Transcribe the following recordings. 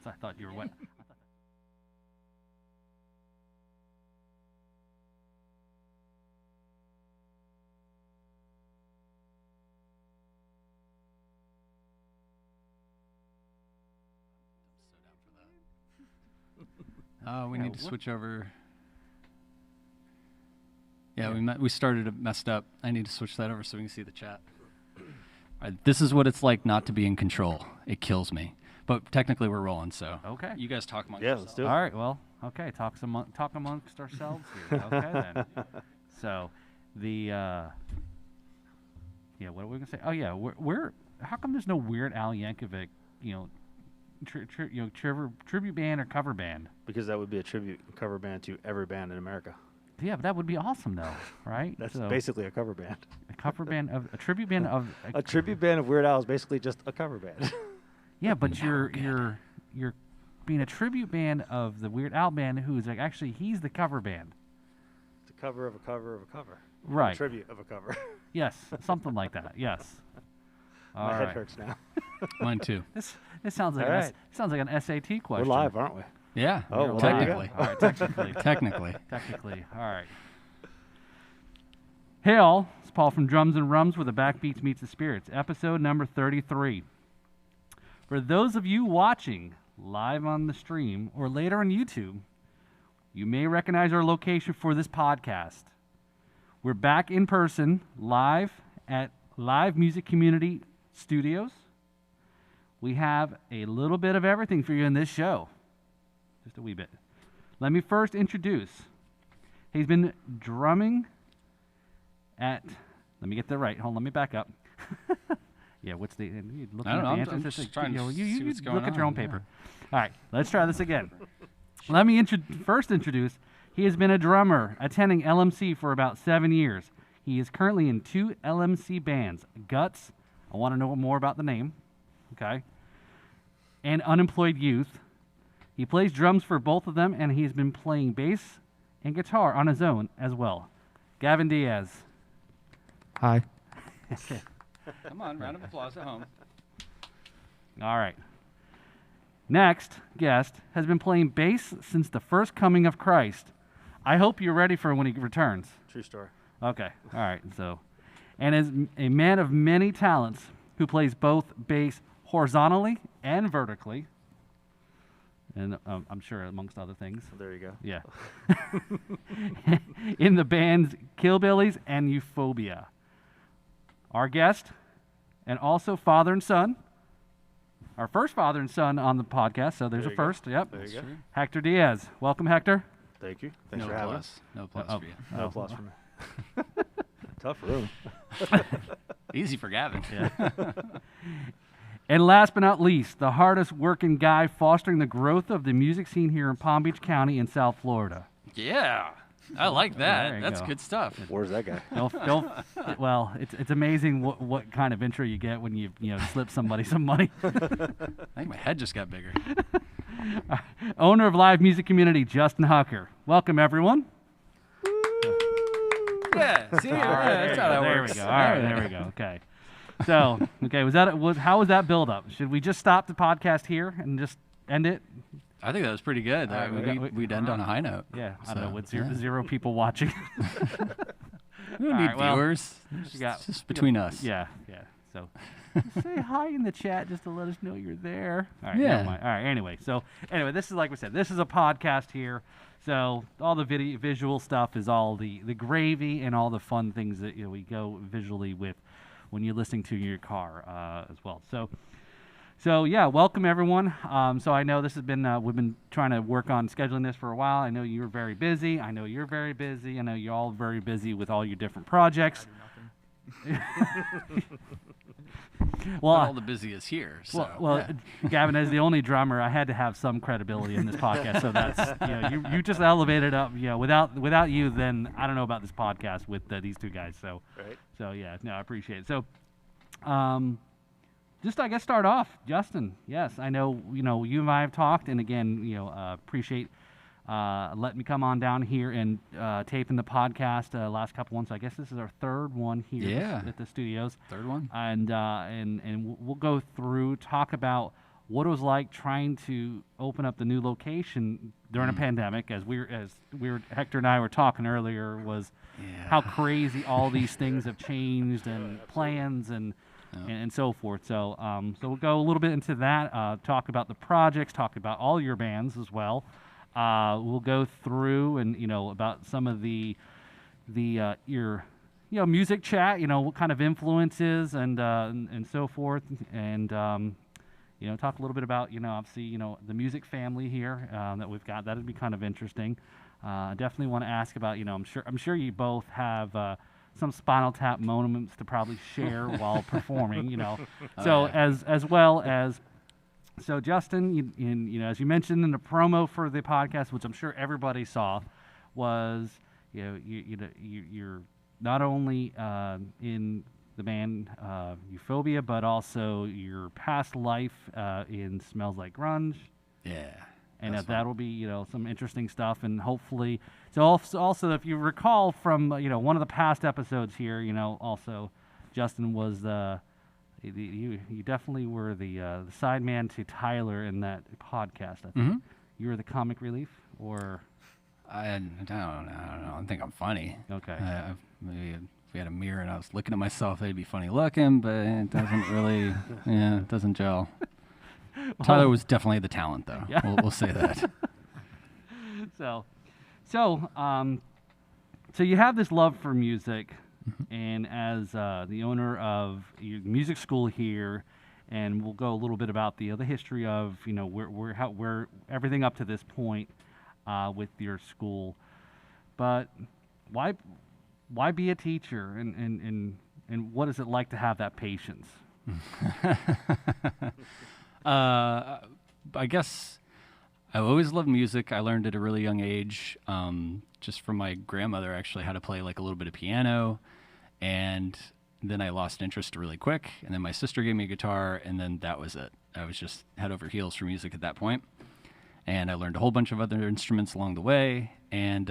I thought you were wet. We need to switch over. Yeah, we started it messed up. I need to switch that over so we can see the chat. All right, this is what it's like not to be in control. It kills me. But technically we're rolling, so. Okay. You guys talk amongst yourselves. Let's do it. All right, well, okay, talk amongst ourselves here. Okay, then. So, what are we going to say? Oh, yeah, how come there's no Weird Al Yankovic, tribute band or cover band? Because that would be a tribute cover band to every band in America. Yeah, but that would be awesome, though, right? That's basically a cover band. A tribute band of a tribute band of Weird Al is basically just a cover band. Yeah, but you're being a tribute band of the Weird Al band, who's like actually he's the cover band. It's a cover of a cover of a cover. Right. A tribute of a cover. Yes, something like that. Yes. My head hurts now. Mine too. This sounds like sounds like an SAT question. We're live, aren't we? Yeah. Oh, well, technically. All right, technically. Technically. All right. Hey all, it's Paul from Drums and Rums where the backbeats meets the spirits. Episode number 33. For those of you watching live on the stream or later on YouTube, you may recognize our location for this podcast. We're back in person, live at Live Music Community Studios. We have a little bit of everything for you in this show. Just a wee bit. Let me first introduce. He's been drumming at, let me get that right. Hold on, let me back up. Yeah, what's the, look I don't know, at the I'm answers. just trying to see what's going look at your on, own paper. All right, let's try this again. Let me first introduce, he has been a drummer, attending LMC for about 7 years. He is currently in 2 LMC bands, Guts, I want to know more about the name, okay, and Unemployed Youth. He plays drums for both of them, and he's been playing bass and guitar on his own as well. Gavin Diaz. Hi. Come on, round of applause at home. All right. Next guest has been playing bass since the first coming of Christ. I hope you're ready for when he returns. True story. Okay. All right. So, and is a man of many talents who plays both bass horizontally and vertically. And I'm sure amongst other things. There you go. Yeah. In the bands Killbillies and Euphoria. Our guest, and also father and son. Our first father and son on the podcast, so there's a first. Yep. There you go. Hector Diaz. Welcome, Hector. Thank you. Thanks for having us. No applause for you. No applause for me. Tough room. Easy for Gavin. Yeah. And last but not least, the hardest working guy fostering the growth of the music scene here in Palm Beach County in South Florida. Yeah. I like that. There you That's go. good stuff. Where's that guy? Well, it's amazing what kind of intro you get when you slip somebody some money. I think my head just got bigger. Owner of Live Music Community, Justin Hucker. Welcome, everyone. Yeah. See, that's how that There works. we go. All right, there we go. Okay. So, how was that build up? Should we just stop the podcast here and just end it? I think that was pretty good. We'd end on a high note. Yeah, I So, don't know, with zero people watching. We don't need right, well, viewers. It's just between us. Yeah. So say hi in the chat just to let us know you're there. All right, Yeah. never mind. All right, anyway, this is like we said, this is a podcast here. So all the visual stuff is all the gravy and all the fun things that we go visually with when you're listening to your car as well. So yeah, welcome everyone. So I know this has been we've been trying to work on scheduling this for a while. I know you're very busy. I know you're very busy. I know you're all very busy with all your different projects. Well, all the busiest here. So. Well, Gavin, as the only drummer, I had to have some credibility in this podcast. So that's you just elevated up. Without you, then I don't know about this podcast with these two guys. So Right. So yeah, no, I appreciate it. So, just I guess start off, Justin. Yes, I know you and I have talked, and again, appreciate letting me come on down here and taping the podcast last couple ones. So I guess this is our third one here at the studios. Third one. And we'll go through, talk about what it was like trying to open up the new location during a pandemic, as Hector and I were talking earlier, was how crazy all these things have changed and plans and so forth. So so we'll go a little bit into that, talk about the projects, talk about all your bands as well. We'll go through and about some of your music chat, what kind of influences and so forth, and talk a little bit about obviously the music family here that we've got. That'd be kind of interesting. I definitely want to ask about I'm sure you both have some Spinal Tap moments to probably share while performing. So as well as. So Justin, as you mentioned in the promo for the podcast, which I'm sure everybody saw, was you're not only in the band Euphoria, but also your past life in Smells Like Grunge. Yeah. And that will be some interesting stuff, and hopefully, so also if you recall from one of the past episodes here, also Justin was you definitely were the side man to Tyler in that podcast. I think you were the comic relief, or I don't know. I think I'm funny. Okay. Maybe if we had a mirror and I was looking at myself, I'd be funny looking, but it doesn't really, it doesn't gel. Tyler was definitely the talent, though. Yeah. We'll say that. So you have this love for music, and as the owner of your music school here, and we'll go a little bit about the history of where everything up to this point with your school, but why be a teacher, and what is it like to have that patience? I guess I always loved music. I learned at a really young age, just from my grandmother, actually, how to play like a little bit of piano, and then I lost interest really quick, and then my sister gave me a guitar, and then that was it. I was just head over heels for music at that point, and I learned a whole bunch of other instruments along the way, and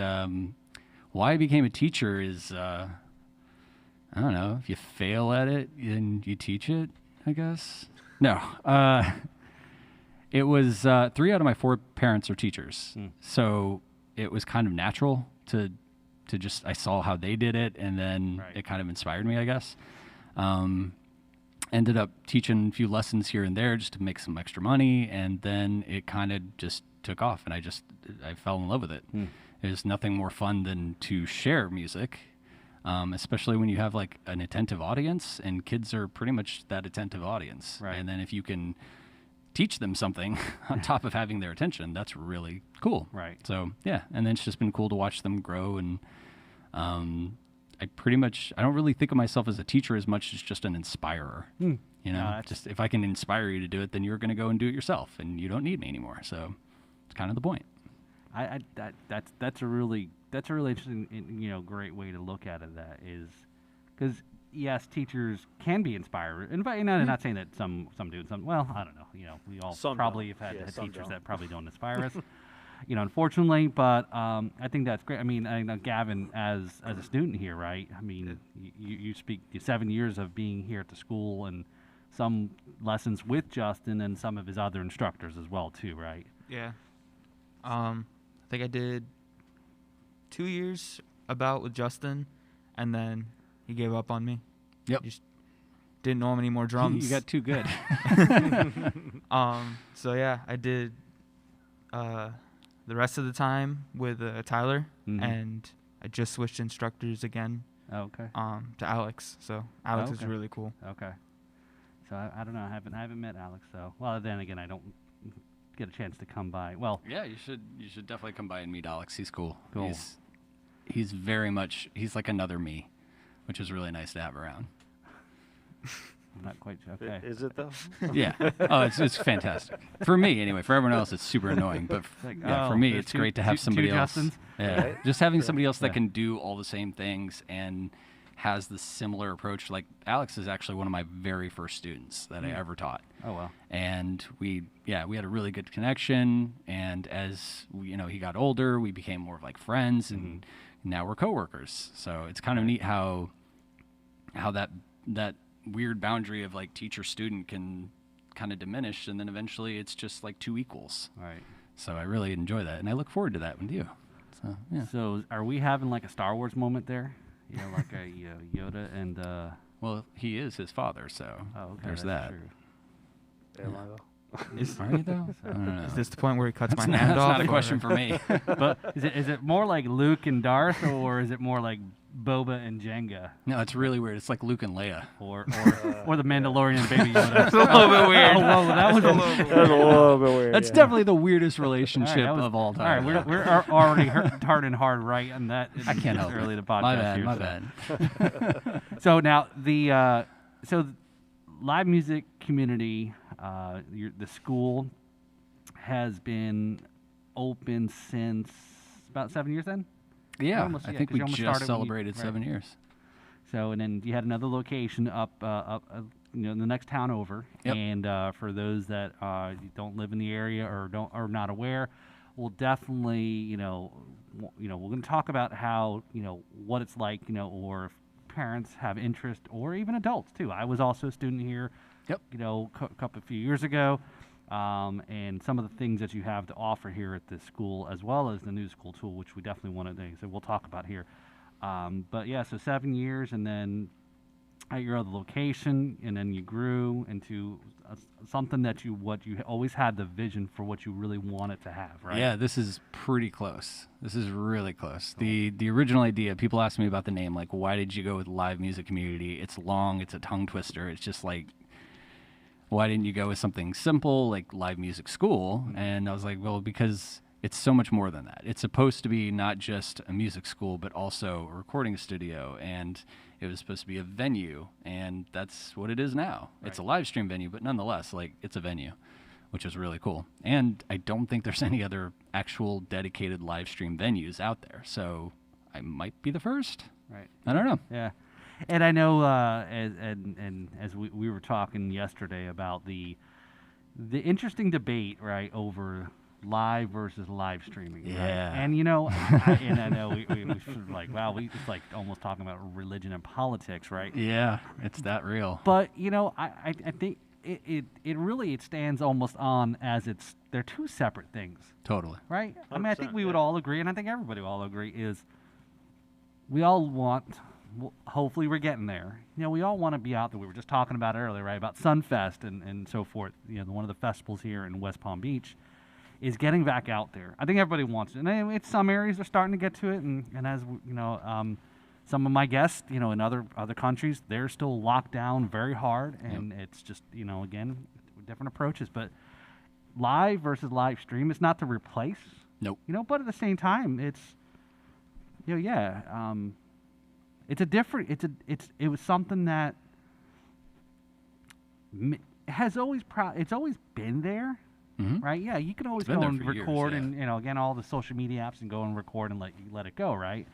why I became a teacher is, I don't know, if you fail at it, and you teach it, I guess. No. It was 3 out of my 4 parents are teachers. So it was kind of natural to just, I saw how they did it, and then it kind of inspired me, I guess. Ended up teaching a few lessons here and there just to make some extra money, and then it kind of just took off, and I fell in love with it. There's nothing more fun than to share music. Especially when you have like an attentive audience, and kids are pretty much that attentive audience. Right. And then if you can teach them something on top of having their attention, that's really cool. Right. So yeah, and then it's just been cool to watch them grow. And I don't really think of myself as a teacher as much as just an inspirer. Just if I can inspire you to do it, then you're going to go and do it yourself, and you don't need me anymore. So it's kind of the point. That's a really interesting, great way to look at it. That is, because yes, teachers can be inspired, and I'm not saying that some do, some. Well, I don't know. We all some probably don't. have had Some teachers don't. that probably don't inspire us. Unfortunately, but I think that's great. I know Gavin, as a student here, right? You speak 7 years of being here at the school, and some lessons with Justin, and some of his other instructors as well, too, right? Yeah. I think I did 2 years about with Justin, and then he gave up on me. Yep. Just didn't know him any more drums. You got too good. So yeah, I did the rest of the time with Tyler, and I just switched instructors again. Okay. To Alex. So Alex is really cool. Okay. So I don't know. I haven't met Alex. So then again, I don't get a chance to come by. Well, yeah, you should definitely come by and meet Alex. He's cool. He's very much, he's like another me, which is really nice to have around. I'm not quite sure. Okay. Is it though? Yeah. Oh, it's fantastic for me anyway. For everyone else, it's super annoying, but for me, it's great to have somebody else. Yeah, right? just having somebody else that can do all the same things and has the similar approach. Like Alex is actually one of my very first students that I ever taught. Oh wow! And we had a really good connection. And as he got older, we became more of like friends, and now we're coworkers. So it's kind of neat how that weird boundary of like teacher student can kind of diminish, and then eventually it's just like two equals. Right. So I really enjoy that, and I look forward to that with you. So yeah. So are we having like a Star Wars moment there? Like a Yoda and. Well, he is his father, so there's that. True. Am I though? Are you though? I don't know. Is this the point where he cuts my That's hand off? not a question for me. But is it more like Luke and Darth, or is it more like Boba and Jenga, No, it's really weird. It's like Luke and Leia. or the Mandalorian and Baby Yoda? That's a little bit weird. Oh, well, that was That's a little bit That's a weird. little bit weird. That's yeah. definitely the weirdest relationship All right, of all All time. right, we're already turning hard right on that. I can't help early it. in the podcast My bad. here, My so. bad. So now the live music community, the school has been open since about 7 years. Then, Yeah, Almost, I yeah, think 'cause we you almost just started when you- celebrated right. 7 years. so and then you had another location up in the next town over. Yep. And for those that don't live in the area or are not aware, we'll definitely we're going to talk about how what it's like or if parents have interest or even adults too. I was also a student here. Yep. A few years ago. And some of the things that you have to offer here at this school, as well as the new school tool, which we definitely want to do. So we'll talk about here. But yeah, so 7 years, and then at your other location, and then you grew into something that you always had the vision for what you really wanted to have, right? Yeah, this is pretty close. This is really close. The original idea, people ask me about the name, like, why did you go with live music community? It's long, it's a tongue twister. It's just like, why didn't you go with something simple like live music school? And I was like, well, because it's so much more than that. It's supposed to be not just a music school, but also a recording studio. And it was supposed to be a venue. And that's what it is now. Right. It's a live stream venue, but nonetheless, like, it's a venue, which is really cool. And I don't think there's any other actual dedicated live stream venues out there. So I might be the first. Right. I don't know. Yeah. And I know, as we were talking yesterday about the interesting debate, right, over live versus live streaming. Yeah. Right? And I know we sort of like, wow, it's like almost talking about religion and politics, right? Yeah, it's that real. But I think it really stands almost on as they're two separate things. Totally. Right. I mean, I think we would yeah. all agree, and I think everybody will all agree is we all want. Well, hopefully we're getting there. We all want to be out there. We were just talking about it earlier, right? About Sunfest and so forth. One of the festivals here in West Palm Beach is getting back out there. I think everybody wants it. And it's some areas are starting to get to it. And as some of my guests, in other countries, they're still locked down very hard. And it's just, again, different approaches. But live versus live stream, it's not to replace. Nope. But at the same time, it's, it's a different. It was something that has always it's always been there, right? Yeah, you can always go and record, years, and again all the social media apps and go and record and let it go, right?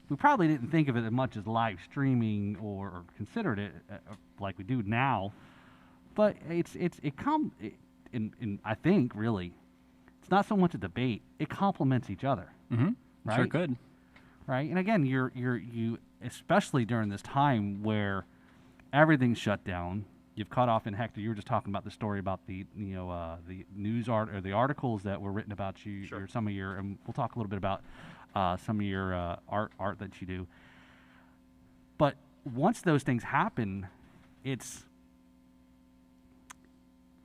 We probably didn't think of it as much as live streaming or considered it like we do now, but I think really, it's not so much a debate. It complements each other. Mm-hmm. Right? Sure could. Right, and again, you especially during this time where everything's shut down. You've cut off. And Hector, you were just talking about the story about the news or the articles that were written about you, Sure. or some of your, and we'll talk a little bit about some of your art that you do. But once those things happen, it's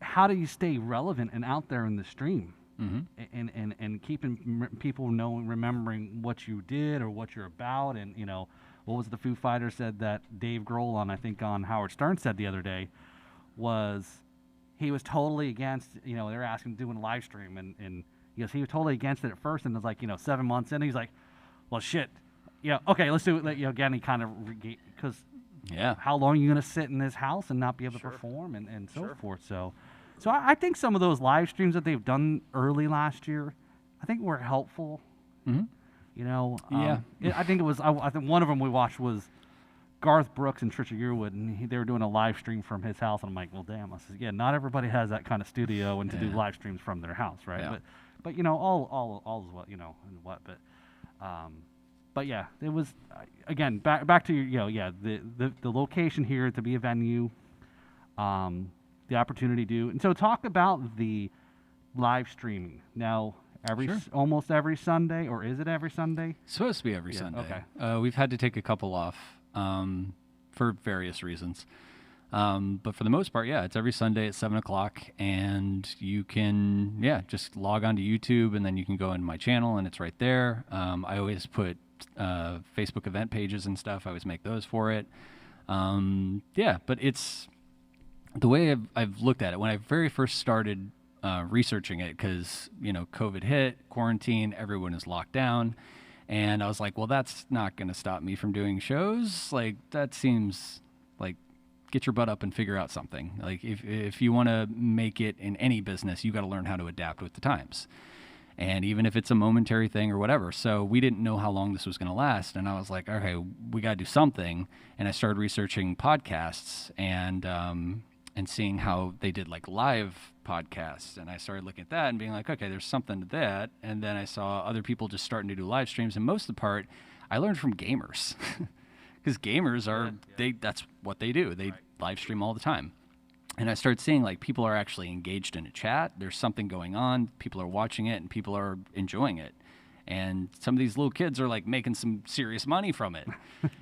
how do you stay relevant and out there in the stream? Mm-hmm. And keeping people remembering what you did or what you're about, and what was the Foo Fighters said that Dave Grohl on Howard Stern said the other day was he was totally against they were asking doing a live stream and he was totally against it at first, and it was like 7 months in he's like, well shit, okay, let's do it. Again, he kind of because how long are you gonna sit in this house and not be able to perform and so forth. So I think some of those live streams that they've done early last year, I think were helpful. Mm-hmm. I think it was. I think one of them we watched was Garth Brooks and Trisha Yearwood, and they were doing a live stream from his house. And I'm like, well, damn. I said, not everybody has that kind of studio and to do live streams from their house, right? Yeah. But all is what and what. But yeah, it was again back to your the location here to be a venue. the opportunity to do. And so talk about the live streaming. Now, almost every Sunday, or is it every Sunday? It's supposed to be every Sunday. Okay. We've had to take a couple off for various reasons. But for the most part, it's every Sunday at 7 o'clock, and you can, just log on to YouTube, and then you can go into my channel, and it's right there. I always put Facebook event pages and stuff. I always make those for it. But it's the way I've looked at it. When I very first started researching it, because, COVID hit, quarantine, everyone is locked down. And I was like, well, that's not going to stop me from doing shows. Like, that seems like, get your butt up and figure out something. Like, if you want to make it in any business, you got to learn how to adapt with the times. And even if it's a momentary thing or whatever. So we didn't know how long this was going to last. And I was like, okay, we got to do something. And I started researching podcasts and seeing how they did like live podcasts. And I started looking at that and being like, okay, there's something to that. And then I saw other people just starting to do live streams. And most of the part, I learned from gamers. Because gamers are, that's what they do. They live stream all the time. And I started seeing like people are actually engaged in a chat. There's something going on. People are watching it and people are enjoying it. And some of these little kids are like making some serious money from it.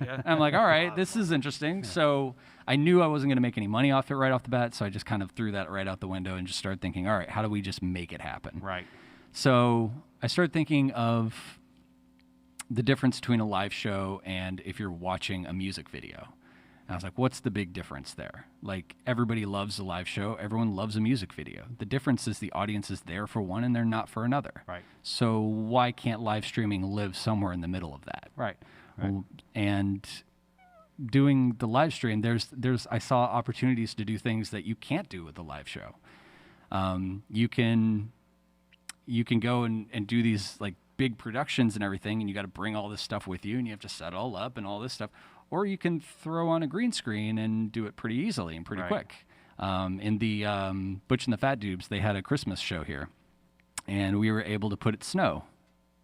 And I'm like, all right, this is interesting. So I knew I wasn't going to make any money off it right off the bat. So I just kind of threw that right out the window and just started thinking, all right, how do we just make it happen? Right. So I started thinking of the difference between a live show and if you're watching a music video. And I was like, what's the big difference there? Like, everybody loves a live show. Everyone loves a music video. The difference is the audience is there for one and they're not for another. Right. So why can't live streaming live somewhere in the middle of that? Right. Well, and doing the live stream, I saw opportunities to do things that you can't do with a live show. You can go and do these like big productions and everything, and you got to bring all this stuff with you, and you have to set it all up and all this stuff. Or you can throw on a green screen and do it pretty easily and pretty quick. In the Butch and the Fat Dubes, they had a Christmas show here, and we were able to put it snow.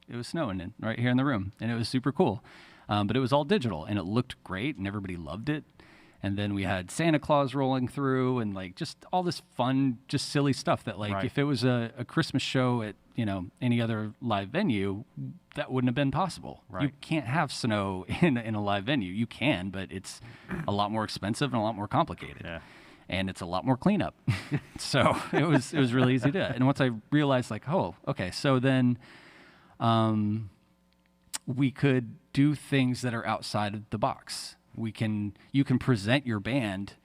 It was snowing right here in the room, and it was super cool. But it was all digital, and it looked great, and everybody loved it. And then we had Santa Claus rolling through, and like just all this fun, just silly stuff that like if it was a Christmas show at any other live venue, that wouldn't have been possible. Right. You can't have snow in a live venue. You can, but it's a lot more expensive and a lot more complicated. Yeah. And it's a lot more cleanup. So it was really easy to do. And once I realized like, oh, okay, so then we could do things that are outside of the box. You can present your band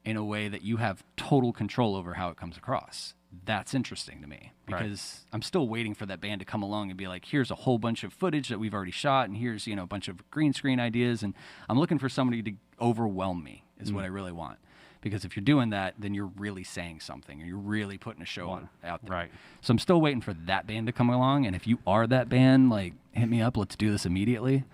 in a way that you have total control over how it comes across. That's interesting to me because I'm still waiting for that band to come along and be like, here's a whole bunch of footage that we've already shot, and here's a bunch of green screen ideas, and I'm looking for somebody to overwhelm me is what I really want. Because if you're doing that, then you're really saying something, or you're really putting a show out there. Right. So I'm still waiting for that band to come along, and if you are that band, like, hit me up. Let's do this immediately.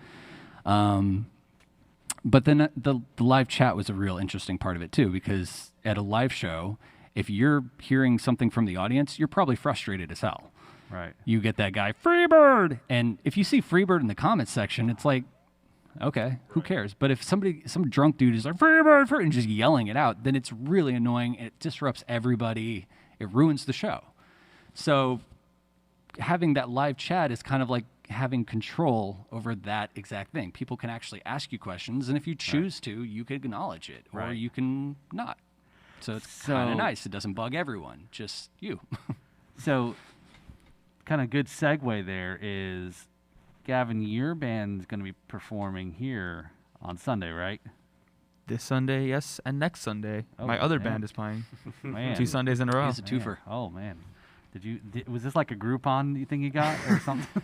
But then the live chat was a real interesting part of it too, because at a live show, if you're hearing something from the audience, you're probably frustrated as hell. Right. You get that guy, Freebird! And if you see Freebird in the comments section, it's like, okay, who cares? But if some drunk dude is like, Freebird, and just yelling it out, then it's really annoying. It disrupts everybody. It ruins the show. So having that live chat is kind of like having control over that exact thing. People can actually ask you questions, and if you choose to, you can acknowledge it, or you can not. So it's kind of nice. It doesn't bug everyone, just you. So kind of good segue there is, Gavin, your band's going to be performing here on Sunday, right? This Sunday, yes, and next Sunday. My other band is playing. Man. 2 Sundays in a row. He's a twofer. Oh, man. Was this like a Groupon you think you got or something?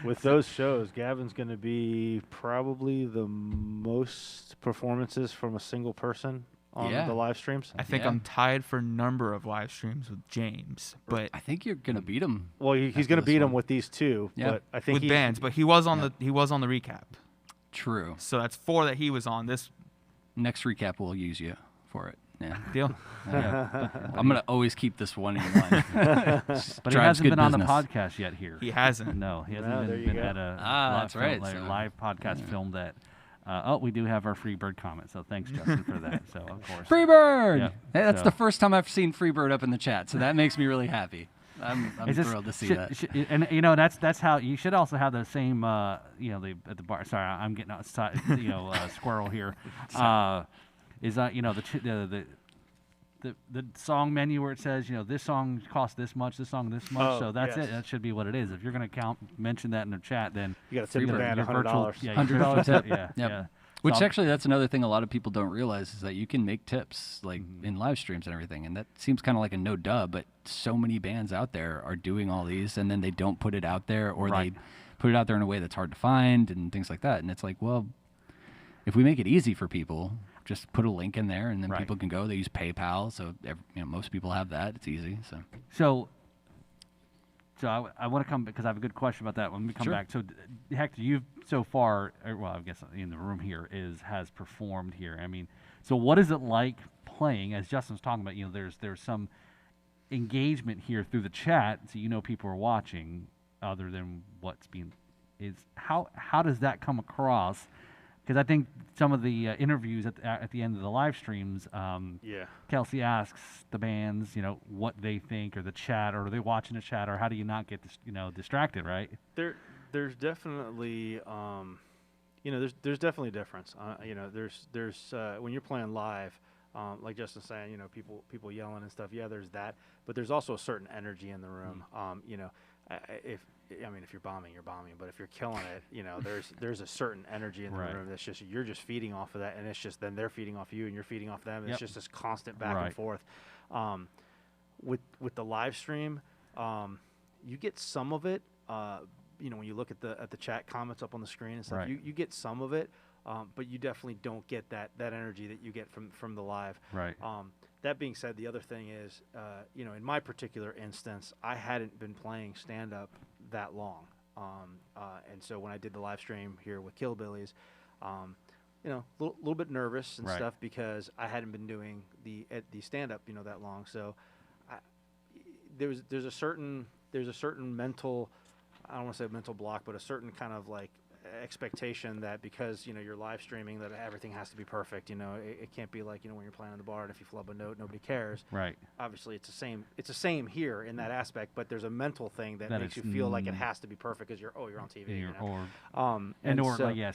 With those shows, Gavin's going to be probably the most performances from a single person on the live streams. I think I'm tied for number of live streams with James, but I think you're gonna beat him. Well, he's going to beat him with these two, but I think with bands. But he was on the recap. True. So that's 4 that he was on. This next recap we'll use you for it. Yeah. Deal. I'm gonna always keep this one in mind. But he hasn't been on the podcast yet here. He hasn't. No, he hasn't been at a that's right. live podcast film that Oh, we do have our Freebird comment, so thanks, Justin, for that. So, of course. Freebird! Yeah, Hey, that's so. the first time I've seen Freebird up in the chat, so that makes me really happy. I'm thrilled to see that. And, that's how you should also have the same, at the bar. Sorry, I'm getting outside, squirrel here. Is that, the song menu where it says, this song costs this much, this song this much. So that's it. That should be what it is. If you're going to mention that in the chat, then you got to tip the band $100. Yeah, $100 tip. Yeah. Yep. Yeah. Which actually, that's another thing a lot of people don't realize is that you can make tips like in live streams and everything, and that seems kind of like a no duh. But so many bands out there are doing all these, and then they don't put it out there, or they put it out there in a way that's hard to find and things like that. And it's like, well, if we make it easy for people, just put a link in there, and then people can go. They use PayPal, so most people have that. It's easy. So I want to come because I have a good question about that when we come back. So Hector, you've so far, well, I guess in the room here has performed here. I mean, so what is it like playing? As Justin's talking about, there's some engagement here through the chat, so people are watching, other than what's being how does that come across? Because I think some of the interviews at the end of the live streams, Kelsey asks the bands, what they think, or the chat, or are they watching the chat, or how do you not get distracted, right? There's definitely, there's definitely a difference. There's when you're playing live, like Justin's saying, people yelling and stuff. Yeah, there's that, but there's also a certain energy in the room. If you're bombing, you're bombing. But if you're killing it, there's a certain energy in the room that's just you're just feeding off of that, and it's just then they're feeding off you, and you're feeding off them. And it's just this constant back and forth. With the live stream, you get some of it. When you look at the chat comments up on the screen and stuff, you get some of it, but you definitely don't get that energy that you get from the live. Right. That being said, the other thing is, in my particular instance, I hadn't been playing stand-up that long. And so when I did the live stream here with Killbillies, a little bit nervous and stuff because I hadn't been doing the stand-up, that long. So there's a certain mental, I don't want to say mental block, but a certain kind of like expectation that because you're live streaming that everything has to be perfect. It can't be like when you're playing on the bar and if you flub a note nobody cares. Right. Obviously it's the same here in that aspect, but there's a mental thing that makes you feel like it has to be perfect because you're on TV.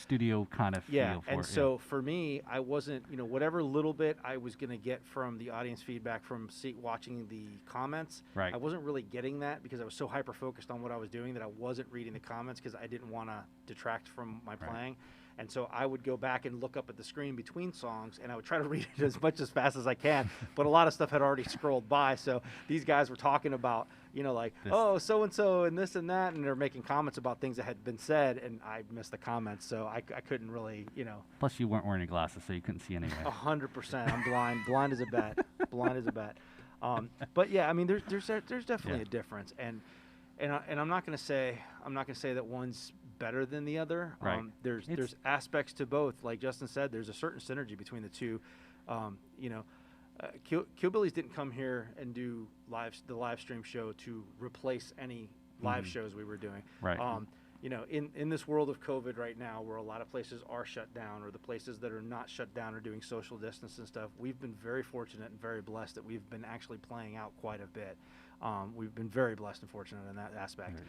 Studio kind of feel for and it. So for me, I wasn't whatever little bit I was gonna get from the audience feedback from watching the comments. I wasn't really getting that because I was so hyper focused on what I was doing that I wasn't reading the comments because I didn't want to detract from my playing. And so I would go back and look up at the screen between songs, and I would try to read it as much as fast as I can. But a lot of stuff had already scrolled by, so these guys were talking about, so and so and this and that, and they're making comments about things that had been said, and I missed the comments, so I couldn't really, Plus, you weren't wearing your glasses, so you couldn't see anyway. 100%. I'm blind as a bat. Blind as a bat. But yeah, I mean, there's definitely a difference, and I'm not going to say that one's better than the other. There's aspects to both. Like Justin said, there's a certain synergy between the two. Killbillies didn't come here and do the live stream show to replace any live shows we were doing. In this world of COVID right now, where a lot of places are shut down, or the places that are not shut down are doing social distance and stuff, we've been very fortunate and very blessed that we've been actually playing out quite a bit. We've been very blessed and fortunate in that aspect.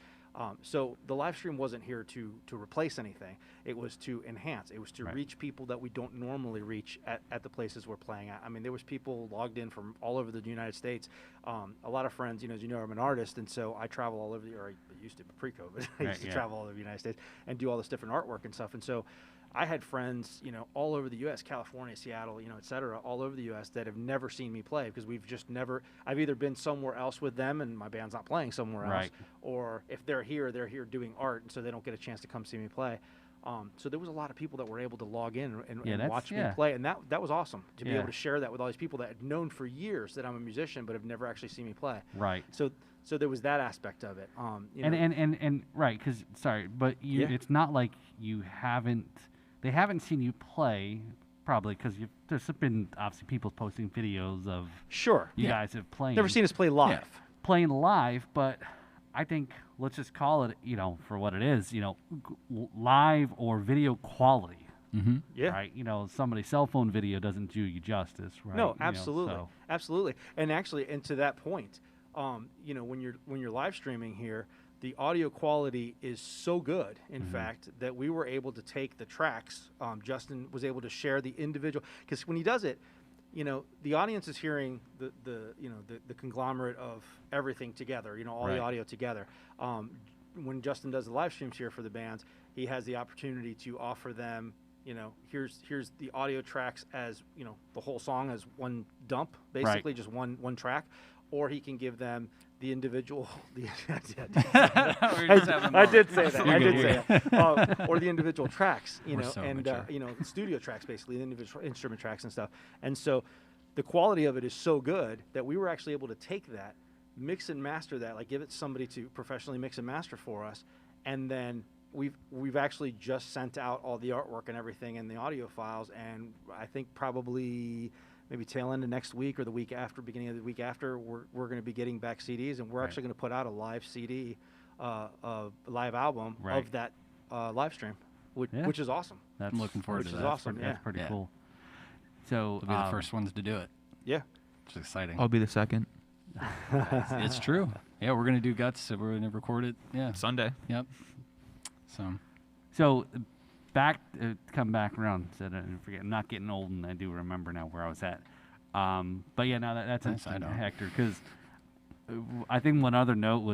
So the live stream wasn't here to replace anything. It was to enhance. It was to reach people that we don't normally reach at the places we're playing at. I mean, there was people logged in from all over the United States. A lot of friends, as you know, I'm an artist, and so I travel all over I used to, but pre-COVID, I used to travel all over the United States and do all this different artwork and stuff. And so I had friends, all over the U.S., California, Seattle, et cetera, all over the U.S. that have never seen me play because we've just never. I've either been somewhere else with them and my band's not playing somewhere else, or if they're here doing art, and so they don't get a chance to come see me play. So there was a lot of people that were able to log in and watch me play, and that was awesome to be able to share that with all these people that had known for years that I'm a musician but have never actually seen me play. Right. So there was that aspect of it. It's not like you haven't. They haven't seen you play, probably, because there's been obviously people posting videos of you guys have played. Never seen us play live. Yeah. Playing live, but I think let's just call it, for what it is, live or video quality. Mm-hmm. Yeah. Right. Somebody's cell phone video doesn't do you justice. Right. No, absolutely, absolutely. And actually, and to that point, when you're live streaming here, the audio quality is so good, in fact, that we were able to take the tracks. Justin was able to share the individual, because when he does it, the audience is hearing the conglomerate of everything together. All the audio together. When Justin does the live streams here for the bands, he has the opportunity to offer them, here's the audio tracks as the whole song as one dump, basically just one track, or he can give them the individual. I did say that. Or the individual tracks, studio tracks, basically the individual instrument tracks and stuff. And so, the quality of it is so good that we were actually able to take that, mix and master that, like give it somebody to professionally mix and master for us, and then we've actually just sent out all the artwork and everything and the audio files, and I think probably maybe tail end of next week or the week after, beginning of the week after, we're going to be getting back CDs, and we're actually going to put out a live CD, live album of that live stream, which is awesome. I'm looking forward to that. Which is awesome. That's pretty cool. So we'll be the first ones to do it. Yeah, it's exciting. I'll be the second. It's true. Yeah, we're gonna do Guts. So we're gonna record it. Yeah, Sunday. Yep. So come back around. Said forget. I'm not getting old, and I do remember now where I was at. But yeah, now that's interesting, Hector, because I think one other note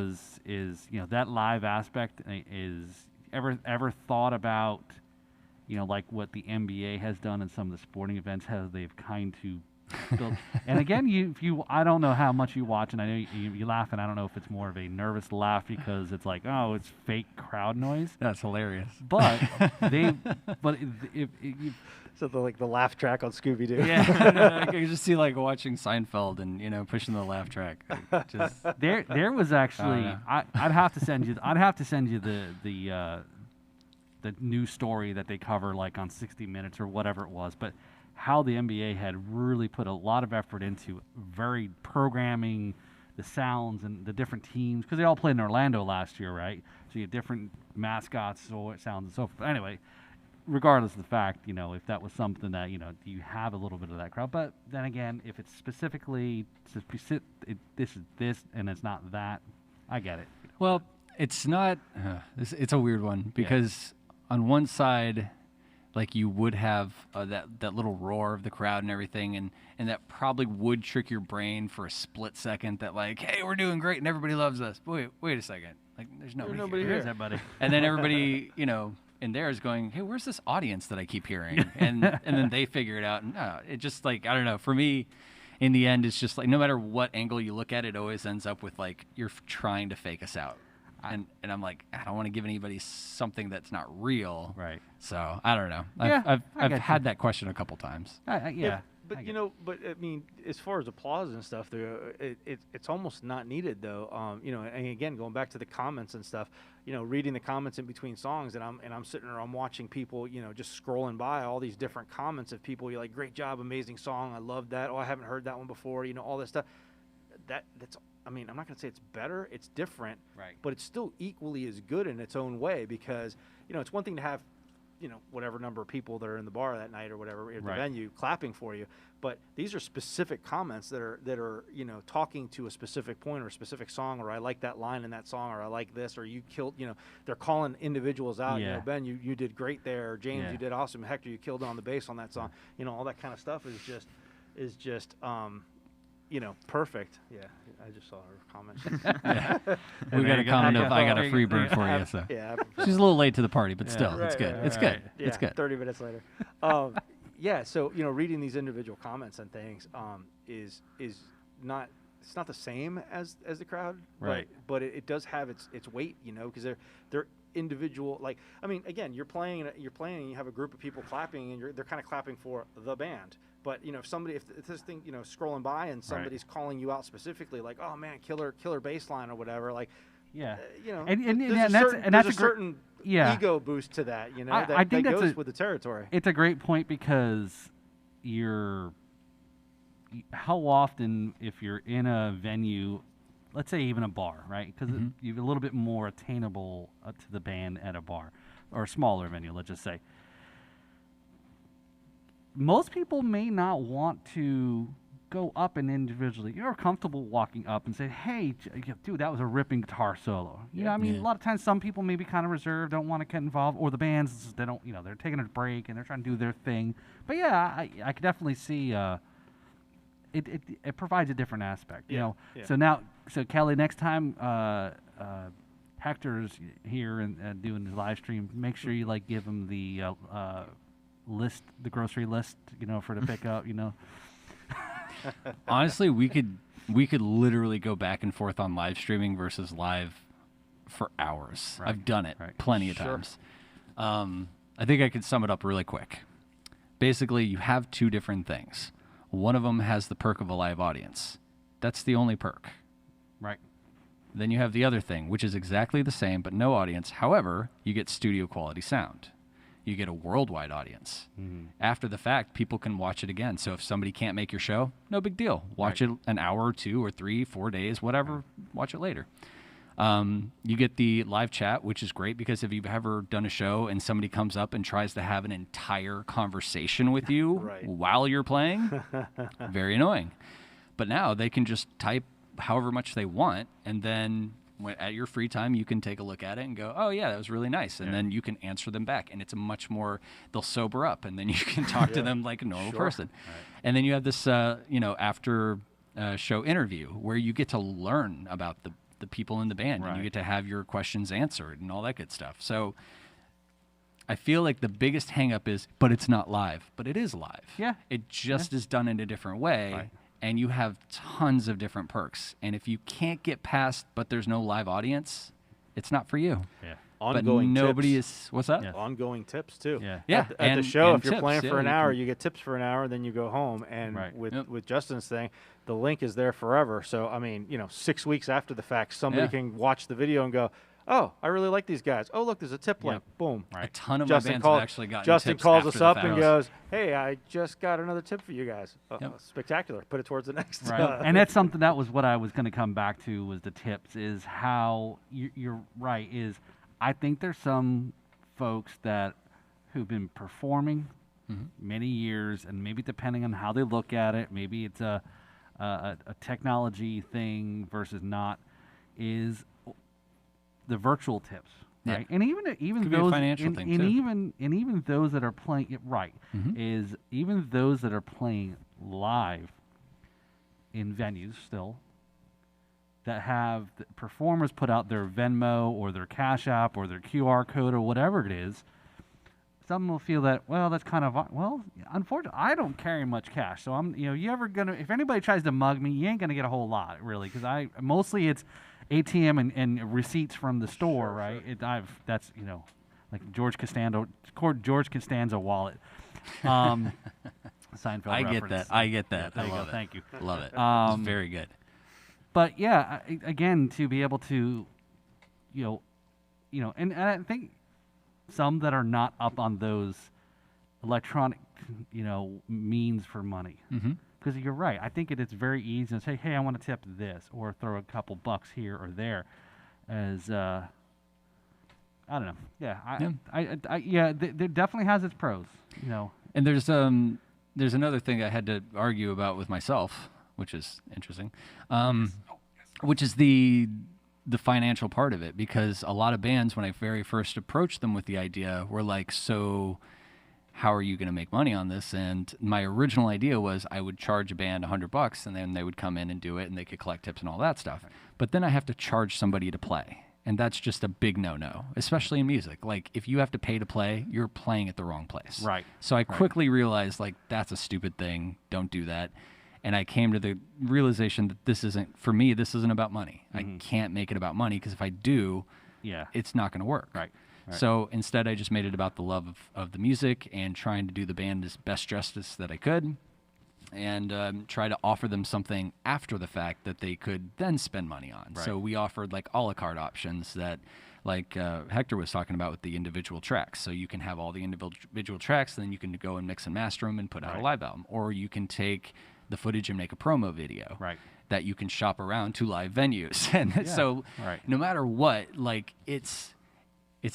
is that live aspect is ever thought about, like what the NBA has done in some of the sporting events, how they've kind to build. And again, I don't know how much you watch, and I know you laugh, and I don't know if it's more of a nervous laugh because it's like, oh, it's fake crowd noise. That's hilarious. But so the laugh track on Scooby-Doo. Yeah, I can just see like watching Seinfeld and pushing the laugh track. There was actually I'd have to send you the news story that they cover like on 60 Minutes or whatever it was, but how the NBA had really put a lot of effort into very programming the sounds and the different teams, because they all played in Orlando last year, right? So you had different mascots, sounds and so forth. But anyway, regardless of the fact, if that was something that, you have a little bit of that crowd. But then again, if it's specifically, this is this and it's not that, I get it. Well, it's not, it's a weird one, because on one side, like you would have that little roar of the crowd and everything, and that probably would trick your brain for a split second that like, hey, we're doing great and everybody loves us. But wait a second, like there's nobody here. Where's that, buddy? And then everybody, in there is going, hey, where's this audience that I keep hearing? And then they figure it out, and it just like, I don't know. For me, in the end, it's just like no matter what angle you look at it, always ends up with like you're trying to fake us out. And I'm like, I don't want to give anybody something that's not real. Right. So I don't know. I've had that question a couple times. But I mean, as far as applause and stuff, it's almost not needed though. And again, going back to the comments and stuff, reading the comments in between songs, and I'm sitting there, I'm watching people, just scrolling by all these different comments of people. You're like, great job, amazing song, I love that. Oh, I haven't heard that one before. All this stuff. That's. I mean, I'm not going to say it's better, it's different, right? But it's still equally as good in its own way, because, it's one thing to have, whatever number of people that are in the bar that night or whatever at the venue clapping for you, but these are specific comments that are talking to a specific point or a specific song, or I like that line in that song, or I like this, or you killed, they're calling individuals out, Ben, you did great there, or James, you did awesome, Hector, you killed on the bass on that song, all that kind of stuff is just perfect. Yeah, I just saw her comment. We got a comment of I got a free bird for you. So she's a little late to the party, but still, it's good. It's good. It's good. 30 minutes later. So reading these individual comments and things is not, it's not the same as the crowd, right? But it does have its weight, because they're individual. Like, I mean, again, you're playing and you have a group of people clapping, and they're kind of clapping for the band. But if this thing scrolling by and somebody's calling you out specifically, like, oh man, killer bass line or whatever, like, there's a certain ego boost to that, I think that goes with the territory. It's a great point, because how often, if you're in a venue, let's say even a bar, right? Because you're a little bit more attainable to the band at a bar or a smaller venue, let's just say. most people may not want to go up and individually. You're comfortable walking up and say, "Hey, dude, that was a ripping guitar solo." You know, I mean, a lot of times some people may be kind of reserved, don't want to get involved, or the bands they don't, they're taking a break and they're trying to do their thing. But yeah, I could definitely see it provides a different aspect. You know, so Kelly, next time Hector's here and doing his live stream, make sure you give him the list, the grocery list, for to pick up. Honestly, we could literally go back and forth on live streaming versus live for hours. Right. I've done it plenty of times. I think I could sum it up really quick. Basically, you have two different things. One of them has the perk of a live audience. That's the only perk. Right. Then you have the other thing, which is exactly the same, but no audience. However, you get studio quality sound. You get a worldwide audience. After the fact, people can watch it again. So if somebody can't make your show, no big deal. Watch it an hour or 2 or 3, 4 days, whatever. Watch it later. You get the live chat, which is great because if you've ever done a show and somebody comes up and tries to have an entire conversation with you while you're playing, very annoying. But now they can just type however much they want, and then at your free time, you can take a look at it and go, "Oh yeah, that was really nice," and then you can answer them back, and it's a much more. They'll sober up, and then you can talk to them like a normal person. And then you have this, after show interview where you get to learn about the people in the band, and you get to have your questions answered and all that good stuff. So I feel like the biggest hang-up is, but it's not live. But it is live. Yeah. It just is done in a different way. Right. And you have tons of different perks. And if you can't get past, but there's no live audience, it's not for you. Yeah. Ongoing but nobody tips. is, what's that? Yes. Ongoing tips, too. Yeah. At the show, if you're tips, playing for an hour, you get tips for an hour, then you go home. And with Justin's thing, the link is there forever. So, I mean, 6 weeks after the fact, somebody can watch the video and go, "Oh, I really like these guys. Oh, look, there's a tip link." Boom. Right. A ton of my bands have actually gotten Justin tips calls after us up the fact. and goes, "Hey, I just got another tip for you guys. Spectacular. Put it towards the next." Right. And that's something that was what I was going to come back to was the tips is how you're right is I think there's some folks who've been performing many years, and maybe depending on how they look at it, maybe it's a technology thing versus not, is the virtual tips, right? And even could those be a financial thing too. even those that are playing it is even those that are playing live in venues still that have the performers put out their Venmo or their Cash App or their QR code or whatever it is. Some will feel that, well, that's kind of, unfortunately, I don't carry much cash. So if anybody tries to mug me, you ain't going to get a whole lot, really, because mostly it's ATM and receipts from the store, right? That's, like George Costanza wallet. Seinfeld I reference. get that. There I you love go. it. Thank you. Love it. It's very good. But yeah, again, to be able to, and I think some that are not up on those electronic, means for money. Because you're right. I think it's very easy to say, "Hey, I want to tip this," or throw a couple bucks here or there, as I don't know. Yeah, there definitely has its pros. And there's another thing I had to argue about with myself, which is interesting, which is the financial part of it, because a lot of bands, when I very first approached them with the idea, were like, "So how are you going to make money on this?" And my original idea was I would charge a band $100 and then they would come in and do it and they could collect tips and all that stuff. But then I have to charge somebody to play. And that's just a big no-no, especially in music. Like, if you have to pay to play, you're playing at the wrong place. Right. So I quickly realized, that's a stupid thing. Don't do that. And I came to the realization that this isn't about money. I can't make it about money, because if I do, it's not going to work. Right. So instead, I just made it about the love of the music and trying to do the band as best justice that I could, and try to offer them something after the fact that they could then spend money on. Right. So we offered a la carte options that, Hector was talking about with the individual tracks. So you can have all the individual tracks, and then you can go and mix and master them and put out a live album. Or you can take the footage and make a promo video that you can shop around to live venues. And so no matter what, it's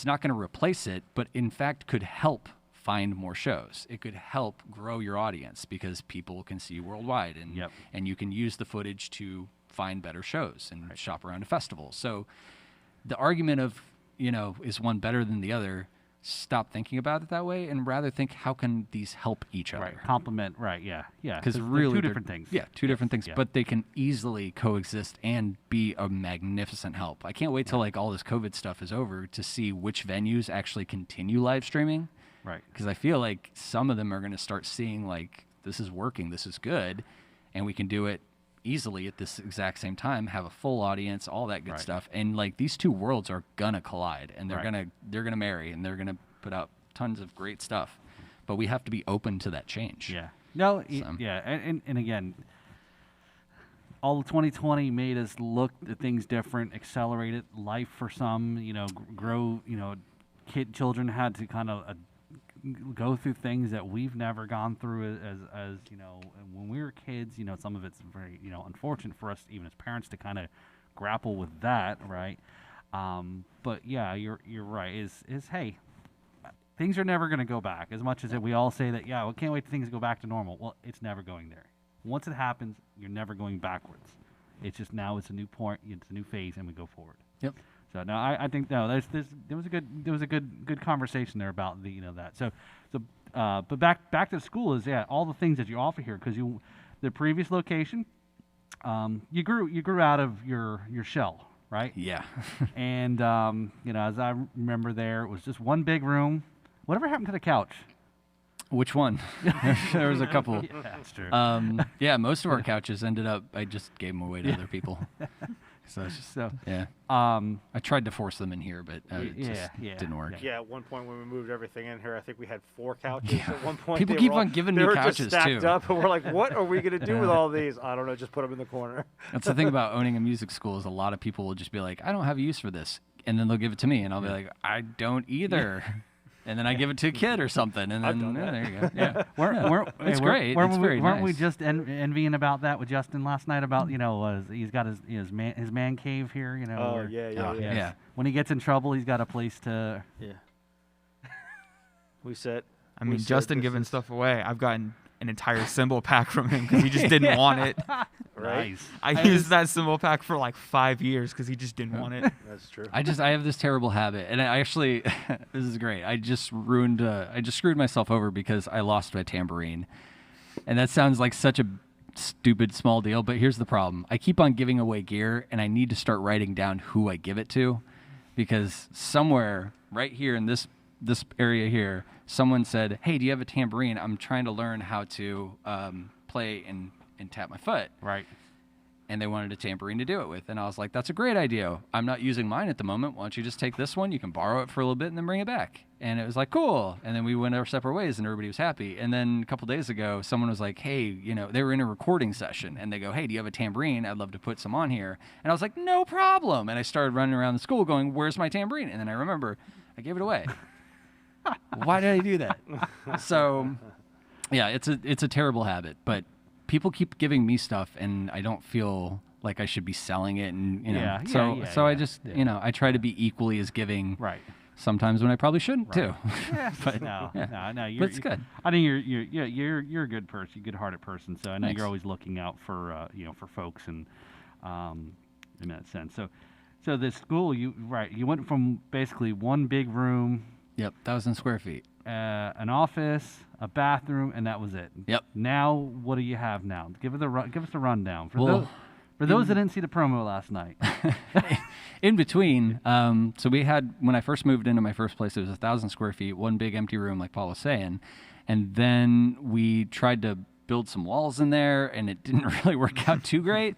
not going to replace it, but in fact could help find more shows. It could help grow your audience because people can see you worldwide, and you can use the footage to find better shows and shop around to festivals. So the argument of, is one better than the other, stop thinking about it that way and rather think, how can these help each other? Right, complement, right, yeah. Because really, two different things. Yeah, two different things, but they can easily coexist and be a magnificent help. I can't wait till all this COVID stuff is over to see which venues actually continue live streaming. Right. Because I feel like some of them are going to start seeing this is working, this is good, and we can do it easily at this exact same time, have a full audience, all that good stuff, and these two worlds are gonna collide, and they're gonna marry, and they're gonna put out tons of great stuff, but we have to be open to that change. Yeah. No. And again, all of 2020 made us look at things different, accelerated life for some. Grow. Children had to kind of go through things that we've never gone through as when we were kids. Some of it's very unfortunate for us even as parents to kind of grapple with that, right? But yeah, you're right. Is hey, things are never going to go back. As much as we all say that, we can't wait for things to go back to normal. Well, it's never going there. Once it happens, you're never going backwards. It's just now it's a new point, it's a new phase, and we go forward. Yep. So no, I think there was a good conversation there about that. So but back to school is all the things that you offer here, because the previous location, you grew out of your shell, right? Yeah. And as I remember, there it was just one big room. Whatever happened to the couch? Which one? There was a couple. Yeah, that's true. Most of our couches ended up, I just gave them away to other people. I tried to force them in here, but it just didn't work. Yeah, at one point when we moved everything in here, I think we had 4 couches at one point. People keep on giving me couches, just stacked too. up, and we're like, what are we going to do with all these? I don't know, just put them in the corner. That's the thing about owning a music school is a lot of people will just be like, I don't have a use for this. And then they'll give it to me, and I'll be like, I don't either. And then I give it to a kid or something, and then there you go. Yeah, it's great. Weren't we just envying about that with Justin last night? About he's got his man cave here. Yeah. When he gets in trouble, he's got a place to. Yeah. We said. I mean, Justin giving stuff away. I've gotten an entire cymbal pack from him because he just didn't want it. Right. Nice. I used that cymbal pack for like 5 years because he just didn't want it. That's true. I have this terrible habit, and I actually, this is great. I just screwed myself over because I lost my tambourine, and that sounds like such a stupid small deal, but here's the problem. I keep on giving away gear, and I need to start writing down who I give it to, because somewhere right here in this area here, someone said, hey, do you have a tambourine? I'm trying to learn how to play and tap my foot. Right. And they wanted a tambourine to do it with. And I was like, that's a great idea. I'm not using mine at the moment. Why don't you just take this one? You can borrow it for a little bit and then bring it back. And it was like, cool. And then we went our separate ways and everybody was happy. And then a couple days ago, someone was like, hey, they were in a recording session and they go, hey, do you have a tambourine? I'd love to put some on here. And I was like, no problem. And I started running around the school going, where's my tambourine? And then I remember I gave it away. Why did I do that? So, yeah, it's a terrible habit, but people keep giving me stuff, and I don't feel like I should be selling it, and I just I try to be equally as giving. Right. Sometimes when I probably shouldn't too. But no. But it's good. I think you're a good person, good-hearted person. So I know you're always looking out for for folks, and in that sense. So the school, you went from basically one big room. Yep, 1,000 square feet. An office, a bathroom, and that was it. Yep. Now, what do you have now? Give us a rundown. For those that didn't see the promo last night. In between, so we had, when I first moved into my first place, it was 1,000 square feet, one big empty room, like Paul was saying. And then we tried to build some walls in there, and it didn't really work out too great.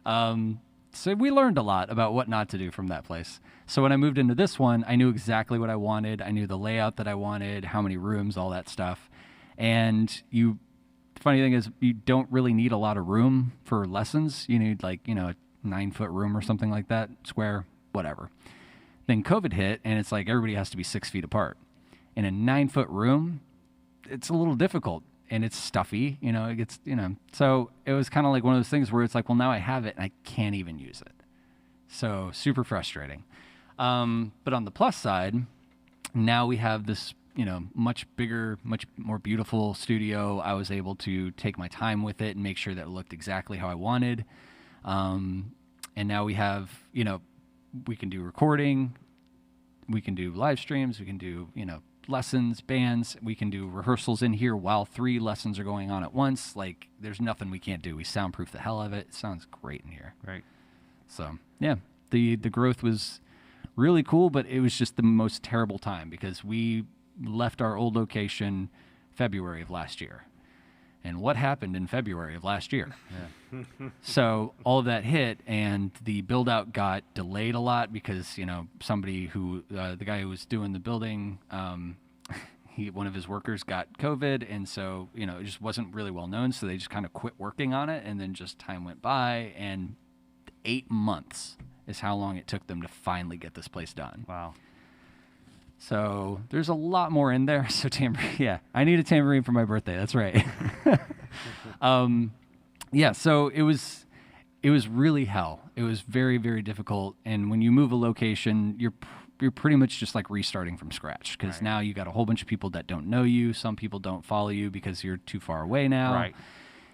So we learned a lot about what not to do from that place. So when I moved into this one, I knew exactly what I wanted. I knew the layout that I wanted, how many rooms, all that stuff. And the funny thing is, you don't really need a lot of room for lessons. You need a 9-foot room or something like that, square, whatever. Then COVID hit, and it's like everybody has to be 6 feet apart. In a 9-foot room, it's a little difficult. And it's stuffy, it gets, So it was kind of like one of those things where it's like, well, now I have it and I can't even use it. So super frustrating. But on the plus side, now we have this much bigger, much more beautiful studio. I was able to take my time with it and make sure that it looked exactly how I wanted. And now we have, we can do recording, we can do live streams, we can do, lessons, bands, we can do rehearsals in here while 3 lessons are going on at once. Like, there's nothing we can't do. We soundproof the hell of it. It sounds great in here. Right. So, yeah, the growth was really cool, but it was just the most terrible time because we left our old location February of last year. And what happened in February of last year? Yeah. So all of that hit, and the build out got delayed a lot because, somebody who, the guy who was doing the building, one of his workers got COVID. And so, it just wasn't really well known. So they just kind of quit working on it. And then just time went by, and 8 months is how long it took them to finally get this place done. Wow. So there's a lot more in there. So yeah, I need a tambourine for my birthday. That's right. Yeah, so it was really hell. It was very, very difficult. And when you move a location, you're pretty much just like restarting from scratch because now you got a whole bunch of people that don't know you. Some people don't follow you because you're too far away now. Right.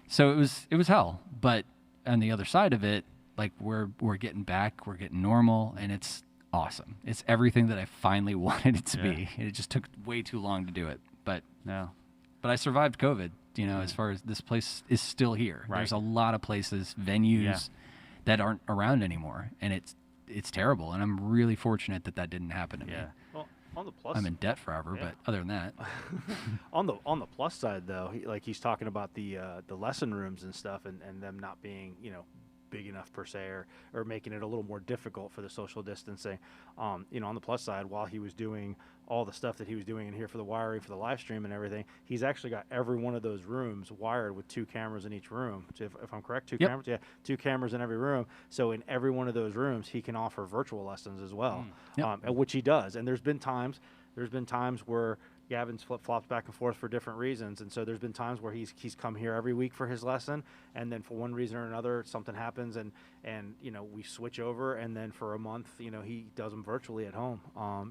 So it was hell. But on the other side of it, like we're getting back, we're getting normal, and it's awesome. It's everything that I finally wanted it to be. It just took way too long to do it, but I survived COVID. As far as this place is still here. Right. There's a lot of places, venues that aren't around anymore, and it's terrible. And I'm really fortunate that didn't happen to me. Well, on the plus, I'm in debt forever, but other than that, on the plus side though, he's talking about the lesson rooms and stuff, and them not being big enough per se, or making it a little more difficult for the social distancing. On the plus side, while he was doing all the stuff that he was doing in here for the wiring for the live stream and everything, he's actually got every one of those rooms wired with 2 cameras in each room. So if I'm correct, 2 cameras, 2 cameras in every room. So in every one of those rooms, he can offer virtual lessons as well, which he does. And there's been times where Gavin's flip-flops back and forth for different reasons, and so there's been times where he's come here every week for his lesson, and then for one reason or another something happens, and we switch over, and then for a month he does them virtually at home,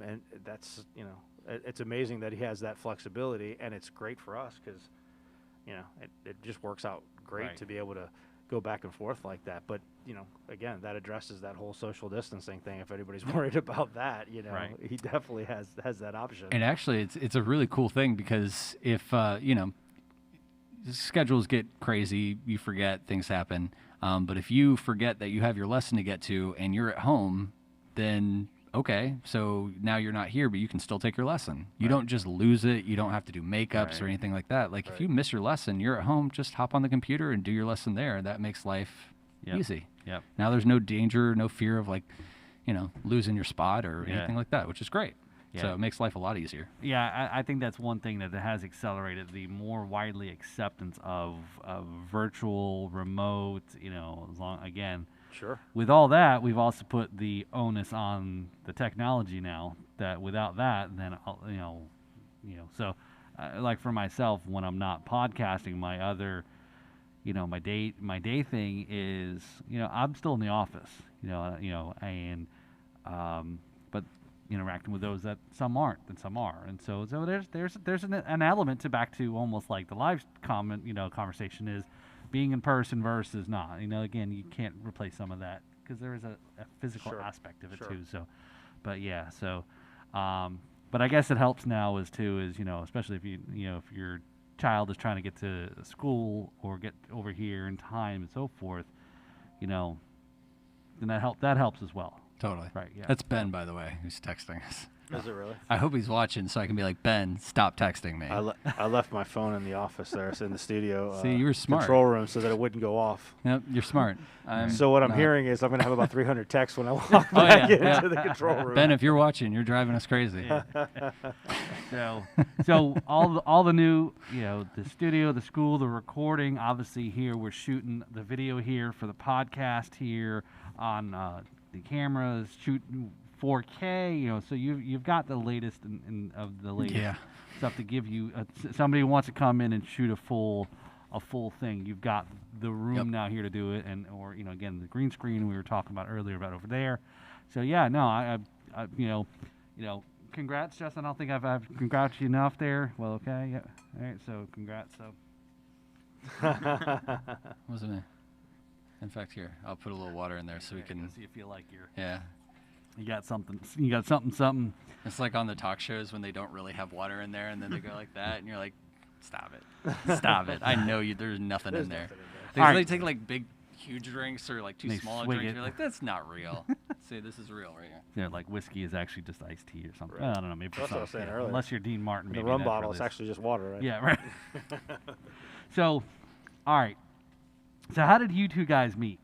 and that's it's amazing that he has that flexibility, and it's great for us because it just works out great to be able to go back and forth like that. But again, that addresses that whole social distancing thing. If anybody's worried about that, he definitely has that option. And actually, it's a really cool thing because if schedules get crazy, you forget, things happen. But if you forget that you have your lesson to get to and you're at home, then okay, so now you're not here, but you can still take your lesson. You don't just lose it. You don't have to do makeups or anything like that. Like if you miss your lesson, you're at home, just hop on the computer and do your lesson there. That makes life easy. Yep. Now there's no danger, no fear of losing your spot or anything like that, which is great. Yeah. So it makes life a lot easier. Yeah, I think that's one thing that has accelerated the more widely acceptance of virtual, remote, as long, again. Sure. With all that, we've also put the onus on the technology now. That without that, then So, like for myself, when I'm not podcasting, my other, my day thing is, I'm still in the office, and but interacting with those that some aren't and some are, and so there's an element to back to almost like the live conversation is. Being in person versus not, again, you can't replace some of that because there is a physical aspect of it too. So, but yeah, but I guess it helps now especially if your child is trying to get to school or get over here in time and so forth, then that helps as well. Totally. Right. Yeah. That's Ben, by the way, who's texting us. Is it really? I hope he's watching so I can be like, Ben, stop texting me. I left my phone in the office there, so in the studio. See, you were smart. Control room so that it wouldn't go off. Yep, you're smart. So what I'm hearing is I'm going to have about 300 texts when I walk back into the control room. Ben, if you're watching, you're driving us crazy. So all the new, the studio, the school, the recording, obviously here we're shooting the video here for the podcast here on the cameras, shooting 4K, so you've got the latest of the latest stuff to give you. Somebody who wants to come in and shoot a full thing. You've got the room now here to do it, or again the green screen we were talking about earlier about over there. So yeah, no, I congrats, Justin. I don't think I've congrats you enough there. Well, okay. Yeah. All right. So congrats. So. Wasn't it? In fact, here I'll put a little water in there so we can see if you like your. Yeah. You got something. You got something. It's like on the talk shows when they don't really have water in there, and then they go like that, and you're like, "Stop it, stop it! I know you. There's nothing in there." They take like big, huge drinks or like too small drinks. You're like, "That's not real." See, this is real right here. Yeah, like whiskey is actually just iced tea or something. Right. I don't know. Maybe that's what I was saying earlier. Unless you're Dean Martin. The maybe rum bottle is actually just water, right? Yeah, right. So, all right. So how did you two guys meet?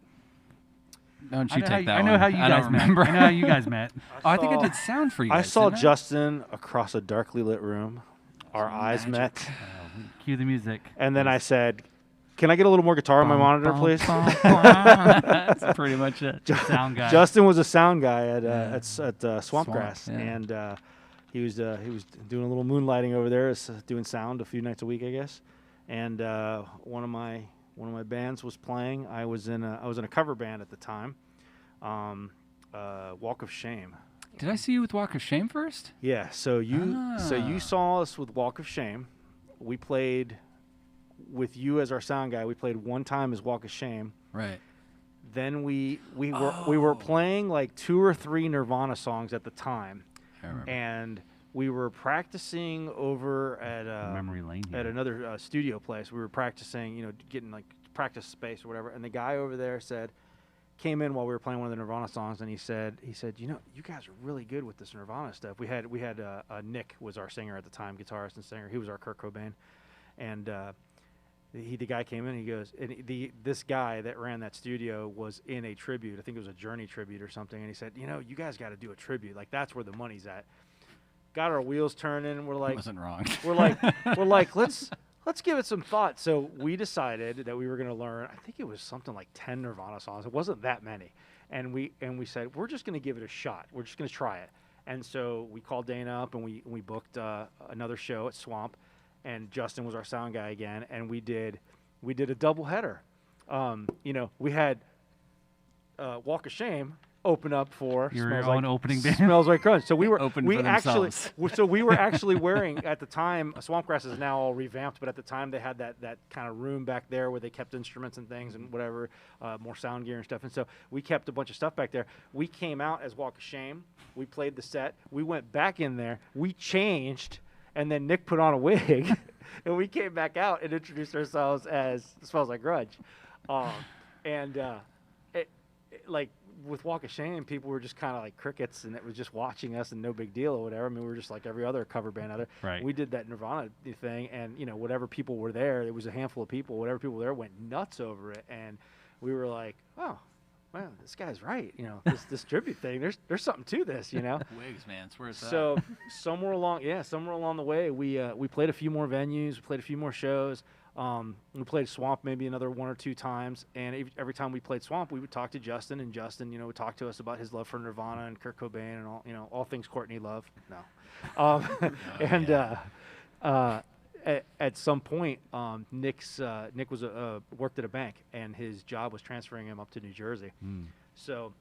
Don't you take that I know how you guys met. Remember. I know how you guys met. I think I did sound for you. I saw Justin across a darkly lit room. Our eyes met. Cue the music. And then I said, "Can I get a little more guitar on my monitor, please?" That's pretty much it. Sound guy. Justin was a sound guy at Swampgrass, and he was doing a little moonlighting over there, doing sound a few nights a week, I guess. And one of my bands was playing. I was in a cover band at the time, Walk of Shame. Did I see you with Walk of Shame first? Yeah. So you saw us with Walk of Shame. We played with you as our sound guy. We played one time as Walk of Shame. Right. Then we were playing like 2 or 3 Nirvana songs at the time, and we were practicing over at Memory Lane at another studio place. We were practicing, getting like practice space or whatever. And the guy over there came in while we were playing one of the Nirvana songs, and he said, you guys are really good with this Nirvana stuff. We had Nick was our singer at the time, guitarist and singer. He was our Kurt Cobain, and the guy came in. He goes, and this guy that ran that studio was in a tribute. I think it was a Journey tribute or something. And he said, you guys got to do a tribute. Like that's where the money's at. Got our wheels turning, and we're like, wasn't wrong. we're like, let's give it some thought. So we decided that we were going to learn. I think it was something like 10 Nirvana songs. It wasn't that many, and we said we're just going to give it a shot. We're just going to try it. And so we called Dana up, and we booked another show at Swamp, and Justin was our sound guy again, and we did a double header. We had Walk of Shame open up for your own opening band. Smells Like Grunge. So we were we were actually wearing at the time. Swampgrass is now all revamped, but at the time they had that kind of room back there where they kept instruments and things and whatever, more sound gear and stuff. And so we kept a bunch of stuff back there. We came out as Walk of Shame. We played the set. We went back in there. We changed, and then Nick put on a wig, and we came back out and introduced ourselves as Smells Like Grunge. With Walk of Shame, people were just kind of like crickets, and it was just watching us and no big deal or whatever. I mean, we were just like every other cover band out there. Right. We did that Nirvana thing, and whatever people were there, it was a handful of people. Whatever people were there went nuts over it, and we were like, oh, man, this guy's right. This tribute thing. There's something to this. Wigs, man, it's where it's so somewhere along the way, we played a few more venues, we played a few more shows. We played Swamp maybe another 1 or 2 times, and every time we played Swamp, we would talk to Justin, and Justin, would talk to us about his love for Nirvana and Kurt Cobain and all things Courtney Love. No, at some point, Nick was worked at a bank, and his job was transferring him up to New Jersey. So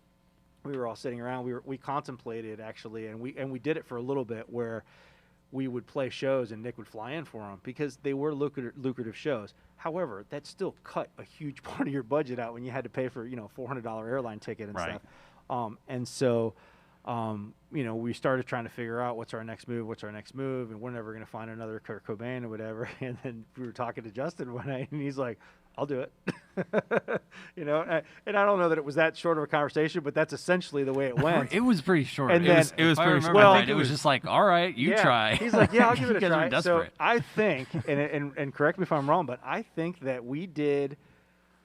we were all sitting around. We contemplated actually, and we did it for a little bit where we would play shows and Nick would fly in for them because they were lucrative shows. However, that still cut a huge part of your budget out when you had to pay for $400 airline ticket and stuff. And so we started trying to figure out what's our next move, and we're never going to find another Kurt Cobain or whatever. And then we were talking to Justin one night, and he's like, I'll do it. And I don't know that it was that short of a conversation, but that's essentially the way it went. It was pretty short. And it was pretty short. Well, it was just like, all right, you try. He's like, yeah, I'll give it a You guys try. are desperate. So I think, and correct me if I'm wrong, but I think that we did,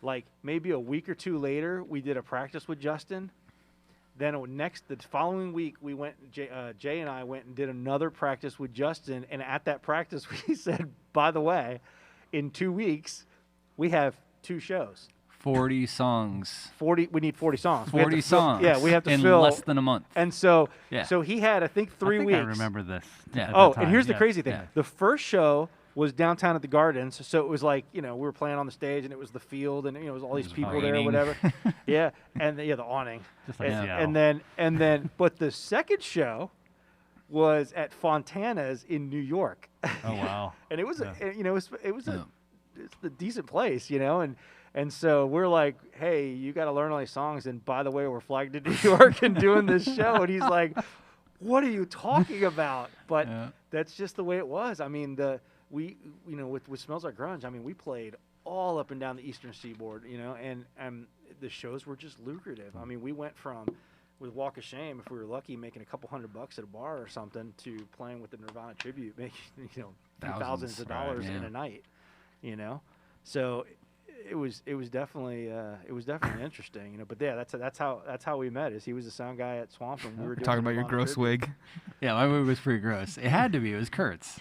like maybe a week or 2 later, we did a practice with Justin. Then the following week, we went. Jay and I went and did another practice with Justin, and at that practice, we said, by the way, in 2 weeks, we have 2 shows. 40 songs. 40. We need 40 songs. 40 songs. We have to in fill less than a month. And so he had, I think, 3 weeks. I remember this. Yeah. And here's the crazy thing: the first show was downtown at the Gardens, so it was like we were playing on the stage, and it was the field, and it was all these people there, or whatever. And the awning. Just like and then, but the second show was at Fontana's in New York. Oh wow! And it was it's a decent place, and so we're like, hey, you got to learn all these songs, and by the way, we're flying to New York and doing this show. And he's like, what are you talking about? But that's just the way it was. I mean, with Smells Like Grunge, I mean, we played all up and down the Eastern Seaboard, and the shows were just lucrative. I mean, we went from, with Walk of Shame, if we were lucky, making a couple $100 at a bar or something, to playing with the Nirvana tribute, making thousands of dollars in a night, So it was definitely interesting, But yeah, that's how we met. Is he was the sound guy at Swamp, and we were talking about your gross wig. Yeah, my wig was pretty gross. It had to be. It was Kurt's.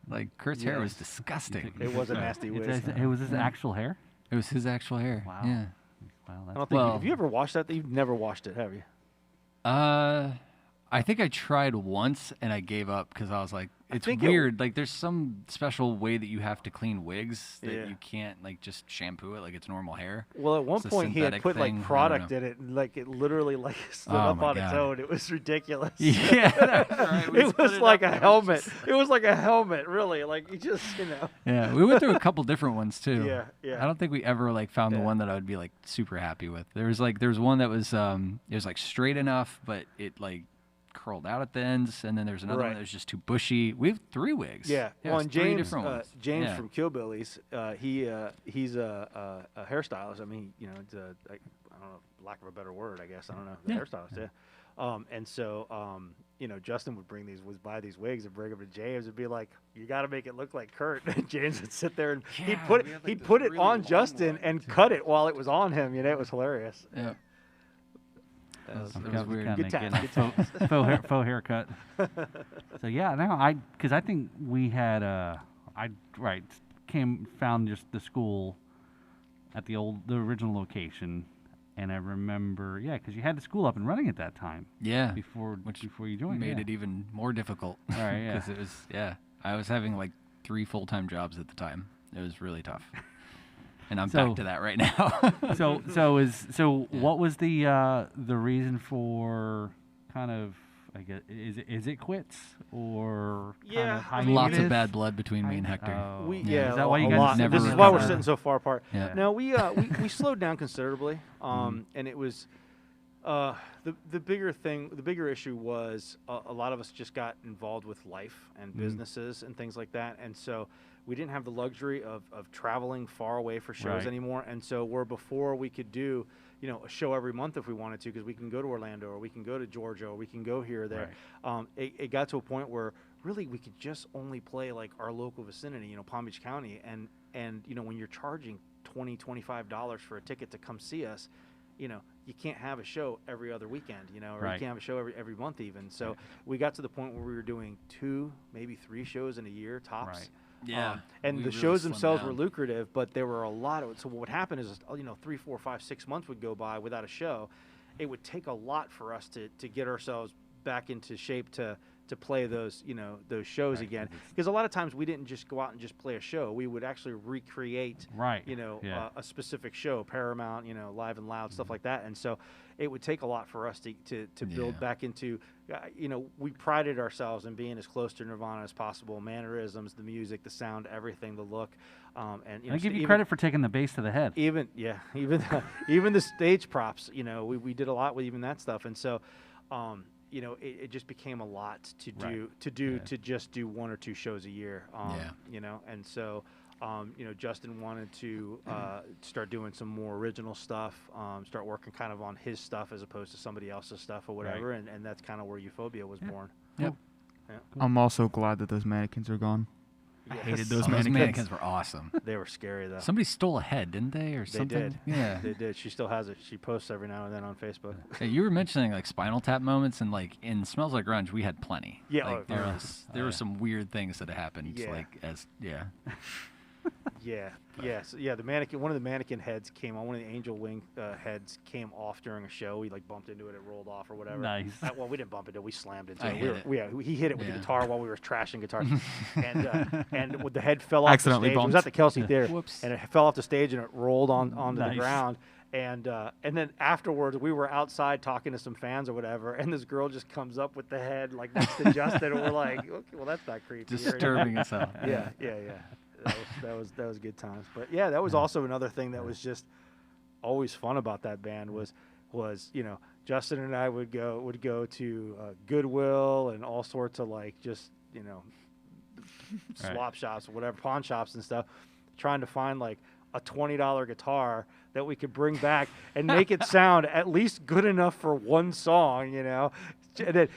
Like Kurt's hair was disgusting. It was a nasty wig. It was his actual hair. It was his actual hair. Wow. Yeah. Wow. I don't think. Have you ever washed that? You've never washed it, have you? I think I tried once and I gave up because I was like, it's weird. Like, there's some special way that you have to clean wigs that you can't like just shampoo it like it's normal hair. Well, at one point he had put like product in it, and like it literally like stood up on its own. It was ridiculous. Yeah, that's right. It was like a helmet. It was like a helmet, really. Like you just, Yeah, we went through a couple different ones too. Yeah. I don't think we ever like found the one that I would be like super happy with. There was one that was it was like straight enough, but it like curled out at the ends, and then there's another one that was just too bushy. We have 3 wigs. Yeah, well, and James from Killbillies, he's a hairstylist. I mean, it's I don't know, lack of a better word, I guess. I don't know, the hairstylist. Yeah. And so, Justin would buy these wigs and bring them to James and be like, "You got to make it look like Kurt." And James would sit there and he'd put it on Justin and cut it while it was on him. It was hilarious. Yeah. That was weird. Good times. Faux haircut. So yeah, now I think we had found just the school at the original location, and I remember because you had the school up and running at that time. Yeah. Before you joined, made it even more difficult. All right. Yeah. Because it was I was having like 3 full-time jobs at the time. It was really tough. And I'm back to that right now. What was the reason for kind of, I guess, is it quits or lots of bad blood between me and Hector. Is that why you guys never? This is why we're sitting so far apart. Yeah. No, we slowed down considerably, and it was the bigger issue was a lot of us just got involved with life and businesses and things like that, and so we didn't have the luxury of traveling far away for shows anymore. And so before we could do, a show every month if we wanted to, because we can go to Orlando or we can go to Georgia or we can go here or there. Right. It got to a point where really we could just only play like our local vicinity, Palm Beach County. And when you're charging $20, $25 for a ticket to come see us, you can't have a show every other weekend, or you can't have a show every month even. So we got to the point where we were doing 2, maybe 3 shows in a year tops. Right. Yeah, and the shows themselves were lucrative, but there were a lot of it. So what would happen is, 3, 4, 5, 6 months would go by without a show. It would take a lot for us to get ourselves back into shape to play those shows again. Because a lot of times we didn't just go out and just play a show. We would actually recreate a specific show, Paramount, Live and Loud, stuff like that. And so it would take a lot for us to build back into. We prided ourselves in being as close to Nirvana as possible. Mannerisms, the music, the sound, everything, the look. And I give you credit for taking the bass to the head. Even the stage props. We did a lot with even that stuff. And so, it just became a lot to just do 1 or 2 shows a year. And so. Justin wanted to start doing some more original stuff, start working kind of on his stuff as opposed to somebody else's stuff or whatever, and that's kind of where Euphoria was born. Yep. Yeah. I'm also glad that those mannequins are gone. I hated those mannequins. Those mannequins were awesome. They were scary, though. Somebody stole a head, didn't they, or something? They did. Yeah. They did. She still has it. She posts every now and then on Facebook. Hey, you were mentioning like Spinal Tap moments, and like in Smells Like Grunge, we had plenty. Yeah. Like, there were some weird things that happened. Yeah. The mannequin. One of the mannequin heads came on. One of the angel wing heads came off during a show. We like bumped into it. It rolled off or whatever. Nice. Well, we didn't bump into it. We slammed into it. He hit it with the guitar while we were trashing guitars, and the head fell off Accidentally the stage. bumped. It was at the Kelsey Theater. Whoops. And it fell off the stage and it rolled onto the ground. And then afterwards, we were outside talking to some fans or whatever, and this girl just comes up with the head like next to Justin, and we're like, okay, well, that's not creepy. Disturbing as hell. Yeah. That was good times. But yeah, that was also another thing that was just always fun about that band was Justin and I would go to Goodwill and all sorts of like just swap shops or whatever, pawn shops and stuff, trying to find like a $20 guitar that we could bring back and make it sound at least good enough for one song, And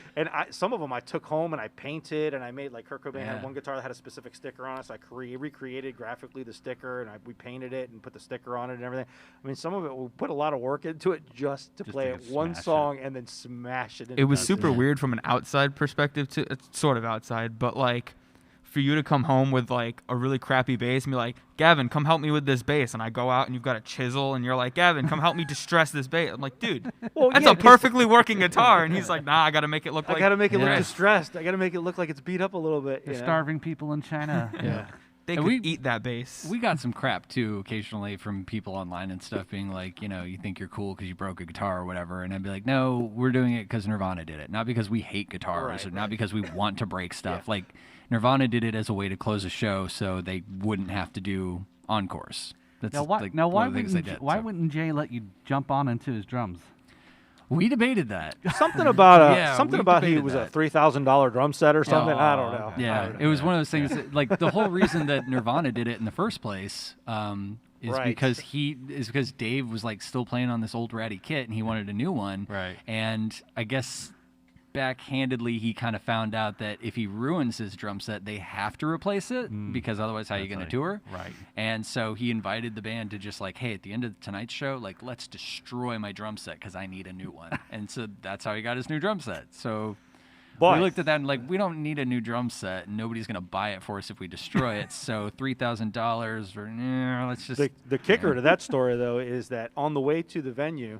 some of them I took home and I painted, and I made, like, Kurt Cobain had one guitar that had a specific sticker on it, so I recreated graphically the sticker, and we painted it and put the sticker on it and everything. I mean, some of it, we put a lot of work into it just to play it one song and then smash it. It was super weird from an outside perspective, too. It's sort of outside, but, like, for you to come home with like a really crappy bass and be like, Gavin, come help me with this bass, and I go out and you've got a chisel and you're like, Gavin, come help me distress this bass. I'm like, dude, that's a perfectly working guitar, and he's like, nah, I gotta make it look like look distressed. I gotta make it look like it's beat up a little bit. They're starving people in China. They could eat that bass. We got some crap too occasionally from people online and stuff being like, you think you're cool because you broke a guitar or whatever, and I'd be like, no, we're doing it because Nirvana did it, not because we hate guitars or not because we want to break stuff. Like, Nirvana did it as a way to close a show so they wouldn't have to do encores. That's why wouldn't Jay let you jump on into his drums? We debated that. Something about he was a $3,000 drum set or something. I don't know. Yeah, it was one of those things. Like, the whole reason that Nirvana did it in the first place is because Dave was like still playing on this old ratty kit and he wanted a new one. Right. And I guess backhandedly he kind of found out that if he ruins his drum set, they have to replace it because otherwise how are you going to tour? Right. And so he invited the band to just like, hey, at the end of the Tonight Show, like, let's destroy my drum set because I need a new one. And so that's how he got his new drum set. So we looked at that and like, we don't need a new drum set and nobody's going to buy it for us if we destroy it. So $3,000 or let's just... The kicker to that story, though, is that on the way to the venue,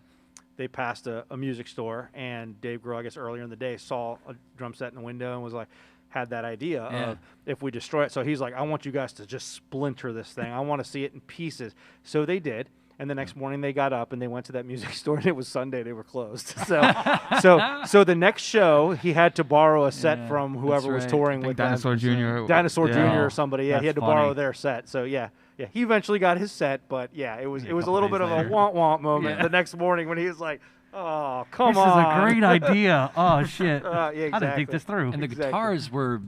they passed a music store, and Dave Grohl, I guess earlier in the day, saw a drum set in the window and was like, had that idea of if we destroy it. So he's like, I want you guys to just splinter this thing. I want to see it in pieces. So they did. And the next morning they got up and they went to that music store, and it was Sunday. They were closed. So the next show he had to borrow a set from whoever was touring with Dinosaur Jr. Dinosaur Jr. or somebody. Yeah, he had to borrow their set. So yeah, he eventually got his set, but yeah, it was a little bit of a want moment the next morning when he was like, oh, come on. This is a great idea. Oh, shit. Exactly. How to think this through. And the guitars were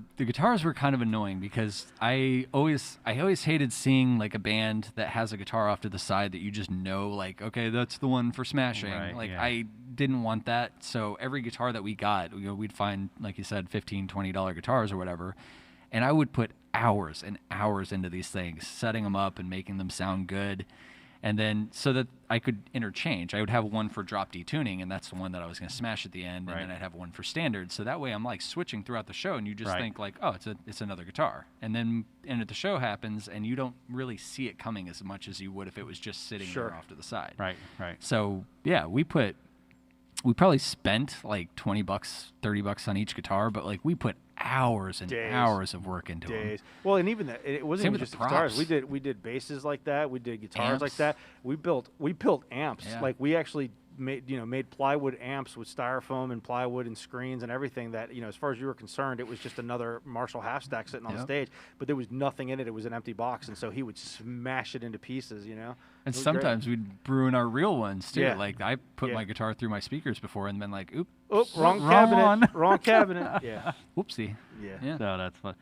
kind of annoying because I always hated seeing like a band that has a guitar off to the side that you just know, like, okay, that's the one for smashing. Right, I didn't want that. So every guitar that we got, we'd find, like you said, $15, $20 guitars or whatever. And I would put hours and hours into these things, setting them up and making them sound good. And then so that I could interchange, I would have one for drop D tuning, and that's the one that I was going to smash at the end, and then I'd have one for standard. So that way I'm like switching throughout the show, and you just think like, oh, it's another guitar. And then the show happens, and you don't really see it coming as much as you would if it was just sitting there off to the side. Right. So yeah, we probably spent like $20, $30 on each guitar, but like we put hours and hours of work into them. Well, and even that, it wasn't even just guitars. We did basses like that. We did guitars like that. We built amps. Yeah. Like we actually made plywood amps with styrofoam and plywood and screens and everything that, as far as you were concerned, it was just another Marshall half stack sitting on the stage, but there was nothing in it. It was an empty box. And so he would smash it into pieces, And sometimes we'd ruin our real ones too. Yeah. Like I put my guitar through my speakers before and been like, wrong cabinet. Wrong cabinet. Yeah. Whoopsie. Yeah. So that's fun.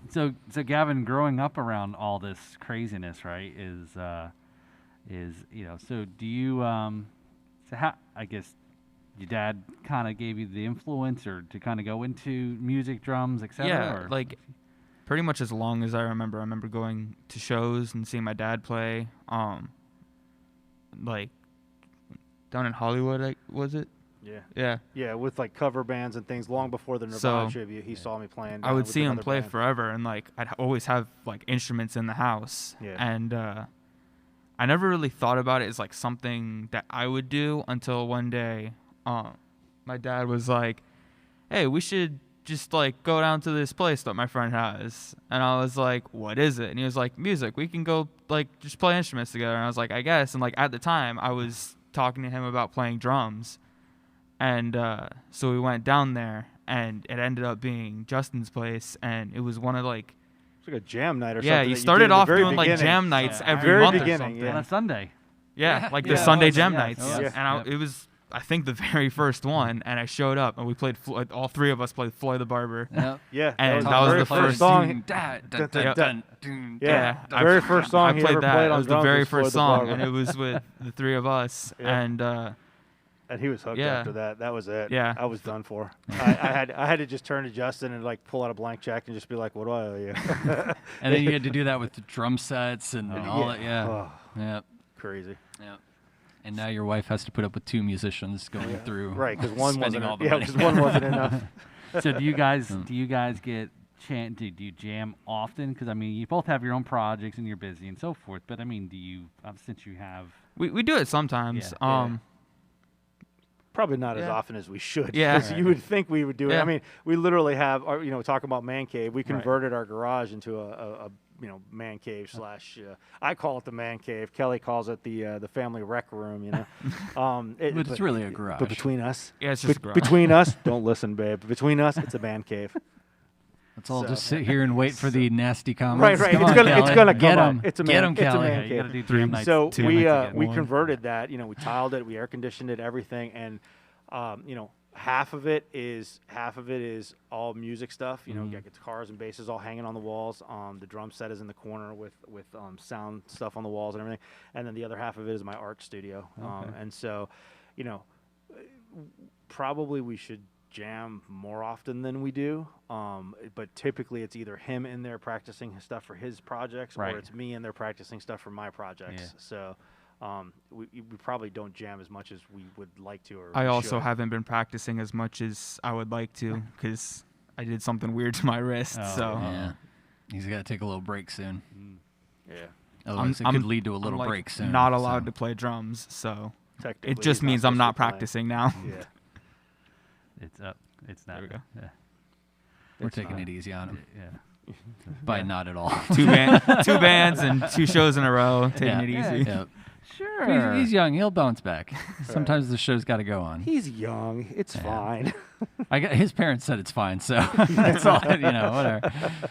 So Gavin, growing up around all this craziness, right, is so do you so how, I guess your dad kind of gave you the influence or to kind of go into music, drums, etc.? Yeah, like pretty much as long as I remember going to shows and seeing my dad play, like down in Hollywood, was it? Yeah, with like cover bands and things long before the Nirvana tribute. He saw me playing. I would see him play forever, and like I'd always have like instruments in the house. Yeah. And I never really thought about it as like something that I would do until one day my dad was like, hey, we should just like go down to this place that my friend has. And I was like, what is it? And he was like, music. We can go like just play instruments together. And I was like, I guess. And like at the time I was talking to him about playing drums. And so we went down there, and it ended up being Justin's place, and it was one of like, it's like a jam night or something. Yeah, you started off doing like jam nights every month or something. On a Sunday. Yeah, like the Sunday jam nights. Yes. And it was, I think, the very first one, and I showed up, and we played, all three of us played Floyd the Barber. Yep. Yeah, and that was the first song. Yeah, the very first song I played that. It was the very first song, and it was with the three of us, and he was hooked after that. That was it. Yeah. I was done for. I had to just turn to Justin and like pull out a blank check and just be like, "What do I owe you?" And then you had to do that with the drum sets and all that. Yeah. Oh, yeah. Crazy. Yeah. And now your wife has to put up with two musicians going through. Right, because one spending wasn't. all the money. Because one wasn't enough. So do you guys get do you jam often? Because I mean, you both have your own projects and you're busy and so forth. But I mean, do you since you have we do it sometimes. Probably not as often as we should. Yeah. Because you would think we would do it. Yeah. I mean, we literally have, talking about man cave. We converted our garage into a man cave slash. I call it the man cave. Kelly calls it the family rec room. But it's really a garage. But between us, it's just a garage. Between us, don't listen, babe. But between us, it's a man cave. Let's all just sit here and wait for the nasty comments. Right. Come it's on, gonna Kelly. come Get up. 'em. It's a Get man. 'em, It's a Kelly. man you gotta cave. do jam nights. So two we nights we again. converted that. We tiled it, we air conditioned it, everything, and half of it is all music stuff. You got guitars and basses all hanging on the walls. The drum set is in the corner with sound stuff on the walls and everything, and then the other half of it is my art studio. And so, probably we should jam more often than we do, but typically it's either him in there practicing his stuff for his projects, or it's me in there practicing stuff for my projects. So we probably don't jam as much as we would like to. Or I also haven't been practicing as much as I would like to because I did something weird to my wrist. Yeah. He's got to take a little break soon. Yeah. Otherwise, it could lead to a little break soon. Not allowed to play drums, so Technically, it just means I'm not practicing now. Yeah. it's up. It's not. There we go. Yeah. We're taking it easy on him. Yeah. By not at all. two bands and 2 shows in a row, taking it easy. Yeah. Sure. He's young. He'll bounce back. Sometimes the show's got to go on. He's young. It's fine. His parents said it's fine, so it's all whatever.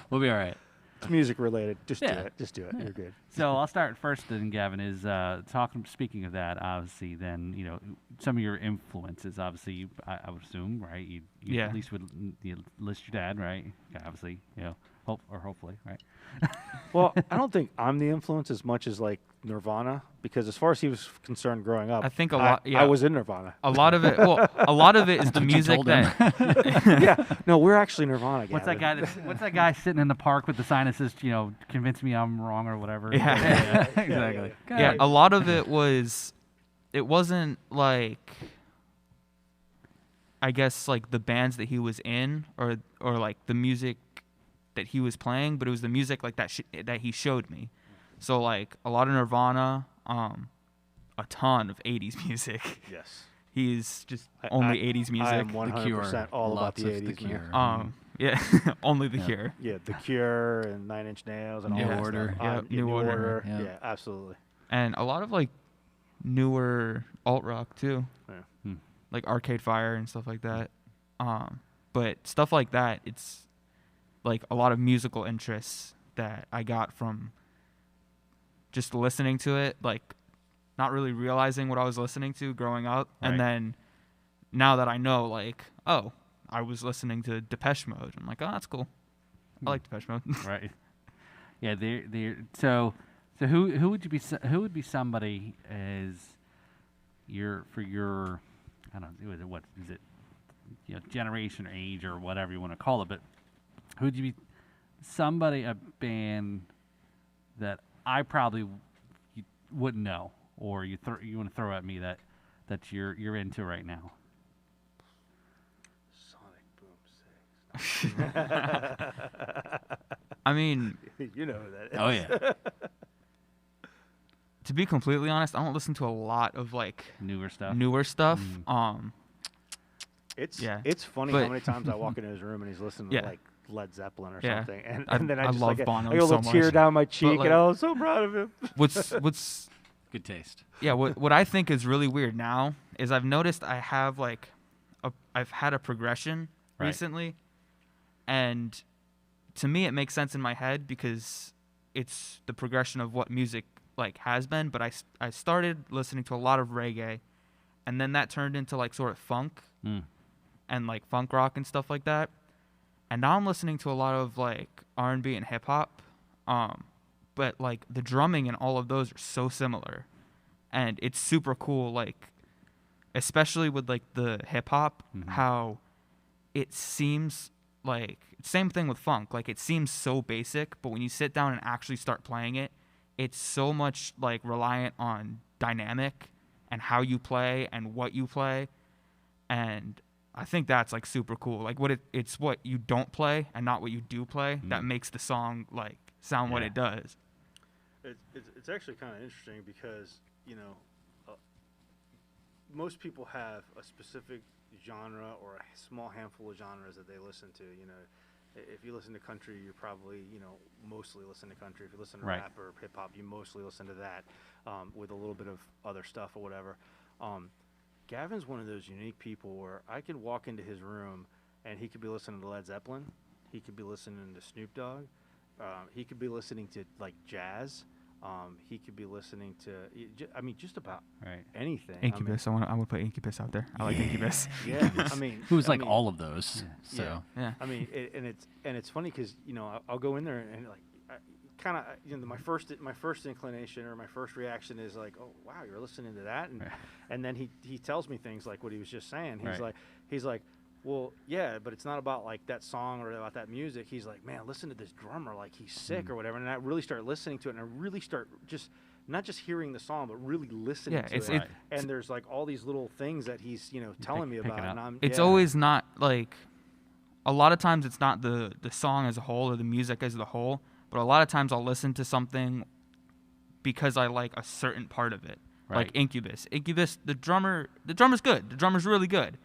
We'll be all right. It's music related. Just do it. Just do it. Yeah. You're good. So I'll start first. Then Gavin is Speaking of that, obviously, then some of your influences. Obviously, I would assume, right? You at least would list your dad, right? Obviously, hopefully, right? Well, I don't think I'm the influence as much as like Nirvana, because as far as he was concerned growing up, I think a lot. I was in Nirvana. A lot of it. Well, a lot of it is the music that. Yeah. No, we're actually Nirvana. What's that guy? What's that guy sitting in the park with the sign that says, "Convince me I'm wrong" or whatever? Yeah. Exactly. Yeah, a lot of it was. It wasn't like. I guess like the bands that he was in, or like the music that he was playing, but it was the music like that that he showed me. So like a lot of Nirvana, a ton of 80s music. Yes. He's just only 80s music. I am 100% all about the 80s. The Cure. Yeah, only The Cure. Yeah, The Cure and Nine Inch Nails and all that Order. stuff. New Order. Yeah, absolutely. And a lot of like newer alt rock too. Yeah. Like Arcade Fire and stuff like that. But stuff like that, it's like a lot of musical interests that I got from just listening to it, like not really realizing what I was listening to growing up. Right. And then now that I know, like, oh, I was listening to Depeche Mode. I'm like, oh, that's cool. I like Depeche Mode. Right. Yeah. So who would you be? Who would be somebody as your I don't know, what is it? Generation or age or whatever you want to call it, but who would you be? A band that I probably wouldn't know, or you want to throw at me that you're into right now. Sonic Boom 6. I mean, you know who that is. Oh yeah. To be completely honest, I don't listen to a lot of like Newer stuff. Newer stuff. It's funny how many times I walk into his room and he's listening to like Led Zeppelin or something, and then I just love like Bonham I get a little so tear much. down my cheek, like, and I'm so proud of him. What's good taste. Yeah, what I think is really weird now is I've noticed I have I've had a progression recently, and to me it makes sense in my head because it's the progression of what music like has been. But I started listening to a lot of reggae, and then that turned into like sort of funk and like funk rock and stuff like that. And now I'm listening to a lot of like R&B and hip hop, but like the drumming and all of those are so similar, and it's super cool. Like, especially with like the hip hop, how it seems like same thing with funk. Like it seems so basic, but when you sit down and actually start playing it, it's so much like reliant on dynamic and how you play and what you play, and I think that's like super cool. Like it's what you don't play and not what you do play that makes the song like sound what it does. It's actually kind of interesting because most people have a specific genre or a small handful of genres that they listen to. If you listen to country, you're probably mostly listen to country. If you listen to rap or hip hop, you mostly listen to that with a little bit of other stuff or whatever. Gavin's one of those unique people where I could walk into his room and he could be listening to Led Zeppelin, he could be listening to Snoop Dogg, he could be listening to like jazz, he could be listening to just about anything. Incubus, I would put Incubus out there. I like Incubus. Yeah, who's like all of those. So yeah. And it's funny because I'll go in there and like. Kind of, my first inclination or my first reaction is like, oh wow, you're listening to that, and then he tells me things like what he was just saying. He's like, well, yeah, but it's not about like that song or about that music. He's like, man, listen to this drummer, like he's sick or whatever. And I really start listening to it, and I really start just not just hearing the song, but really listening to it. And there's like all these little things that he's telling me about, and it's always not like a lot of times it's not the song as a whole or the music as the whole. But a lot of times I'll listen to something because I like a certain part of it. Like Incubus. The drummer's good. The drummer's really good.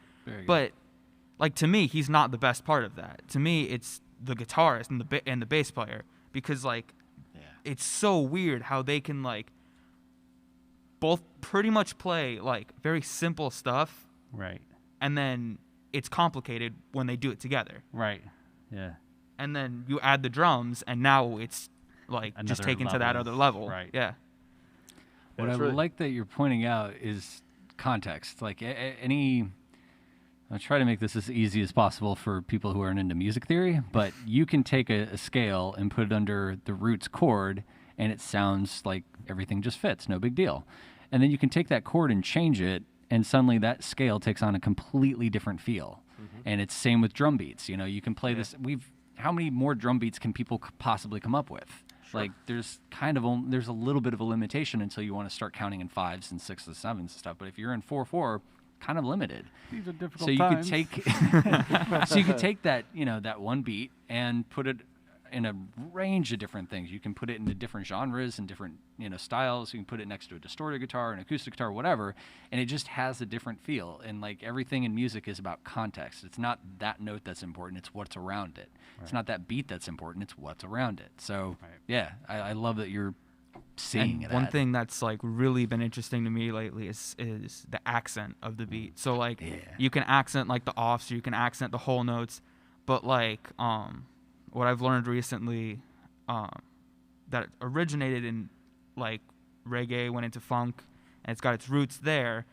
But like to me, he's not the best part of that. To me, it's the guitarist and the bass player, because like it's so weird how they can like both pretty much play like very simple stuff. Right. And then it's complicated when they do it together. Right. Yeah. And then you add the drums, and now it's like another just taken to that other level. Right. Yeah. What I like that you're pointing out is context. Like I'll try to make this as easy as possible for people who aren't into music theory, but you can take a scale and put it under the roots chord, and it sounds like everything just fits. No big deal. And then you can take that chord and change it, and suddenly that scale takes on a completely different feel. And it's same with drum beats. You can play this. How many more drum beats can people possibly come up with? Sure. Like there's there's a little bit of a limitation until you want to start counting in 5s and 6s and 7s and stuff. But if you're in 4/4, kind of limited. These are difficult so times. You could take that that one beat and put it in a range of different things. You can put it into different genres and different styles. You can put it next to a distorted guitar, an acoustic guitar, whatever, and it just has a different feel. And like everything in music is about context. It's not that note that's important, it's what's around it. Right. It's not that beat that's important, it's what's around it. So yeah, I love that you're seeing that. One thing that's like really been interesting to me lately is the accent of the beat. So like you can accent like the offs, or you can accent the whole notes, but like what I've learned recently that it originated in like reggae, went into funk, and it's got its roots there,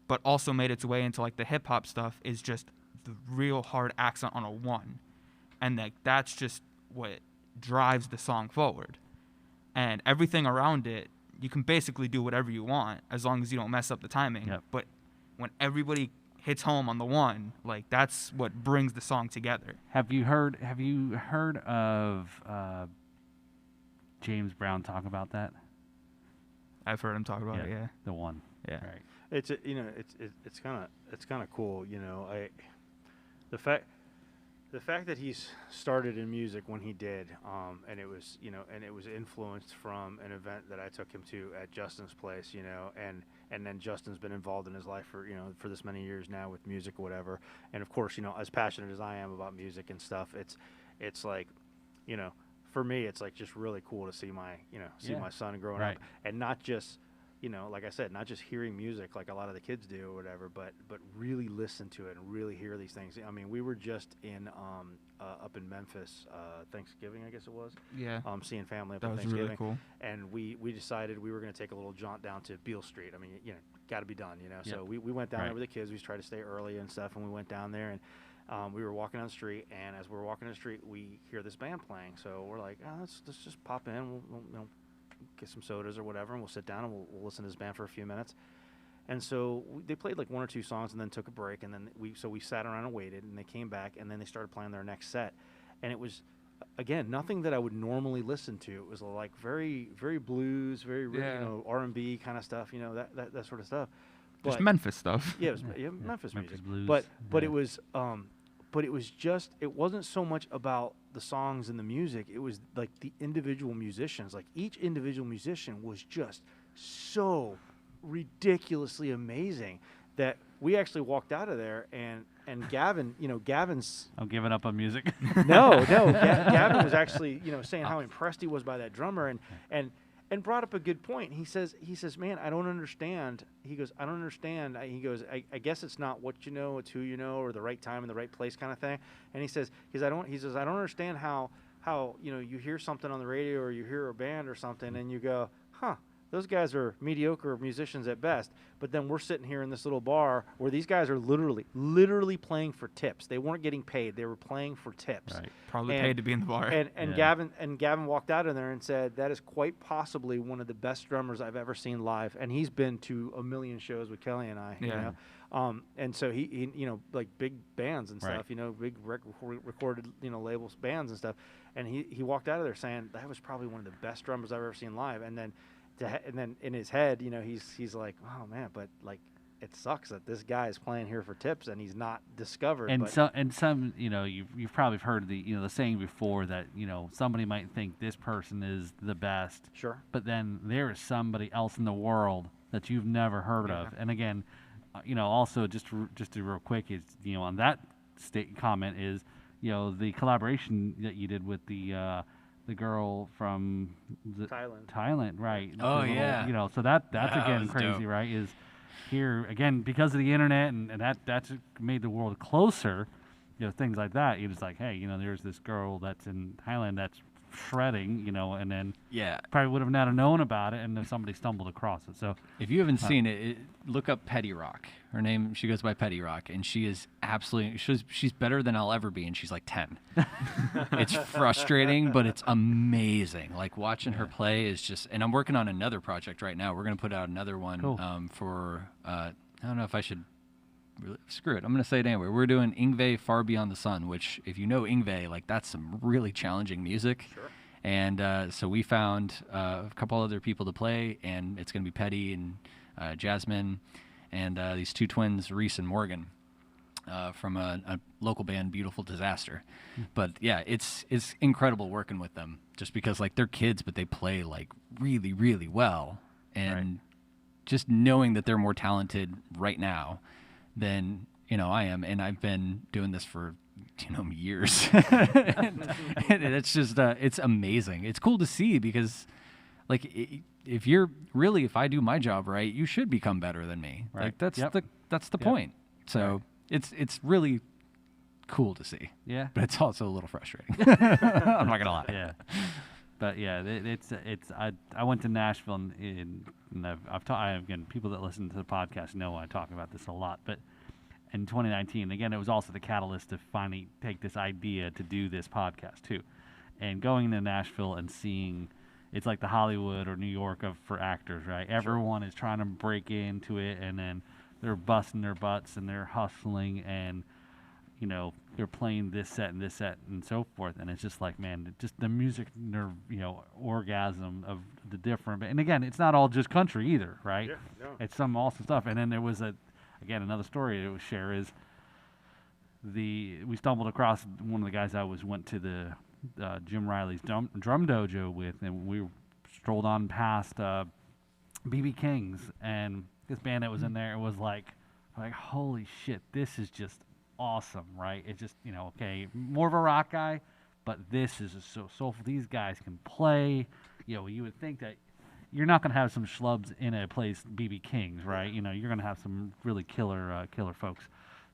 but also made its way into like the hip hop stuff, is just the real hard accent on a 1. And like that's just what drives the song forward. And everything around it, you can basically do whatever you want as long as you don't mess up the timing. Yep. But when everybody hits home on the 1, like that's what brings the song together. Have you heard of James Brown talk about that? I've heard him talk about it. Yeah, the 1. Yeah, right. It's kind of cool. The fact that he's started in music when he did, and it was influenced from an event that I took him to at Justin's place, and and then Justin's been involved in his life for this many years now with music or whatever. And of course, as passionate as I am about music and stuff, it's like, for me, it's like just really cool to see my my son growing up, and not just, like I said, not just hearing music like a lot of the kids do or whatever, but really listen to it and really hear these things. I mean, we were just in up in Memphis, Thanksgiving, I guess it was. Yeah. Seeing family up That at was Thanksgiving. really cool. And we decided we were going to take a little jaunt down to Beale Street. I mean, got to be done, Yep. So we went down there with the kids. We tried to stay early and stuff, and we went down there, and we were walking down the street, and as we were walking down the street, we hear this band playing. So we're like, let's just pop in. We'll get some sodas or whatever, and we'll sit down and we'll listen to this band for a few minutes. And so they played like one or two songs and then took a break, and then we sat around and waited, and they came back, and then they started playing their next set. And it was, again, nothing that I would normally listen to. It was like very, very blues, very R&B kind of stuff, that sort of stuff. Just Memphis stuff. Yeah, it was Memphis music. Blues. But it was it wasn't so much about the songs and the music. It was like the individual musicians. Like each individual musician was just so ridiculously amazing that we actually walked out of there, and Gavin, Gavin's... I'm giving up on music. No, Gavin was actually, saying how impressed he was by that drummer, and brought up a good point. He says, man, I don't understand. He goes, I don't understand. He goes, I guess it's not what you know, it's who you know, or the right time and the right place kind of thing. And he says, I don't understand how you hear something on the radio or you hear a band or something and you go, huh, those guys are mediocre musicians at best. But then we're sitting here in this little bar where these guys are literally playing for tips. They weren't getting paid. They were playing for tips. Right. Probably paid to be in the bar. And Gavin walked out of there and said, that is quite possibly one of the best drummers I've ever seen live. And he's been to a million shows with Kelly and I. And so he like big bands and stuff, big recorded, labels, bands and stuff. And he walked out of there saying that was probably one of the best drummers I've ever seen live. And then in his head, he's like, oh man, but like it sucks that this guy is playing here for tips and he's not discovered. And some you've probably heard the saying before that somebody might think this person is the best. Sure. But then there is somebody else in the world that you've never heard of. And again, also just to real quick is on that comment is the collaboration that you did with the girl from Thailand, right? Oh, yeah. So that's again was crazy, dope. right? Is here again because of the internet and that's made the world closer. Things like that. You're just like, hey, there's this girl that's in Thailand that's shredding, and then probably would have not known about it, and then somebody stumbled across it. So if you haven't seen it, look up Petty Rock. Her name, she goes by Petty Rock, and she is absolutely she's better than I'll ever be, and she's like 10. It's frustrating, but it's amazing. Like watching her play is just. And I'm working on another project right now. We're gonna put out another one for I don't know if I should. Screw it. I'm going to say it anyway. We're doing Yngwie Far Beyond the Sun, which, if you know Yngwie, like that's some really challenging music. Sure. And so we found a couple other people to play, and it's going to be Petty and Jasmine and these two twins, Reese and Morgan, from a local band, Beautiful Disaster. But yeah, it's incredible working with them, just because like they're kids, but they play like really, really well, and just knowing that they're more talented right now than I am, and I've been doing this for years. and it's just it's amazing. It's cool to see because like if I do my job right, you should become better than me. Right. Like that's the point. So it's really cool to see. Yeah. But it's also a little frustrating. I'm not gonna lie. Yeah. But yeah, I went to Nashville and I've taught again, people that listen to the podcast know I talk about this a lot. But in 2019, again, it was also the catalyst to finally take this idea to do this podcast too, and going to Nashville and seeing it's like the Hollywood or New York for actors, right? Sure. Everyone is trying to break into it, and then they're busting their butts and they're hustling and they're playing this set and so forth, and it's just like, man, just the music nerve, orgasm of the different. And again, it's not all just country either, right? Yeah, no. It's some awesome stuff. And then there was another story to share is we stumbled across one of the guys I went to the Jim Riley's drum dojo with, and we strolled on past BB King's, and this band that was in there, it was like holy shit, this is just awesome, right? It's just, okay, more of a rock guy, but this is so soulful. These guys can play. You would think that you're not going to have some schlubs in a place, BB King's, right? You're going to have some really killer folks.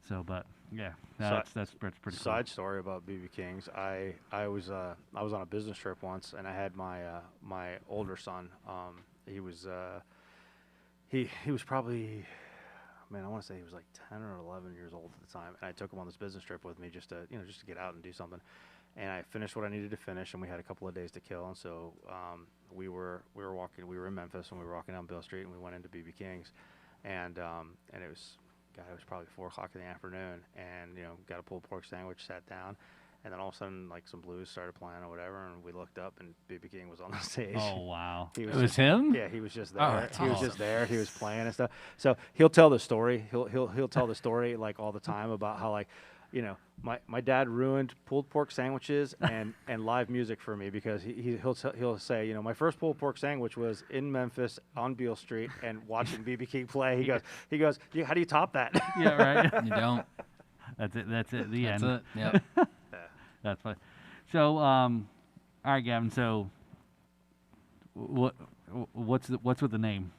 So, but yeah, that's pretty cool. Side story about BB King's. I was on a business trip once, and I had my my older son. He was probably, man, I want to say he was like 10 or 11 years old at the time, and I took him on this business trip with me just to get out and do something. And I finished what I needed to finish, and we had a couple of days to kill. And so we were walking. We were in Memphis, and we were walking down Beale Street, and we went into BB King's, and it was probably 4 o'clock in the afternoon, and got a pulled pork sandwich, sat down, and then all of a sudden like some blues started playing or whatever, and we looked up, and BB King was on the stage. Oh wow! It was him? Yeah, he was just there. He was just there. He was playing and stuff. So he'll tell the story. He'll tell the story like all the time about how like, my dad ruined pulled pork sandwiches and live music for me, because he'll say, my first pulled pork sandwich was in Memphis on Beale Street and watching BB King play. He goes, how do you top that? Yeah, right. You don't. That's it. The end. That's it. Yep. That's fine. So, all right, Gavin. So, what's with the name?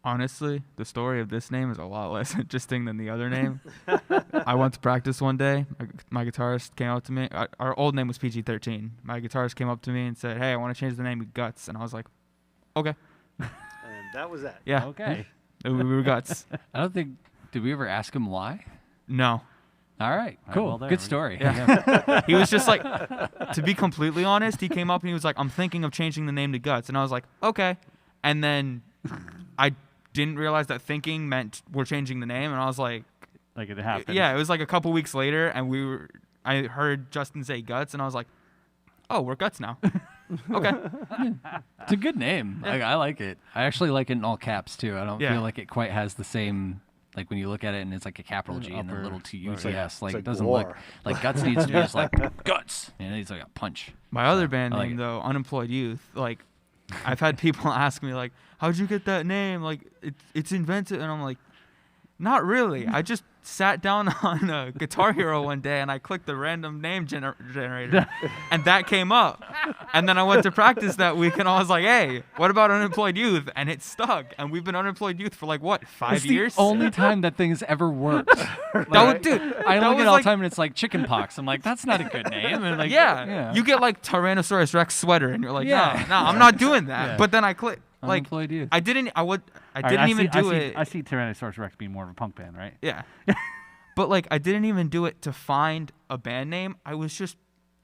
Honestly, the story of this name is a lot less interesting than the other name. I went to practice one day. My guitarist came up to me. Our old name was PG-13. My guitarist came up to me and said, "Hey, I want to change the name to Guts." And I was like, "Okay." And that was that. Yeah. Okay. We were Guts. I don't think. Did we ever ask him why? No. All right. Cool. well, Good story. Yeah. He was just like, to be completely honest, he came up and he was like, "I'm thinking of changing the name to Guts." And I was like, "Okay." And then I didn't realize that thinking meant we're changing the name, and I was like it happened. Yeah, it was like a couple weeks later, and I heard Justin say Guts, and I was like, "Oh, we're Guts now." Okay. It's a good name. I like it. I actually like it in all caps too. I don't Yeah. feel like it quite has the same, like when you look at it and it's like a capital G and a little TUTS. Like it doesn't war. look like Guts needs to be just like Guts. It needs like a punch. My other band I like name, it. though, Unemployed Youth, like, I've had people ask me, like, "How'd you get that name? Like, it's invented." And I'm like, not really. I just sat down on a Guitar Hero one day, and I clicked the random name generator, and that came up. And then I went to practice that week, and I was like, "Hey, what about Unemployed Youth?" And it stuck. And we've been Unemployed Youth for, like, what, 5 It's years? the only time that thing has ever worked. Dude, I that look was at it all the like- time and it's like chicken pox. I'm like, that's not a good name. And like, Yeah. You get, like, Tyrannosaurus Rex sweater, and you're like, Yeah. no, I'm not doing that. Yeah. But then I clicked. Like, Unemployed Youth. I didn't I even do it. I see Tyrannosaurus Rex being more of a punk band, right? Yeah. But, like, I didn't even do it to find a band name. I was just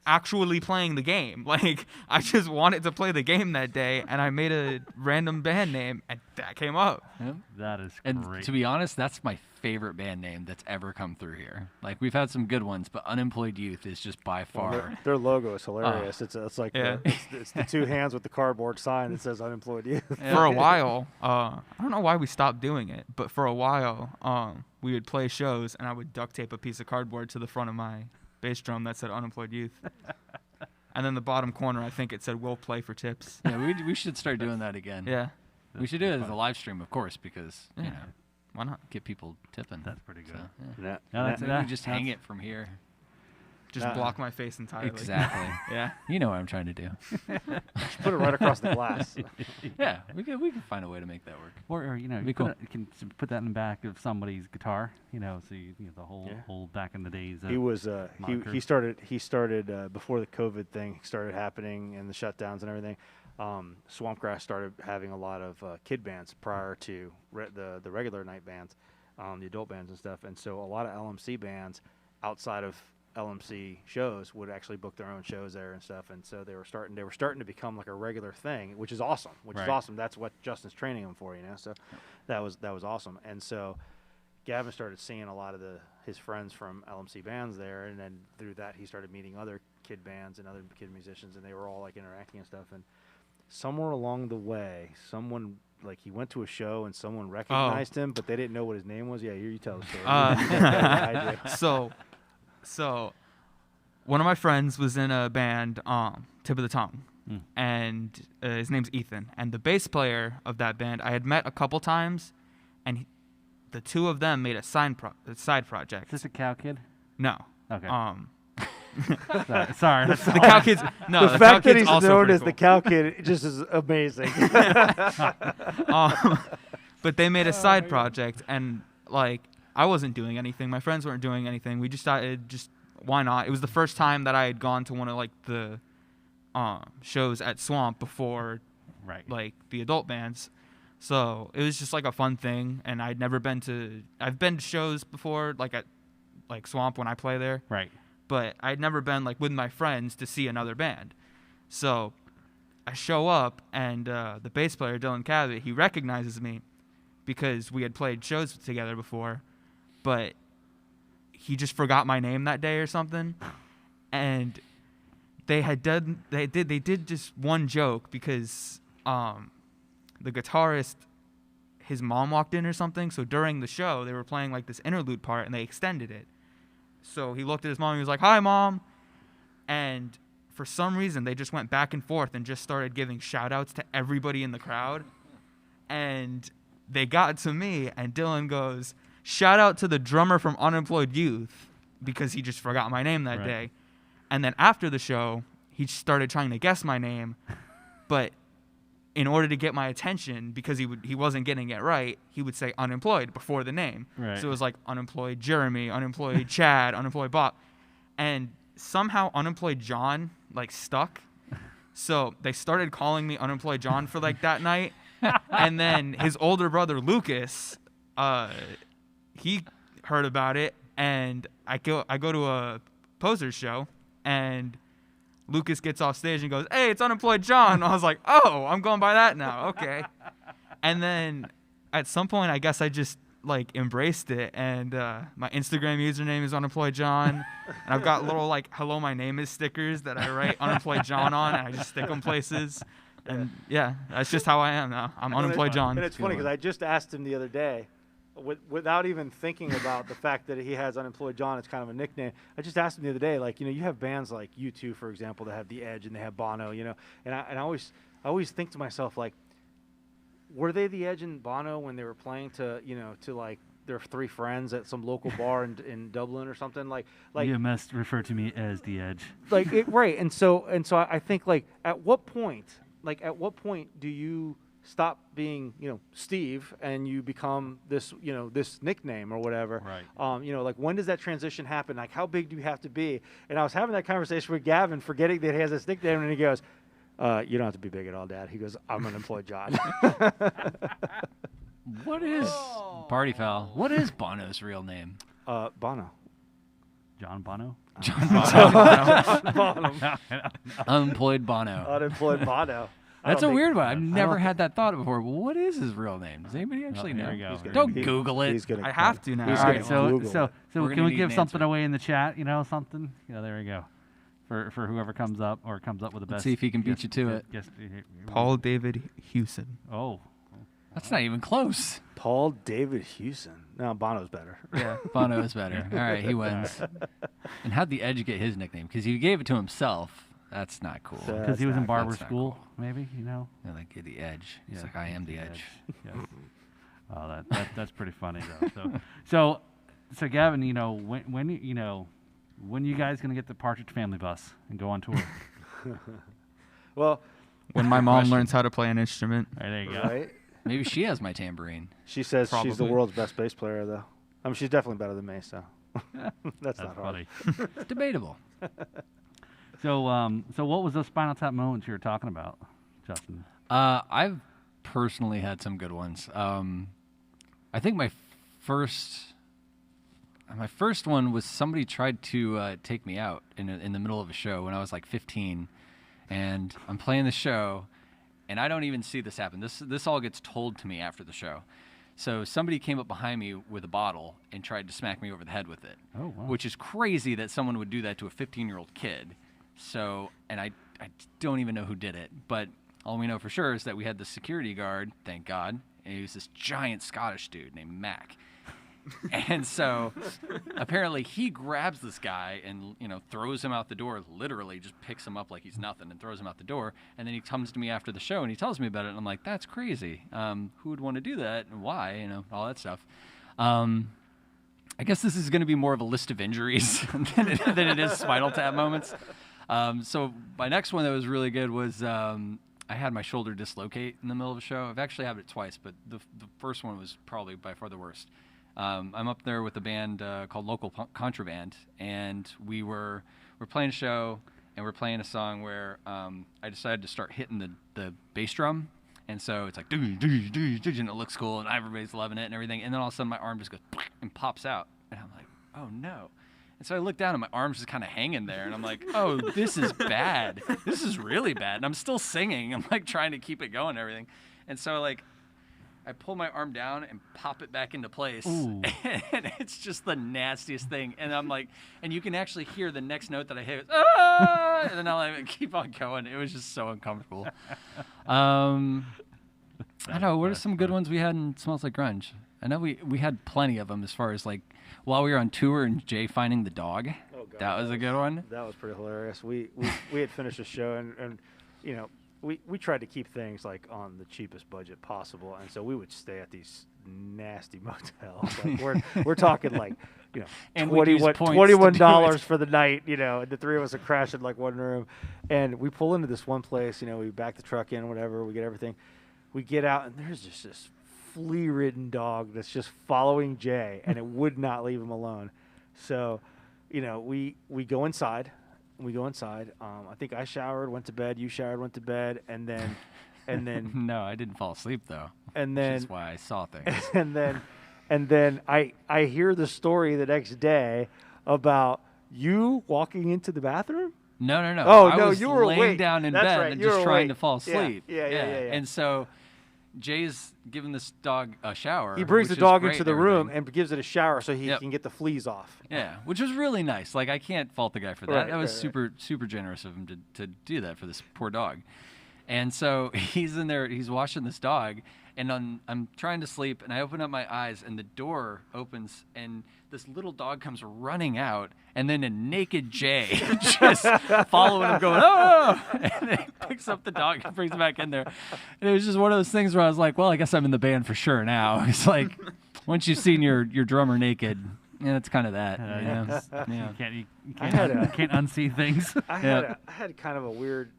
actually playing the game. Like, I just wanted to play the game that day, and I made a random band name, and that came up. Yep. That is And great. to be honest, that's my favorite band name that's ever come through here. Like, we've had some good ones, but Unemployed Youth is just by far. Their logo is hilarious. It's like Yeah. it's the 2 hands with the cardboard sign that says Unemployed Youth. For a while, I don't know why we stopped doing it, but for a while, we would play shows, and I would duct tape a piece of cardboard to the front of my bass drum that said Unemployed Youth. And then the bottom corner, I think it said, "We'll play for tips." Yeah, we should start doing that again. Yeah. We should do it as a live stream, of course, because, you Yeah. know, Why not? get people tipping. That's pretty good. So, yeah. Yeah. Yeah, that's- Maybe we just hang it from here. Just block my face entirely. Exactly. Yeah. You know what I'm trying to do. Just put it right across the glass. Yeah, we can find a way to make that work. Or you know, Be you cool. can put that in the back of somebody's guitar. You know, so the whole Yeah. whole back in the days. He was moniker. he started before the COVID thing started happening and the shutdowns and everything. Swampgrass started having a lot of kid bands prior to the regular night bands, the adult bands and stuff. And so a lot of LMC bands outside of LMC shows would actually book their own shows there and stuff. And so they were starting to become like a regular thing, which is awesome. Which is Right. awesome. That's what Justin's training them for, you know. So that was awesome. And so Gavin started seeing a lot of his friends from LMC bands there, and then through that he started meeting other kid bands and other kid musicians, and they were all like interacting and stuff. And somewhere along the way, someone like he went to a show and someone recognized him, but they didn't know what his name was. Yeah, here you tell the story. I do. So one of my friends was in a band, Tip of the Tongue, and his name's Ethan. And the bass player of that band I had met a couple times, and the two of them made a side project. Is this a cow kid? No. Okay. Sorry. The cow kids. No, the fact that he's also known as cool. the cow kid just is amazing. But they made a side project, and like I wasn't doing anything. My friends weren't doing anything. We just started why not? It was the first time that I had gone to one of like the shows at Swamp before, like the adult bands. So it was just like a fun thing, and I've been to shows before, like at like Swamp when I play there. Right. But I'd never been like with my friends to see another band. So I show up, and the bass player, Dylan Cabot, he recognizes me because we had played shows together before, but he just forgot my name that day or something. And they did just one joke because the guitarist, his mom walked in or something. So during the show, they were playing like this interlude part, and they extended it. So he looked at his mom and he was like, "Hi, Mom." And for some reason, they just went back and forth and just started giving shout-outs to everybody in the crowd. And they got to me, and Dylan goes, "Shout out to the drummer from Unemployed Youth," because he just forgot my name that day. And then after the show, he started trying to guess my name. But in order to get my attention, because he wasn't getting it right, he would say unemployed before the name. Right. So it was like unemployed Jeremy, unemployed Chad, unemployed Bob. And somehow unemployed John like stuck. So they started calling me unemployed John for like that night. And then his older brother Lucas, he heard about it, and I go to a Posers show, and Lucas gets off stage and goes, "Hey, it's Unemployed John." I was like, "Oh, I'm going by that now. Okay." And then at some point, I guess I just like embraced it, and my Instagram username is Unemployed John, and I've got little like "Hello, my name is" stickers that I write Unemployed John on, and I just stick them places. And yeah, that's just how I am now. I'm Unemployed John. And it's funny because I just asked him the other day, without even thinking about the fact that he has Unemployed John, it's kind of a nickname. I just asked him the other day, like, you have bands like U2, for example, that have The Edge, and they have Bono, and I always think to myself, like, were they The Edge and Bono when they were playing to like their three friends at some local bar in Dublin or something? Like you must refer to me as The Edge. Like right, and so I think like at what point do you stop being, Steve, and you become this, this nickname or whatever? Right. Like when does that transition happen? Like how big do you have to be? And I was having that conversation with Gavin, forgetting that he has this nickname, and he goes, "You don't have to be big at all, Dad." He goes, "I'm Unemployed John." What is Party Foul? What is Bono's real name? Bono. John Bono? John Bono. Bono. Unemployed Bono. Unemployed Bono. That's a weird one. I've never had that thought before. Well, what is his real name? Does anybody actually know? There you go. Don't Google it. I have to now. All right, so We're can gonna we need give an something answer. away in the chat? Something? Yeah, there we go. For whoever comes up with the best. Let's see if he can beat you to it. Paul David Hewson. Oh. That's not even close. Paul David Hewson. No, Bono's better. Yeah. Bono is better. All right, he wins. And how'd the Edge get his nickname? Because he gave it to himself. That's not cool. Because he was in barber That's not school, cool. maybe, They're like, the Edge. He's like, I am the Edge. Yeah. Oh, that's pretty funny though. So Gavin, when you guys gonna get the Partridge Family bus and go on tour? Well, When my mom learns how to play an instrument. All right, there you go. right? Maybe she has my tambourine. She says she's the Probably. world's best bass player, though. I mean, she's definitely better than me, so that's not hard. funny. It's debatable. So what was those Spinal Tap moments you were talking about, Justin? I've personally had some good ones. I think my first one was somebody tried to take me out in the middle of a show when I was like 15, and I'm playing the show, and I don't even see this happen. This all gets told to me after the show. So somebody came up behind me with a bottle and tried to smack me over the head with it. Oh, wow. Which is crazy that someone would do that to a 15-year-old kid. So, and I don't even know who did it, but all we know for sure is that we had the security guard, thank God, and he was this giant Scottish dude named Mac. And so apparently he grabs this guy and, throws him out the door, literally just picks him up like he's nothing and throws him out the door. And then he comes to me after the show and he tells me about it. And I'm like, that's crazy. Who would want to do that and why, all that stuff. I guess this is going to be more of a list of injuries than it is Spinal Tap moments. So my next one that was really good was I had my shoulder dislocate in the middle of a show. I've actually had it twice, but the first one was probably by far the worst. I'm up there with a band called Local Contraband, and we're playing a show, and we're playing a song where I decided to start hitting the bass drum. And so it's like, and it looks cool, and everybody's loving it and everything. And then all of a sudden, my arm just goes and pops out. And I'm like, oh, no. And so I look down, and my arm's just kind of hanging there. And I'm like, oh, this is bad. This is really bad. And I'm still singing. I'm, like, trying to keep it going and everything. And so, like, I pull my arm down and pop it back into place. And it's just the nastiest thing. And I'm like, and you can actually hear the next note that I hit. Ah! And then I'll like, keep on going. It was just so uncomfortable. I don't know. What are some good ones we had in Smells Like Grunge? I know we had plenty of them as far as like while we were on tour and Jay finding the dog. Oh, God, that was a good one. That was pretty hilarious. We had finished the show and we tried to keep things like on the cheapest budget possible, and so we would stay at these nasty motels. Like we're talking like $21 for the night. And the three of us are crashing like one room, and we pull into this one place. We back the truck in, whatever. We get everything. We get out, and there's just this flea-ridden dog that's just following Jay, and it would not leave him alone. So, we go inside. I think I showered, went to bed. You showered, went to bed, and then no, I didn't fall asleep though. And then that's why I saw things. And then I hear the story the next day about you walking into the bathroom. No. Oh, I no, was you were laying awake. down in That's bed right, and you just were trying awake. to fall asleep. Yeah. And so Jay's giving this dog a shower. He brings the dog into the room and and gives it a shower so he can get the fleas off. Yeah, which was really nice. Like, I can't fault the guy for that. Right, that was super generous of him to do that for this poor dog. And so he's in there, he's washing this dog, and I'm trying to sleep, and I open up my eyes, and the door opens, and this little dog comes running out, and then a naked Jay just following him going, oh! And then he picks up the dog and brings it back in there. And it was just one of those things where I was like, well, I guess I'm in the band for sure now. It's like, once you've seen your drummer naked, it's kind of that. You can't unsee things. I had kind of a weird,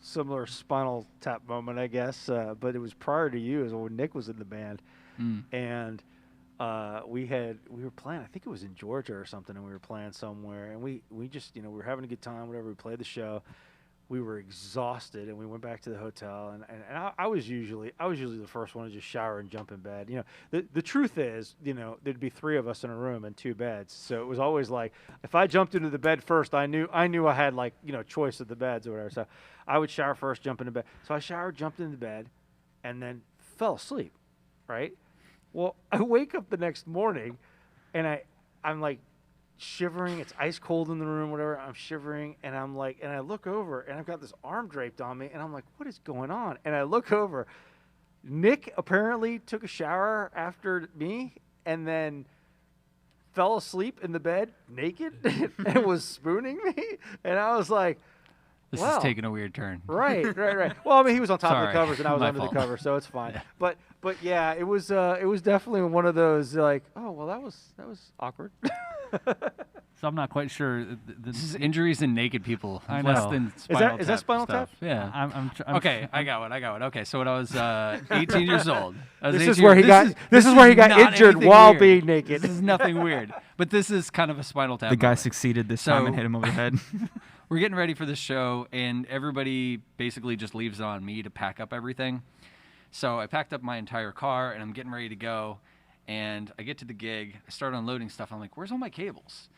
similar Spinal Tap moment, I guess, but it was prior to you, is when Nick was in the band, and we were playing. I think it was in Georgia or something, and we were playing somewhere, and we just we were having a good time. Whatever, we played the show. We were exhausted, and we went back to the hotel. And I was usually the first one to just shower and jump in bed. The truth is, there'd be three of us in a room and two beds, so it was always like if I jumped into the bed first, I knew I had like choice of the beds or whatever. So I would shower first, jump into bed. So I showered, jumped into bed, and then fell asleep. Right. Well, I wake up the next morning, and I'm like shivering. It's ice cold in the room, whatever. I'm shivering, and I'm like, and I look over, and I've got this arm draped on me, and I'm like, what is going on? And I look over. Nick apparently took a shower after me, and then fell asleep in the bed naked and was spooning me. And I was like, this is taking a weird turn. Right. Well, I mean, he was on top of the covers, and I was under fault. the cover, so it's fine. Yeah. But yeah, it was definitely one of those like, oh well, that was awkward. So I'm not quite sure. This is injuries in naked people. I Less know. than Spinal Tap Is that Spinal stuff. Tap? Yeah. I'm okay, I got one. Okay, so when I was 18 years old, this is where he got injured while being naked. This is nothing weird, but this is kind of a Spinal Tap. The guy moment. succeeded this time and hit him over the head. We're getting ready for the show, and everybody basically just leaves it on me to pack up everything. So I packed up my entire car, and I'm getting ready to go. And I get to the gig. I start unloading stuff. I'm like, where's all my cables?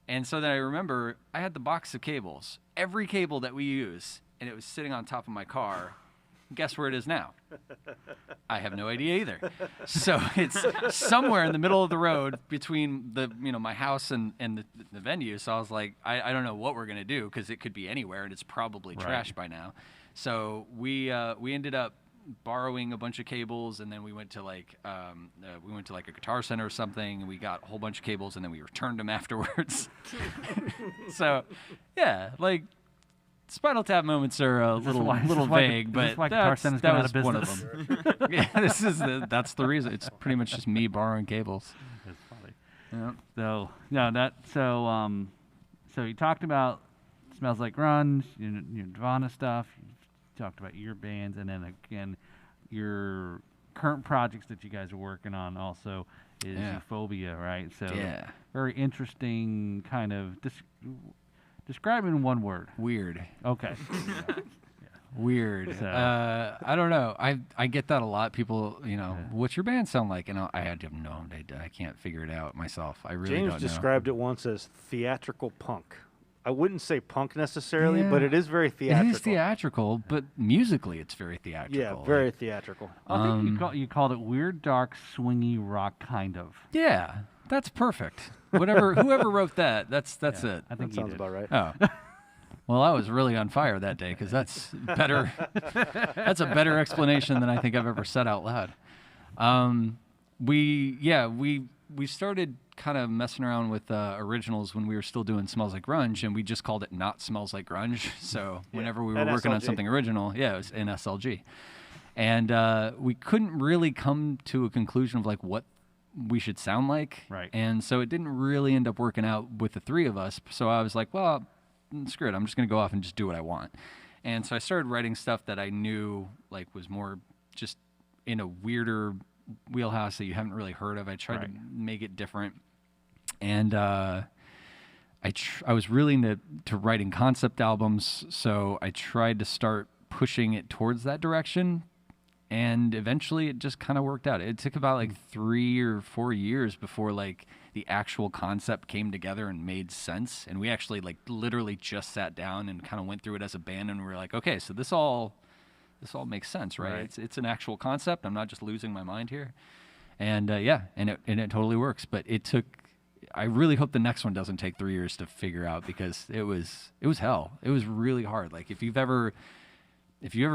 And so then I remember I had the box of cables, every cable that we use, and it was sitting on top of my car. Guess where it is now? I have no idea either. So it's somewhere in the middle of the road between my house and the venue. So I was like, I don't know what we're gonna do because it could be anywhere and it's probably trashed by now. So we ended up borrowing a bunch of cables, and then we went to like a Guitar Center or something, and we got a whole bunch of cables, and then we returned them afterwards. So, yeah, like Spinal Tap moments are a little vague, but that was one of them. Yeah, that's the reason. It's pretty much just me borrowing cables. That's funny. Yeah. So you talked about Smells Like Grunge, your Nirvana stuff. You talked about your bands, and then again, your current projects that you guys are working on also is Euphoria, right? So very interesting kind of. Describe it in one word. Weird. Okay. Weird. So. I don't know. I get that a lot. People, what's your band sound like? And I have no idea. I can't figure it out myself. I really don't know. James described it once as theatrical punk. I wouldn't say punk necessarily, but it is very theatrical. It is theatrical, but musically it's very theatrical. Yeah, very theatrical. I think you called it weird, dark, swingy rock, kind of. Yeah, that's perfect. Whoever wrote that, that's it. I think that sounds about right. Oh. Well, I was really on fire that day because that's better. That's a better explanation than I think I've ever said out loud. We started kind of messing around with originals when we were still doing Smells Like Grunge, and we just called it Not Smells Like Grunge. So whenever we were working on something original, it was in SLG. And we couldn't really come to a conclusion of like what we should sound like. Right. And so it didn't really end up working out with the three of us. So I was like, well, screw it. I'm just going to go off and just do what I want. And so I started writing stuff that I knew like was more just in a weirder wheelhouse that you haven't really heard of. I tried to make it different. And I was really into writing concept albums, so I tried to start pushing it towards that direction. And eventually it just kind of worked out. It took about like 3 or 4 years before like the actual concept came together and made sense. And we actually like literally just sat down and kind of went through it as a band, and we were like, okay, so this all makes sense, right? It's an actual concept. I'm not just losing my mind here. And and it totally works. But it took. I really hope the next one doesn't take 3 years to figure out, because it was hell. It was really hard. Like if you ever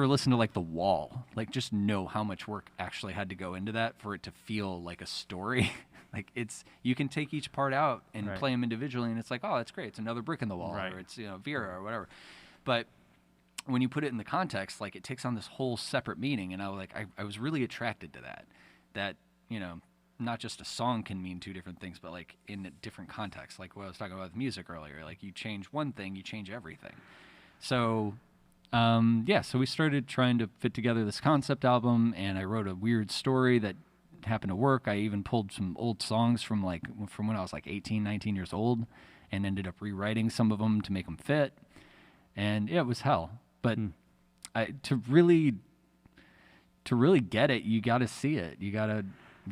listened to like The Wall, like just know how much work actually had to go into that for it to feel like a story. Like you can take each part out and play them individually, and it's like, oh, that's great. It's another brick in the wall, or it's Vera or whatever. But when you put it in the context, like it takes on this whole separate meaning. And I was really attracted to that, not just a song can mean two different things, but like in a different context, like what I was talking about with music earlier, like you change one thing, you change everything. So, so we started trying to fit together this concept album, and I wrote a weird story that happened to work. I even pulled some old songs from when I was like 18, 19 years old, and ended up rewriting some of them to make them fit. And it was hell. But to really get it, you got to see it. You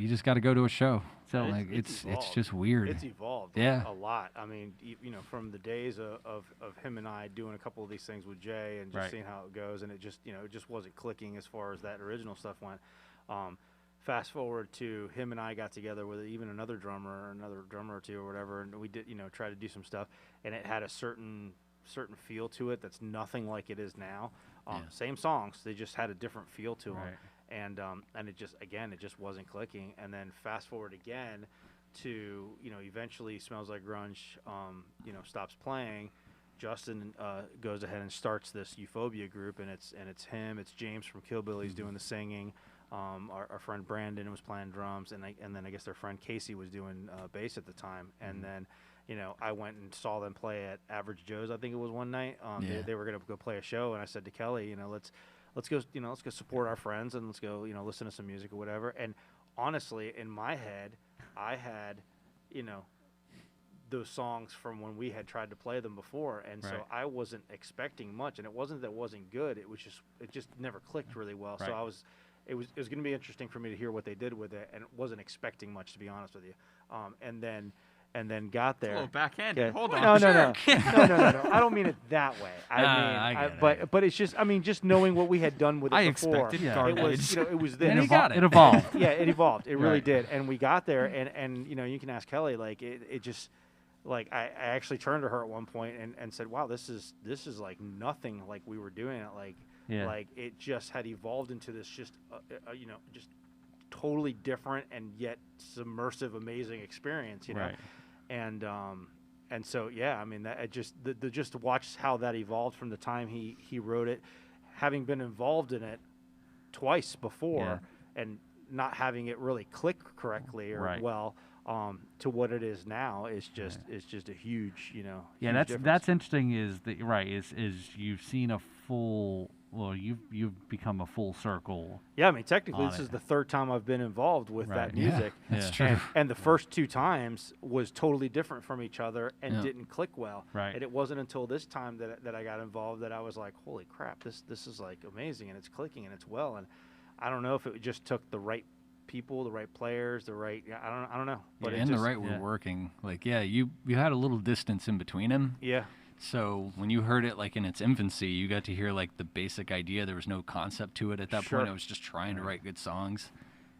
just got to go to a show. So like it's just weird. It's evolved a lot. I mean, from the days of him and I doing a couple of these things with Jay and just seeing how it goes, and it just wasn't clicking as far as that original stuff went. Fast forward to him and I got together with even another drummer or two or whatever, and we did try to do some stuff, and it had a certain feel to it that's nothing like it is now. Same songs, they just had a different feel to them. And it just wasn't clicking. And then fast forward again to eventually Smells Like Grunge stops playing. Justin goes ahead and starts this Euphoria group, and it's it's James from Kill Billy's doing the singing. Our friend Brandon was playing drums, and then I guess their friend Casey was doing bass at the time. And then I went and saw them play at Average Joe's, I think it was one night. They were gonna go play a show, and I said to Kelly, let's go support our friends, and let's go listen to some music or whatever. And honestly, in my head, I had those songs from when we had tried to play them before, and so I wasn't expecting much. And it wasn't that it wasn't good; it just never clicked really well. So it was going to be interesting for me to hear what they did with it, and wasn't expecting much, to be honest with you. And then got there. It's a little backhanded. Okay. Hold on. No. I don't mean it that way. But it's just, just knowing what we had done with it before. I expected garbage. It was this. And it evolved. Yeah, it evolved. It really did. And we got there, and you can ask Kelly. Like it just, like I actually turned to her at one point and said, "Wow, this is like nothing like we were doing it like." Like it just had evolved into this just just totally different and yet submersive, amazing experience, you know. And so I mean that just just to watch how that evolved from the time he wrote it, having been involved in it twice before and not having it really click correctly or well to what it is now is just a huge, you know. Yeah, that's interesting. Is you've seen a full. Well, you've become a full circle. Yeah, I mean, technically, this is the third time I've been involved with that music. Yeah, that's true. And the first two times was totally different from each other and didn't click well. Right. And it wasn't until this time that I got involved that I was like, holy crap, this is like amazing and it's clicking and it's well. And I don't know if it just took the right people, the right players, the right. I don't know. But and the right were working. Like you had a little distance in between them. Yeah. So when you heard it like in its infancy, you got to hear like the basic idea. There was no concept to it at that point. I was just trying to write good songs.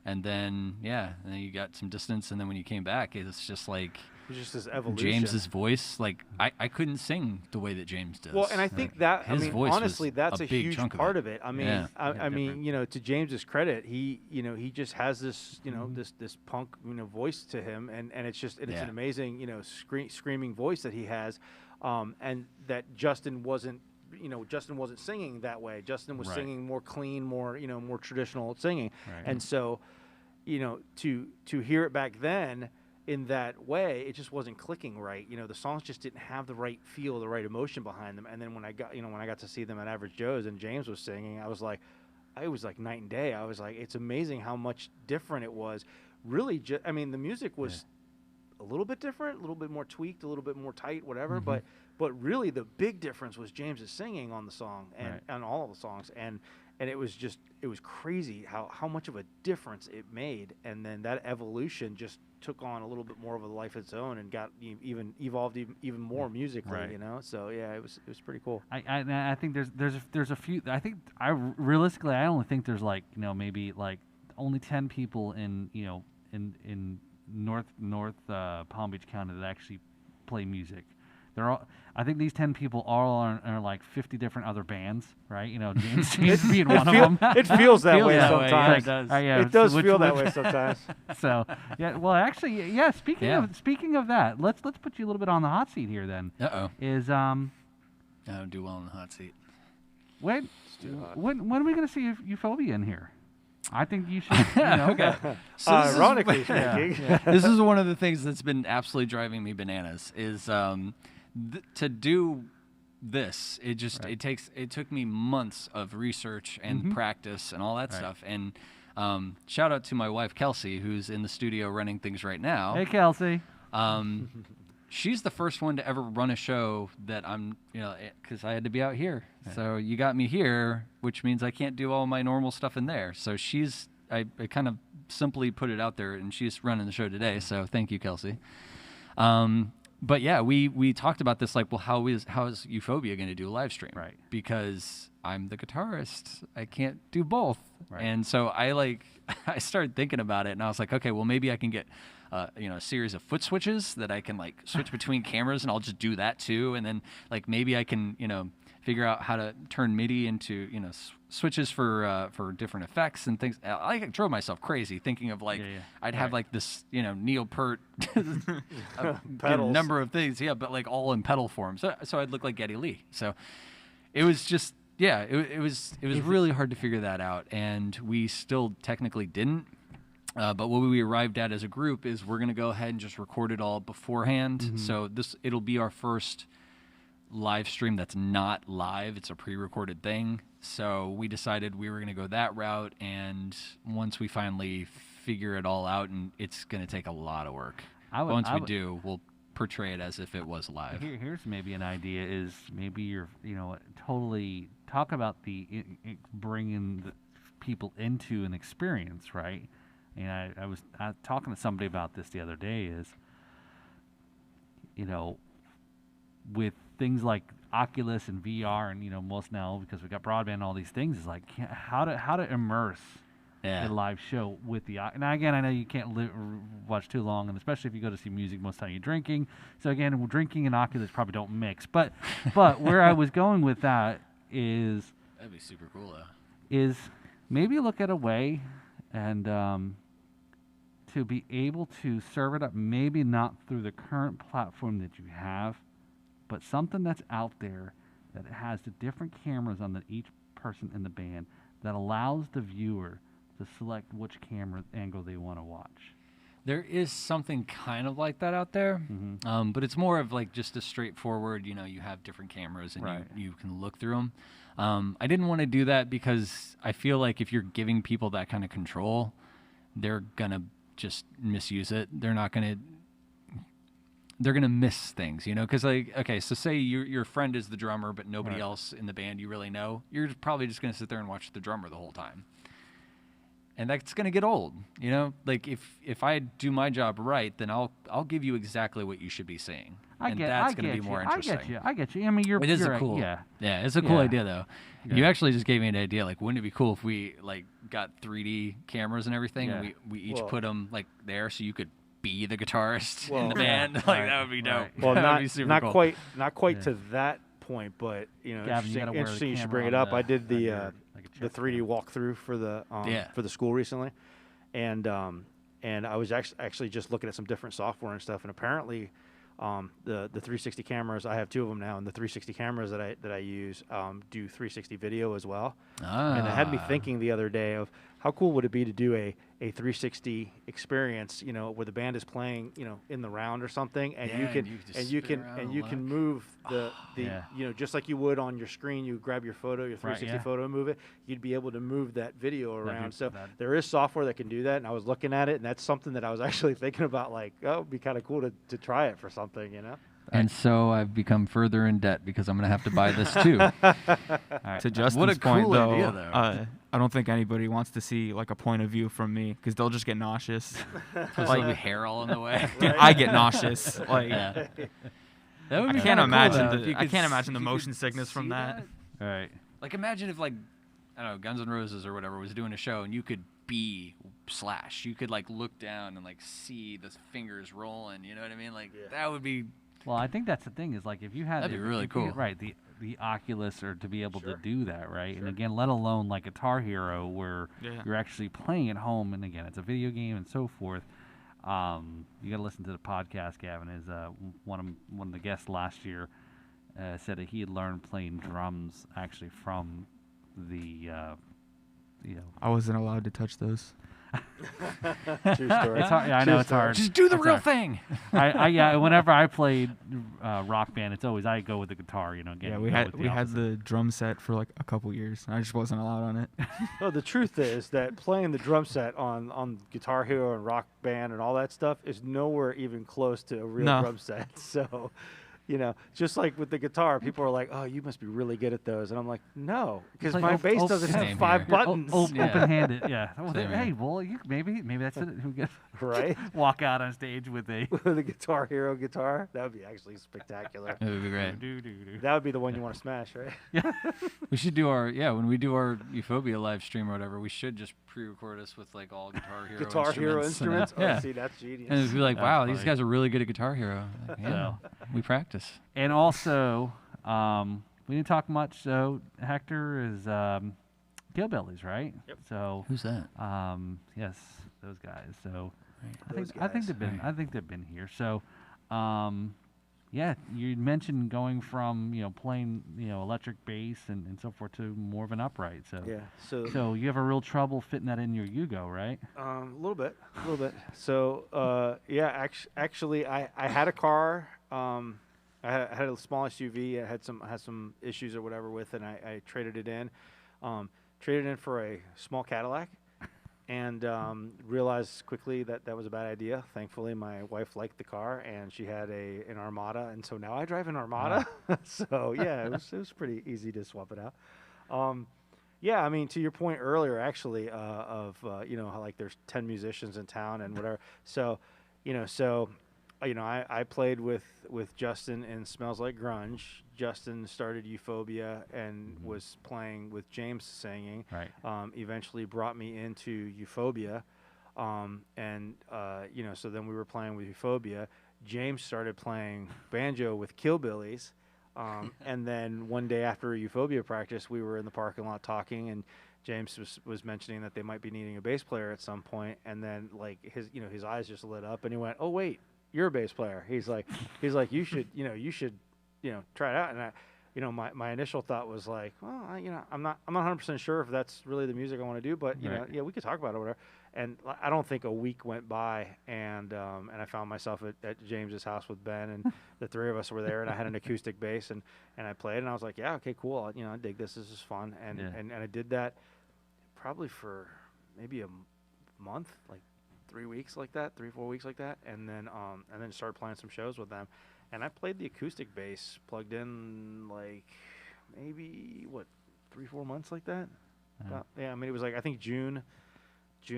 And then, and then you got some distance. And then when you came back, it's just like it's just this evolution. James's voice. Like I couldn't sing the way that James does. Well, and I think that, his voice honestly, that's a huge part of it. I mean, I mean, you know, to James's credit, he just has this, you know, this punk, you know, voice to him. And it's just, it's an amazing, you know, screaming voice that he has. And that Justin wasn't singing that way. Justin was singing more clean, more traditional singing. And so, you know, to hear it back then in that way, it just wasn't clicking right. You know, the songs just didn't have the right feel, the right emotion behind them. And then when I got to see them at Average Joe's and James was singing, it was like night and day. I was like, it's amazing how much different it was. Really, I mean, the music was a little bit different, a little bit more tweaked, a little bit more tight, whatever. But really the big difference was James's singing on the song and on all of the songs. And it was crazy how much of a difference it made. And then that evolution just took on a little bit more of a life of its own and got evolved even more musically, you know? So it was pretty cool. I think there's a few, realistically, I only think there's like, you know, maybe like only 10 people in North Palm Beach County that actually play music. They're all. I think these 10 people all are like 50 different other bands, right? You know, James being one of them. It feels that way sometimes. Yeah, it does. It does feel that way sometimes. So well, actually, Speaking of that, let's put you a little bit on the hot seat here. Then I don't do well on the hot seat. Wait, when are we going to see Euphoria in here? I think you should. You know, okay. So ironically speaking, this is one of the things that's been absolutely driving me bananas. Is to do this. It took me months of research and practice and all that stuff. And shout out to my wife Kelsey, who's in the studio running things right now. Hey, Kelsey. She's the first one to ever run a show that I'm, you know, because I had to be out here. Right. So you got me here, which means I can't do all my normal stuff in there. So I kind of simply put it out there, and she's running the show today. So thank you, Kelsey. But yeah, we talked about this, like, well, how is Euphoria going to do a live stream? Right. Because I'm the guitarist. I can't do both. Right. And so I started thinking about it, and I was like, okay, well, maybe I can get a series of foot switches that I can like switch between cameras, and I'll just do that too. And then like maybe I can figure out how to turn MIDI into switches for different effects and things. I drove myself crazy thinking of like I'd have like this Neopert number of things, but like all in pedal form. So I'd look like Geddy Lee. So it was just it was really hard to figure that out, and we still technically didn't. But what we arrived at as a group is we're going to go ahead and just record it all beforehand. Mm-hmm. So it'll be our first live stream that's not live. It's a pre-recorded thing. So we decided we were going to go that route. And once we finally figure it all out, and it's going to take a lot of work. We'll portray it as if it was live. Here's maybe an idea is maybe you're, totally talk about bringing the people into an experience, right? And I was talking to somebody about this the other day is, with things like Oculus and VR and, most now because we got broadband and all these things is like how to immerse a live show with the, and again, I know you can't watch too long, and especially if you go to see music, most of the time you're drinking. So again, drinking and Oculus probably don't mix. But where I was going with that is That'd be super cool, though. Is maybe look at a way and to be able to serve it up, maybe not through the current platform that you have, but something that's out there that has the different cameras on each person in the band that allows the viewer to select which camera angle they want to watch. There is something kind of like that out there, but it's more of like just a straightforward, you have different cameras and you can look through them. I didn't want to do that because I feel like if you're giving people that kind of control, they're going to just misuse it. They're going to miss things, because like, okay, so say your friend is the drummer, but nobody else in the band you really know, you're probably just going to sit there and watch the drummer the whole time. And that's going to get old, like if I do my job right, then I'll give you exactly what you should be seeing. That's going to be more interesting. I get you. I mean, it is cool. Yeah, it's a cool idea though. Yeah. You actually just gave me an idea. Like, wouldn't it be cool if we like got 3D cameras and everything, and we each put them like there, so you could be the guitarist in the band? Like that would be dope. Well, that not would be super cool. not quite to that point, but Gavin, interesting you should bring it up. I did the 3D walkthrough for the school recently, and I was actually just looking at some different software and stuff, and apparently the 360 cameras, I have 2 of them now, and the 360 cameras that I use do 360 video as well. And it had me thinking the other day of how cool would it be to do a 360 experience, where the band is playing, in the round or something, and you can move the just like you would on your screen, you grab your photo, your 360 photo, and move it. You'd be able to move that video around. So there is software that can do that, and I was looking at it, and that's something that I was actually thinking about, like, oh, it'd be kind of cool to try it for something, And so I've become further in debt because I'm going to have to buy this too. To Justin's point, though, I don't think anybody wants to see like a point of view from me because they'll just get nauseous. Like hair all in the way. Dude, I get nauseous. Like, that would be I can't imagine cool, I can't imagine the motion sickness from that. All right. Like, imagine if like I don't know, Guns N' Roses or whatever was doing a show and you could be Slash. You could like look down and like see the fingers rolling. You know what I mean? Like that would be. Well, I think that's the thing is like if you had that'd be really cool, right? The Oculus or to be able to do that, right? And again, let alone like Guitar Hero where you're actually playing at home, and again, it's a video game and so forth. You got to listen to the podcast. Gavin is one of the guests last year said that he had learned playing drums actually from the I wasn't allowed to touch those. True story. It's hard. I know it's hard. Just do the real thing. Whenever I played Rock Band, it's always I go with the guitar. Again, we had the drum set for like a couple years. I just wasn't allowed on it. Well, the truth is that playing the drum set on Guitar Hero and Rock Band and all that stuff is nowhere even close to a real drum set. So. Just like with the guitar, people are like, "Oh, you must be really good at those," and I'm like, "No, because my bass doesn't have 5 buttons." Open-handed, Well, hey, well, maybe that's it. Who gets walk out on stage with a Guitar Hero guitar? That would be actually spectacular. It would be great. That would be the one you want to smash, right? Yeah. We should do when we do our Euphoria live stream or whatever, we should just pre-record us with like all Guitar Hero instruments. Oh, see, that's genius. And it'd be like, wow, these guys are really good at Guitar Hero. Like, we practice. And also, we didn't talk much. So Hector is Hillbillies, right? Yep. So who's that? Yes, those guys. So I think they've been here. So, you mentioned going from playing electric bass and so forth to more of an upright. So So you have a real trouble fitting that in your Yugo, right? A little bit. So actually, I had a car. I had a small SUV. I had some issues or whatever with it, and I traded it in. Traded in for a small Cadillac, and realized quickly that was a bad idea. Thankfully, my wife liked the car, and she had an Armada, and so now I drive an Armada. So it was pretty easy to swap it out. I mean, to your point earlier, actually, of how like there's 10 musicians in town and whatever. So, I played with Justin in Smells Like Grunge. Justin started Euphoria and was playing with James singing. Right. Eventually brought me into Euphoria. So then we were playing with Euphoria. James started playing banjo with Killbillies. And then one day after a Euphoria practice, we were in the parking lot talking, and James was mentioning that they might be needing a bass player at some point, and then like his eyes just lit up, and he went, "Oh wait, you're a bass player." He's like you should try it out. And my initial thought was like, well, I'm not 100% sure if that's really the music I want to do, but we could talk about it or whatever. And I don't think a week went by, and I found myself at James's house with Ben, and the three of us were there, and I had an acoustic bass, and I played, and I was like, yeah, okay, cool, I dig this. This is fun, and I did that probably for maybe a month, like 3 weeks like that, 3-4 weeks like that, and then started playing some shows with them, and I played the acoustic bass plugged in like maybe 3-4 months like that. I mean, it was like I think June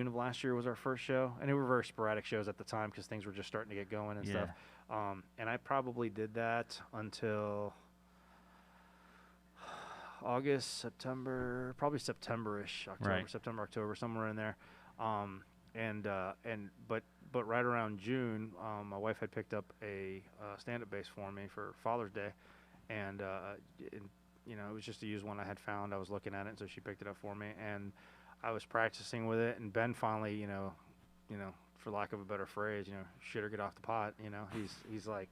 of last year was our first show, and they were very sporadic shows at the time because things were just starting to get going and stuff. And I probably did that until August, September, probably September-ish, September, October, somewhere in there. But right around June, my wife had picked up a stand-up bass for me for Father's Day, and it was just a used one I had found. I was looking at it, and so she picked it up for me, and I was practicing with it, and Ben finally, for lack of a better phrase, shit or get off the pot. He's like,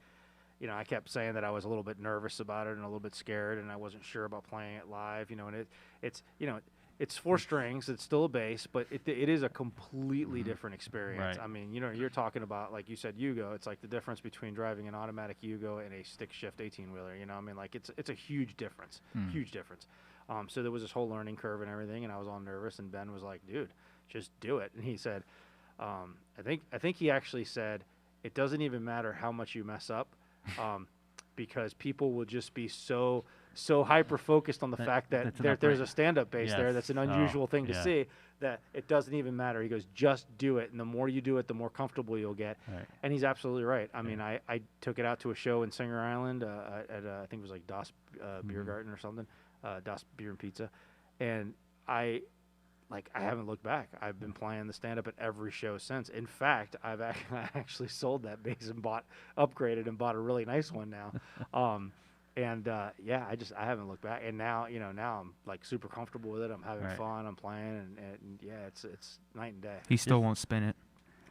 I kept saying that I was a little bit nervous about it and a little bit scared, and I wasn't sure about playing it live. And it's 4 strings, it's still a bass, but it is a completely different experience. Right. I mean, you're talking about, like you said, Yugo. It's like the difference between driving an automatic Yugo and a stick shift 18-wheeler. I mean, like it's a huge difference, huge difference. So there was this whole learning curve and everything, and I was all nervous, and Ben was like, dude, just do it. And he said, I think he actually said, it doesn't even matter how much you mess up, because people will just be so hyper-focused on the fact that there's a stand-up bass there that's an unusual thing to see, that it doesn't even matter. He goes, just do it, and the more you do it, the more comfortable you'll get. Right. And he's absolutely right. I mean, I took it out to a show in Singer Island at I think it was like Das Beer Garden or something. Das Beer and Pizza, and I haven't looked back. I've been playing the stand-up at every show since. In fact, I actually sold that bass and upgraded and bought a really nice one now. I haven't looked back. And now, now I'm like super comfortable with it. I'm having fun. I'm playing, and it's night and day. He still won't spin it.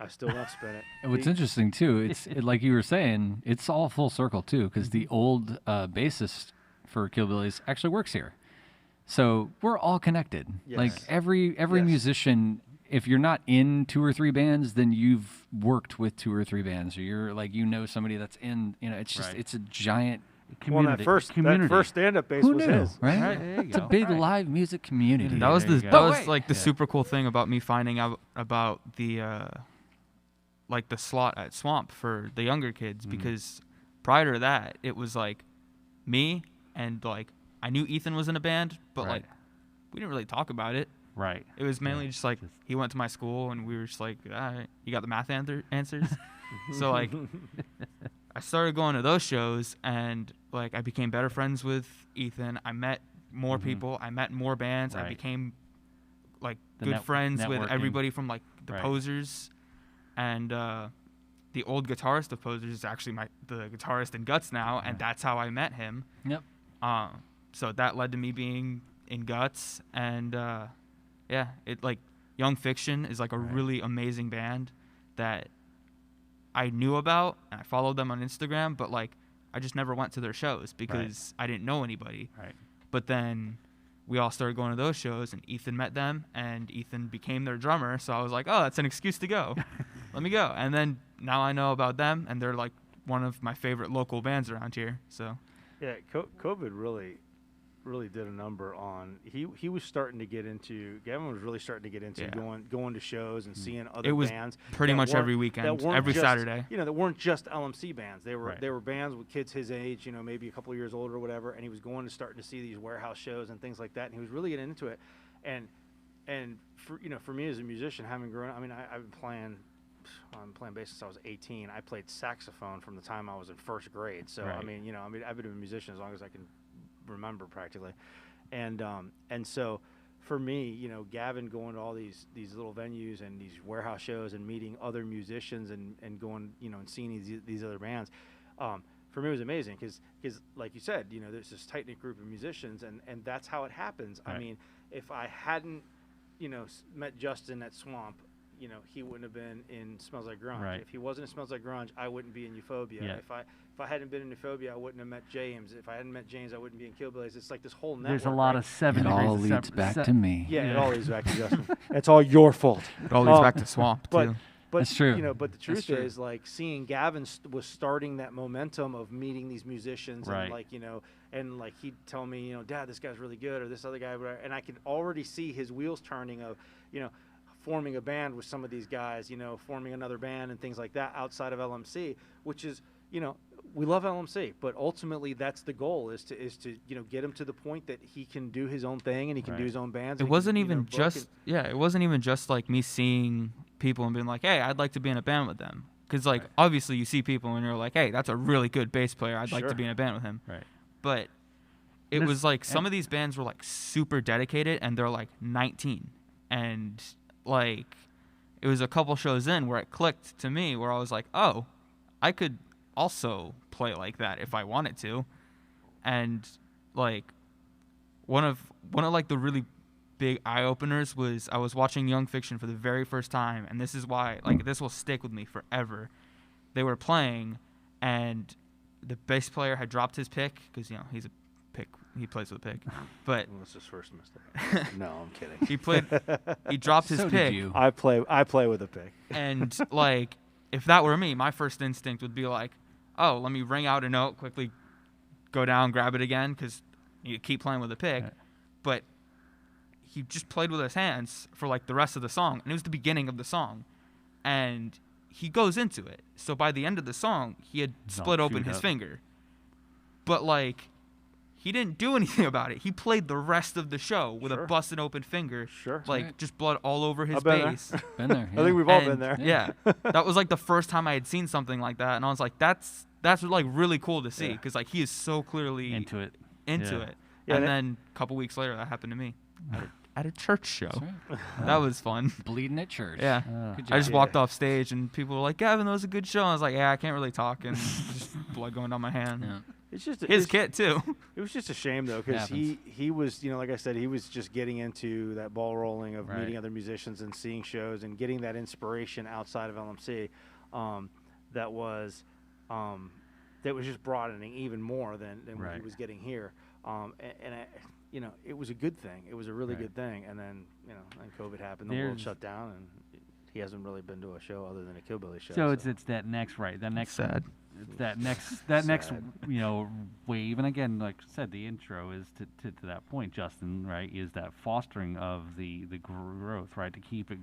I still won't spin it. And what's interesting too, like you were saying, it's all full circle too, because the old bassist for Killbillies actually works here, so we're all connected. Yes. Like every musician, if you're not in 2 or 3 bands, then you've worked with 2 or 3 bands, or you're like somebody that's in. It's just it's a giant community. Well, that first stand-up bass was his. Right? It's a big live music community. That was the super cool thing about me finding out about the the slot at Swamp for the younger kids, because prior to that, it was like me. And, I knew Ethan was in a band, but, we didn't really talk about it. Right. It was mainly just, he went to my school, and we were just like, all right, you got the math answers? So, I started going to those shows, and, I became better friends with Ethan. I met more people. I met more bands. I became, good friends with everybody from, the Posers. And the old guitarist of Posers is actually the guitarist in Guts now, and that's how I met him. Yep. So that led to me being in Guts, and Young Fiction is a really amazing band that I knew about, and I followed them on Instagram, but I just never went to their shows because I didn't know anybody. Right. But then we all started going to those shows, and Ethan met them, and Ethan became their drummer. So I was like, oh, that's an excuse to go. Let me go. And then now I know about them, and they're one of my favorite local bands around here. So. Yeah, COVID really did a number on. He was starting to get into. Gavin was really starting to get into going to shows and seeing other bands. Pretty much every weekend, every Saturday. That weren't just LMC bands. They were bands with kids his age, maybe a couple of years older or whatever. And he was going to starting to see these warehouse shows and things like that. And he was really getting into it. And for me as a musician, having grown, I mean, I've been playing. I'm playing bass since I was 18. I played saxophone from the time I was in first grade. So I've been a musician as long as I can remember practically, and so for me, Gavin going to all these little venues and these warehouse shows and meeting other musicians and going, and seeing these other bands, for me it was amazing because like you said, you know, there's this tight knit group of musicians, and that's how it happens. Right. I mean, if I hadn't, you know, met Justin at Swamp, you know, he wouldn't have been in Smells Like Grunge. Right. If he wasn't in Smells Like Grunge, I wouldn't be in Euphoria. Yeah. If I hadn't been in Euphoria, I wouldn't have met James. If I hadn't met James, I wouldn't be in Killbillies. It's like this whole network. There's a lot of 7 It all leads back to me. Yeah, it all leads back to Justin. It's all your fault. It all leads back to Swamp too. But that's true. You know, but the truth is, like, seeing Gavin was starting that momentum of meeting these musicians, right. And like, you know, and like he'd tell me, you know, Dad, this guy's really good, or this other guy, and I could already see his wheels turning of, you know, forming a band with some of these guys, you know, forming another band and things like that outside of LMC, which is, you know, we love LMC, but ultimately that's the goal is to you know, get him to the point that he can do his own thing and he can do his own bands. It wasn't even just it wasn't even just like me seeing people and being like, hey, I'd like to be in a band with them, because like obviously you see people and you're like, hey, that's a really good bass player, I'd like to be in a band with him. Right. But it was like some of these bands were like super dedicated and they're like 19, and like it was a couple shows in where it clicked to me where I was like, oh, I could also play like that if I wanted to. And like one of like the really big eye openers was I was watching Young Fiction for the very first time, and this is why like this will stick with me forever. They were playing and the bass player had dropped his pick, because you know he's a pick, he plays with a pick, but that's his first mistake. No, I'm kidding. He dropped his pick. I play with a pick. And like if that were me, my first instinct would be like, oh, let me ring out a note, quickly go down, grab it again, because you keep playing with a pick. Right. But he just played with his hands for like the rest of the song, and it was the beginning of the song, and he goes into it. So by the end of the song, he had split open his finger, but like he didn't do anything about it. He played the rest of the show with a busted open finger, like just blood all over his bass. Been there. Yeah. I think we've all been there. Yeah, that was like the first time I had seen something like that, and I was like, that's like really cool to see, because like he is so clearly into it. Yeah, and then a couple weeks later, that happened to me at a church show. Right. That was fun. Bleeding at church. Yeah. I just walked off stage, and people were like, Gavin, that was a good show. I was like, yeah, I can't really talk, and just blood going down my hand. Yeah. It's just his kit too. It was just a shame though, because he was, you know, like I said, he was just getting into that ball rolling of meeting other musicians and seeing shows and getting that inspiration outside of LMC, that was just broadening even more than what he was getting here. And I, you know, it was a good thing. It was a really good thing. And then, you know, then COVID happened, the world shut down, and he hasn't really been to a show other than a Killbilly show. So it's that next sad. It's that next you know, wave. And again, like I said, the intro is to that point, Justin, right, is that fostering of the growth, right, to keep it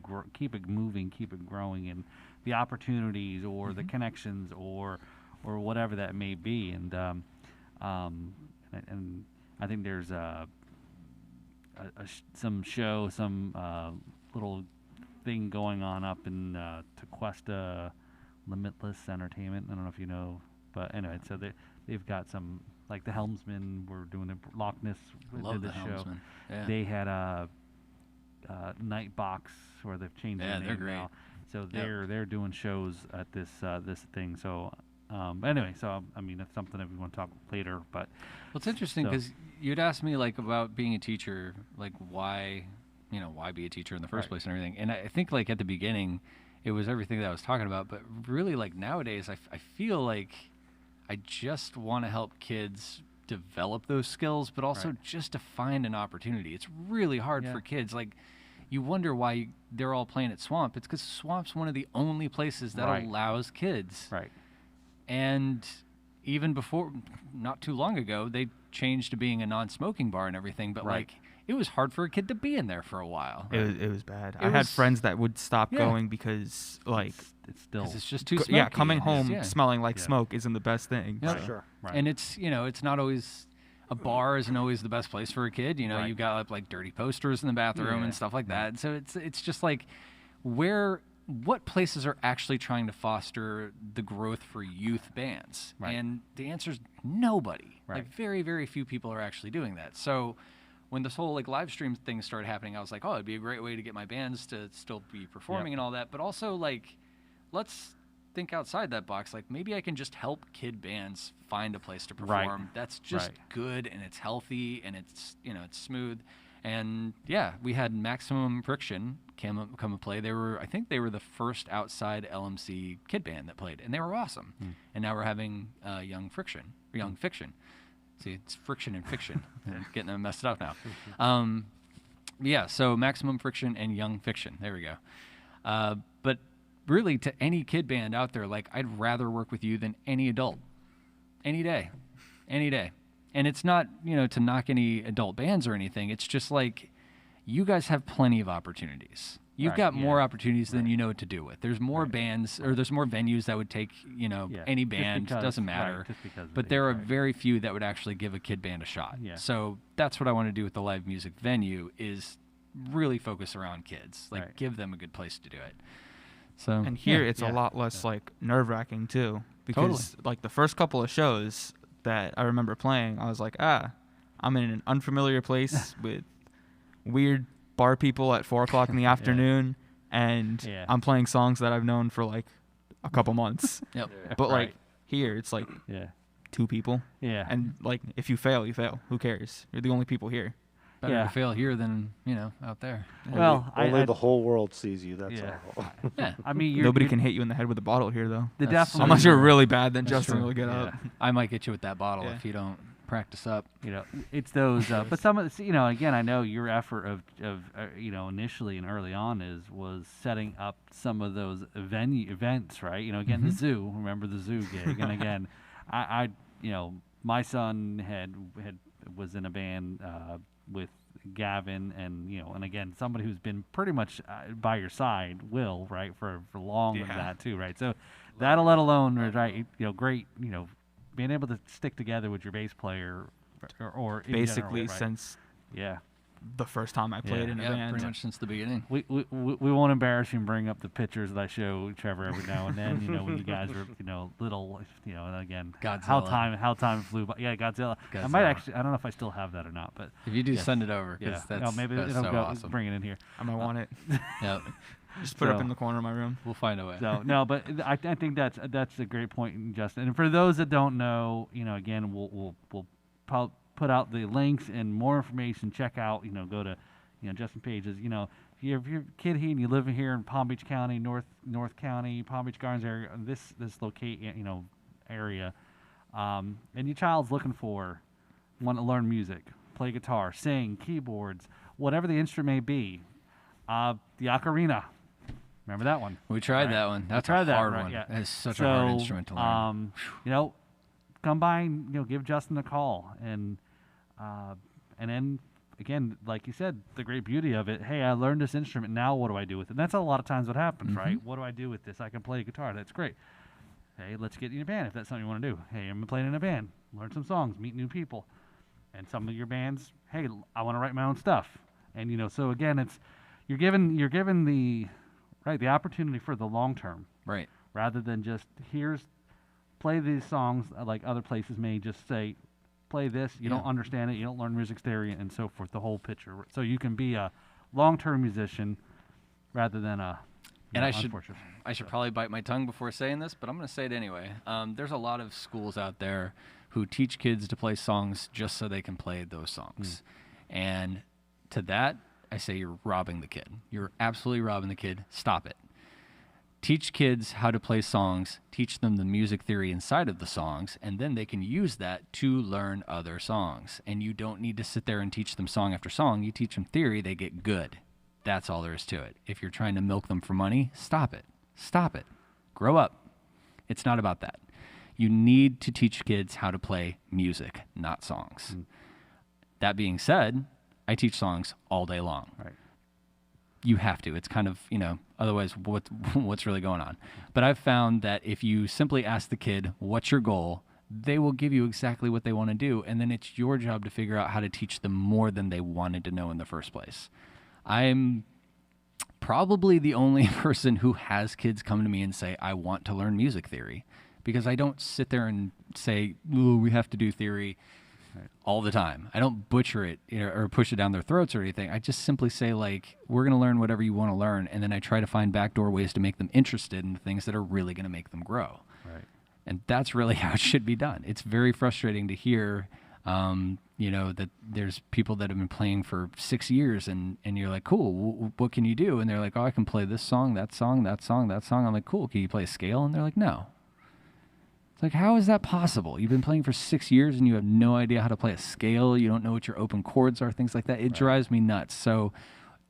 moving, keep it growing, and the opportunities or the connections or whatever that may be. And I think there's some little thing going on up in Tequesta Limitless Entertainment. I don't know if you know, but anyway, so they've got some, like the Helmsmen were doing the Loch Ness. Love the show. Helmsmen. Yeah. They had a Nightbox, where they've changed their name now. So they're doing shows at this thing. So anyway, so I mean, that's something that we want to talk later. But well, it's interesting because you'd asked me like about being a teacher, like why be a teacher in the first place and everything. And I think like at the beginning, it was everything that I was talking about. But really, like nowadays, I feel like I just want to help kids develop those skills, but also just to find an opportunity. It's really hard for kids. Like, you wonder why they're all playing at Swamp. It's because Swamp's one of the only places that allows kids. Right. And even before, not too long ago, they changed to being a non-smoking bar and everything. But like, it was hard for a kid to be in there for a while. It was bad. I had friends that would stop going because like it's just too smoky. Yeah, coming home smelling like smoke isn't the best thing. Yeah. Sure. Right. And it's, you know, it's not always, a bar isn't always the best place for a kid. You know, you've got like dirty posters in the bathroom and stuff like that. So it's just like what places are actually trying to foster the growth for youth bands? Right. And the answer is nobody. Right. Like very, very few people are actually doing that. So when this whole like live stream thing started happening, I was like, oh, it'd be a great way to get my bands to still be performing and all that. But also like, let's think outside that box. Like maybe I can just help kid bands find a place to perform that's just good and it's healthy and it's it's smooth. And yeah, we had Maximum Friction come and play. I think they were the first outside LMC kid band that played, and they were awesome. And now we're having Young Fiction. See, it's friction and fiction. Getting them messed up now. Yeah, so Maximum Friction and Young Fiction. There we go. But really, to any kid band out there, like I'd rather work with you than any adult. Any day. And it's not, to knock any adult bands or anything. It's just like you guys have plenty of opportunities. You've got more opportunities than you know what to do with. There's more bands, or there's more venues that would take, any band. Doesn't matter. But there are very few that would actually give a kid band a shot. Yeah. So that's what I want to do with the live music venue is really focus around kids. Like give them a good place to do it. So and here it's a lot less like nerve-wracking too, because like the first couple of shows that I remember playing, I was like, I'm in an unfamiliar place with weird bar people at 4:00 in the afternoon, and I'm playing songs that I've known for like a couple months. But like here, it's like 2 people. And like if you fail, you fail. Who cares? You're the only people here. Better to fail here than out there. Well, only the whole world sees you. That's all. I mean, nobody can hit you in the head with a bottle here, though. Unless you're really bad, then Justin will get up. I might get you with that bottle if you don't practice up. It's those. But some of the, again, I know your effort of initially and early on was setting up some of those events, right? Again, the zoo. Remember the zoo gig, and again, I my son was in a band with Gavin, and again, somebody who's been pretty much by your side, Will, right, for long of that too, right? So that, let alone, right, great, being able to stick together with your bass player, or basically in general, right? Since the first time I played in a band. band. Pretty much since the beginning. We won't embarrass you and bring up the pictures that I show Trevor every now and then. When you guys were little, and again, Godzilla. how time flew by. Yeah, Godzilla. I might actually. I don't know if I still have that or not, but if you do, send it over. That's, maybe that's it'll so go. awesome. Bring it in here. I might want it. Yep. Just put it up in the corner of my room. We'll find a way. So no, but I think that's a great point, Justin. And for those that don't know, again, we'll put out the links and more information. Check out, go to, Justin Page's. If you're a kid here and you live here in Palm Beach County, North County, Palm Beach Gardens area, this area, and your child's want to learn music, play guitar, sing, keyboards, whatever the instrument may be, the ocarina. Remember that one? We tried that one. That's a hard one. Yeah. That is such a hard instrument to learn. Come by and give Justin a call, and then again, like you said, the great beauty of it. Hey, I learned this instrument. Now what do I do with it? And that's a lot of times what happens, right? What do I do with this? I can play guitar. That's great. Hey, let's get in a band if that's something you want to do. Hey, I'm playing in a band. Learn some songs. Meet new people. And some of your bands. Hey, I want to write my own stuff. And so again, it's you're given the opportunity for the long term, right? Rather than just play these songs like other places may just say, play this. You don't understand it. You don't learn music theory and so forth. The whole picture. So you can be a long-term musician rather than a. And I should probably bite my tongue before saying this, but I'm going to say it anyway. There's a lot of schools out there who teach kids to play songs just so they can play those songs, and to that, I say you're robbing the kid. You're absolutely robbing the kid. Stop it. Teach kids how to play songs, teach them the music theory inside of the songs, and then they can use that to learn other songs. And you don't need to sit there and teach them song after song. You teach them theory, they get good. That's all there is to it. If you're trying to milk them for money, stop it. Stop it. Grow up. It's not about that. You need to teach kids how to play music, not songs. That being said, I teach songs all day long. Right. You have to. It's kind of, otherwise what's really going on? But I've found that if you simply ask the kid, what's your goal? They will give you exactly what they want to do. And then it's your job to figure out how to teach them more than they wanted to know in the first place. I'm probably the only person who has kids come to me and say, I want to learn music theory. Because I don't sit there and say, ooh, we have to do theory. all the time. I don't butcher it or push it down their throats or anything. I just simply say, like, we're going to learn whatever you want to learn, and then I try to find backdoor ways to make them interested in the things that are really going to make them grow. Right. And that's really how it should be done. It's very frustrating to hear, that there's people that have been playing for 6 years, and you're like, cool, what can you do? And they're like, oh, I can play this song, that song, that song, that song. I'm like, cool, can you play a scale? And they're like, no. It's like, how is that possible? You've been playing for 6 years and you have no idea how to play a scale. You don't know what your open chords are, things like that. It drives me nuts. So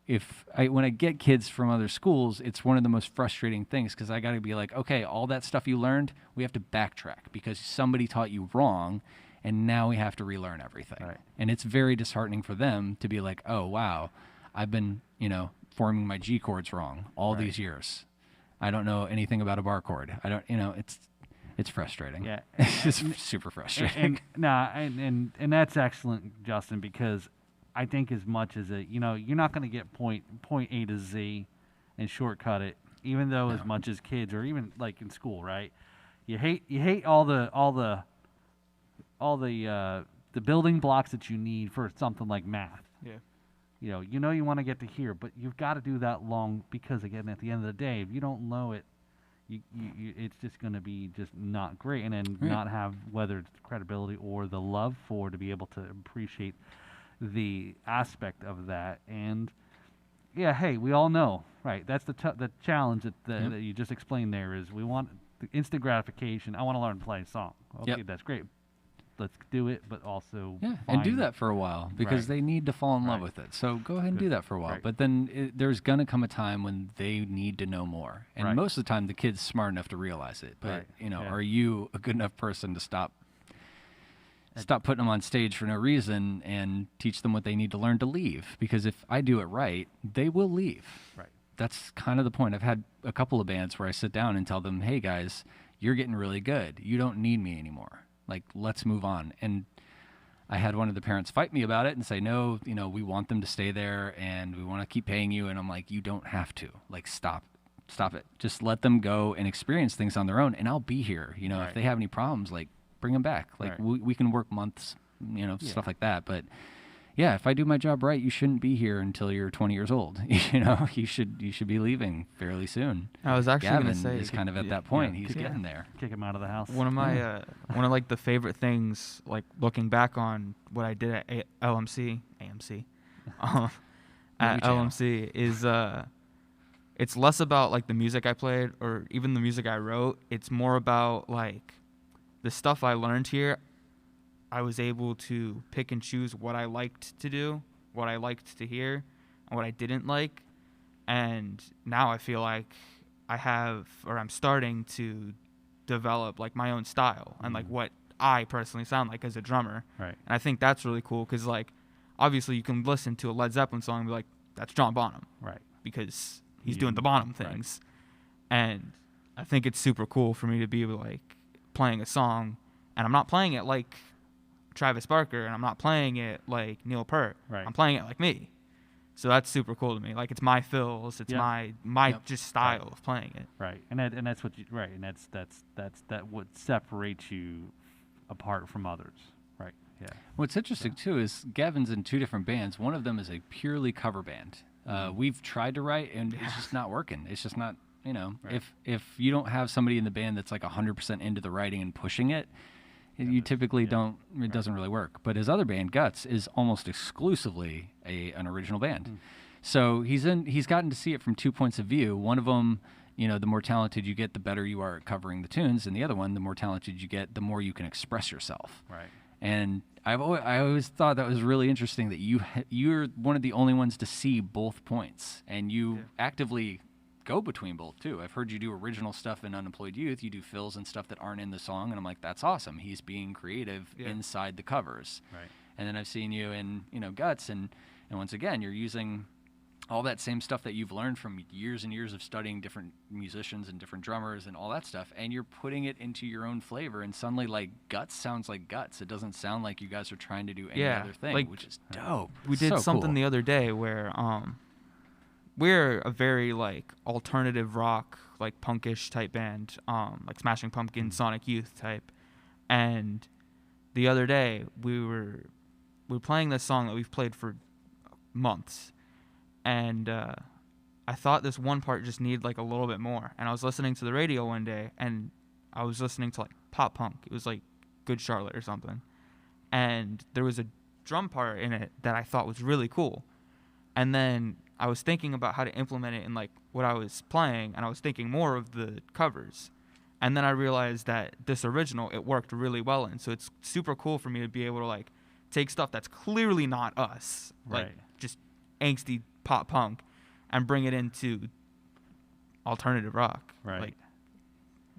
when I get kids from other schools, it's one of the most frustrating things because I got to be like, okay, all that stuff you learned, we have to backtrack because somebody taught you wrong, and now we have to relearn everything. Right. And it's very disheartening for them to be like, oh, wow, I've been, forming my G chords wrong all these years. I don't know anything about a bar chord. I don't, it's frustrating. Yeah. It's just super frustrating. And that's excellent, Justin, because I think as much as you're not going to get point A to Z and shortcut it, even though as much as kids or even like in school, right? You hate all the building blocks that you need for something like math. Yeah. You want to get to here, but you've got to do that long because again, at the end of the day, if you don't know it, it's just going to be just not great, and then not have whether it's credibility or the love to be able to appreciate the aspect of that. And yeah, hey, we all know, right? That's the challenge that you just explained there is we want the instant gratification. I want to learn to play a song. Okay, that's great. Let's do it, but also and do that for a while because they need to fall in love with it. So go ahead and do that for a while. But then there's going to come a time when they need to know more. And most of the time, the kid's smart enough to realize it. But, are you a good enough person to stop putting them on stage for no reason and teach them what they need to learn to leave? Because if I do it right, they will leave. Right. That's kind of the point. I've had a couple of bands where I sit down and tell them, hey, guys, you're getting really good. You don't need me anymore. Like, let's move on. And I had one of the parents fight me about it and say, no, we want them to stay there and we want to keep paying you. And I'm like, you don't have to. Like, stop it. Just let them go and experience things on their own. And I'll be here. If they have any problems, like, bring them back. Like, we can work months, stuff like that. But yeah, if I do my job right, you shouldn't be here until you're 20 years old. You should be leaving fairly soon. I was actually going to say, Gavin is kind of at that point. He's getting there. Kick him out of the house. One of my one of like the favorite things, like looking back on what I did at AMC, at LMC is it's less about like the music I played or even the music I wrote. It's more about like the stuff I learned here. I was able to pick and choose what I liked to do, what I liked to hear, and what I didn't like. And now I feel like I'm starting to develop like my own style and like what I personally sound like as a drummer. Right. And I think that's really cool because like obviously you can listen to a Led Zeppelin song and be like, that's John Bonham. Right. Because he's doing the Bonham things. Right. And I think it's super cool for me to be like playing a song, and I'm not playing it like Travis Barker, and I'm not playing it like Neil Peart. Right. I'm playing it like me. So that's super cool to me. Like it's my fills, it's my just style of playing it. Right. And that's what and that's what separates you apart from others. Right. Yeah. What's interesting too is Gavin's in two different bands. One of them is a purely cover band. We've tried to write and it's just not working. It's just not, if you don't have somebody in the band that's like 100% into the writing and pushing it, you typically don't. It doesn't really work. But his other band, Guts, is almost exclusively an original band. So he's gotten to see it from 2 points of view. One of them, the more talented you get, the better you are at covering the tunes, and the other one, the more talented you get, the more you can express yourself. Right. And I always thought that was really interesting that you're one of the only ones to see both points, and you actively go between both too. I've heard you do original stuff in Unemployed Youth. You do fills and stuff that aren't in the song, and I'm like, that's awesome. He's being creative inside the covers. Right. And then I've seen you in Guts, and once again, you're using all that same stuff that you've learned from years and years of studying different musicians and different drummers and all that stuff, and you're putting it into your own flavor, and suddenly like Guts sounds like Guts. It doesn't sound like you guys are trying to do any other thing, like, which is dope. We did so something cool. the other day where we're a very like alternative rock, like punkish type band, like Smashing Pumpkins, Sonic Youth type, and the other day we were playing this song that we've played for months, and I thought this one part just needed like a little bit more. And I was listening to the radio one day, and I was listening to like pop punk. It was like Good Charlotte or something, and there was a drum part in it that I thought was really cool. And then I was thinking about how to implement it in like what I was playing, and I was thinking more of the covers. And then I realized that this original, it worked really well in. So it's super cool for me to be able to like take stuff that's clearly not us, like just angsty pop punk, and bring it into alternative rock. Right. Like,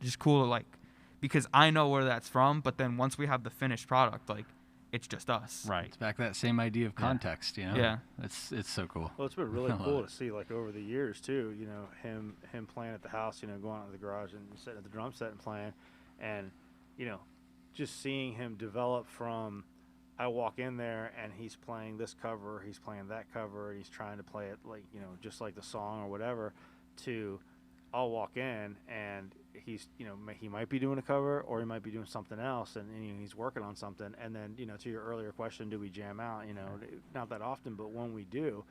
just cool to like, because I know where that's from, but then once we have the finished product, like, it's just us. Right. It's back to that same idea of context, you know? Yeah. It's so cool. Well, it's been really cool to see, like, over the years, too, you know, him playing at the house, you know, going out to the garage and sitting at the drum set and playing. And, you know, just seeing him develop from, I walk in there and he's playing this cover, he's playing that cover, and he's trying to play it, like, you know, just like the song or whatever, to I'll walk in and he's, you know, he might be doing a cover or he might be doing something else, and you know, he's working on something. And then, you know, to your earlier question, do we jam out? You know, not that often, but when we do,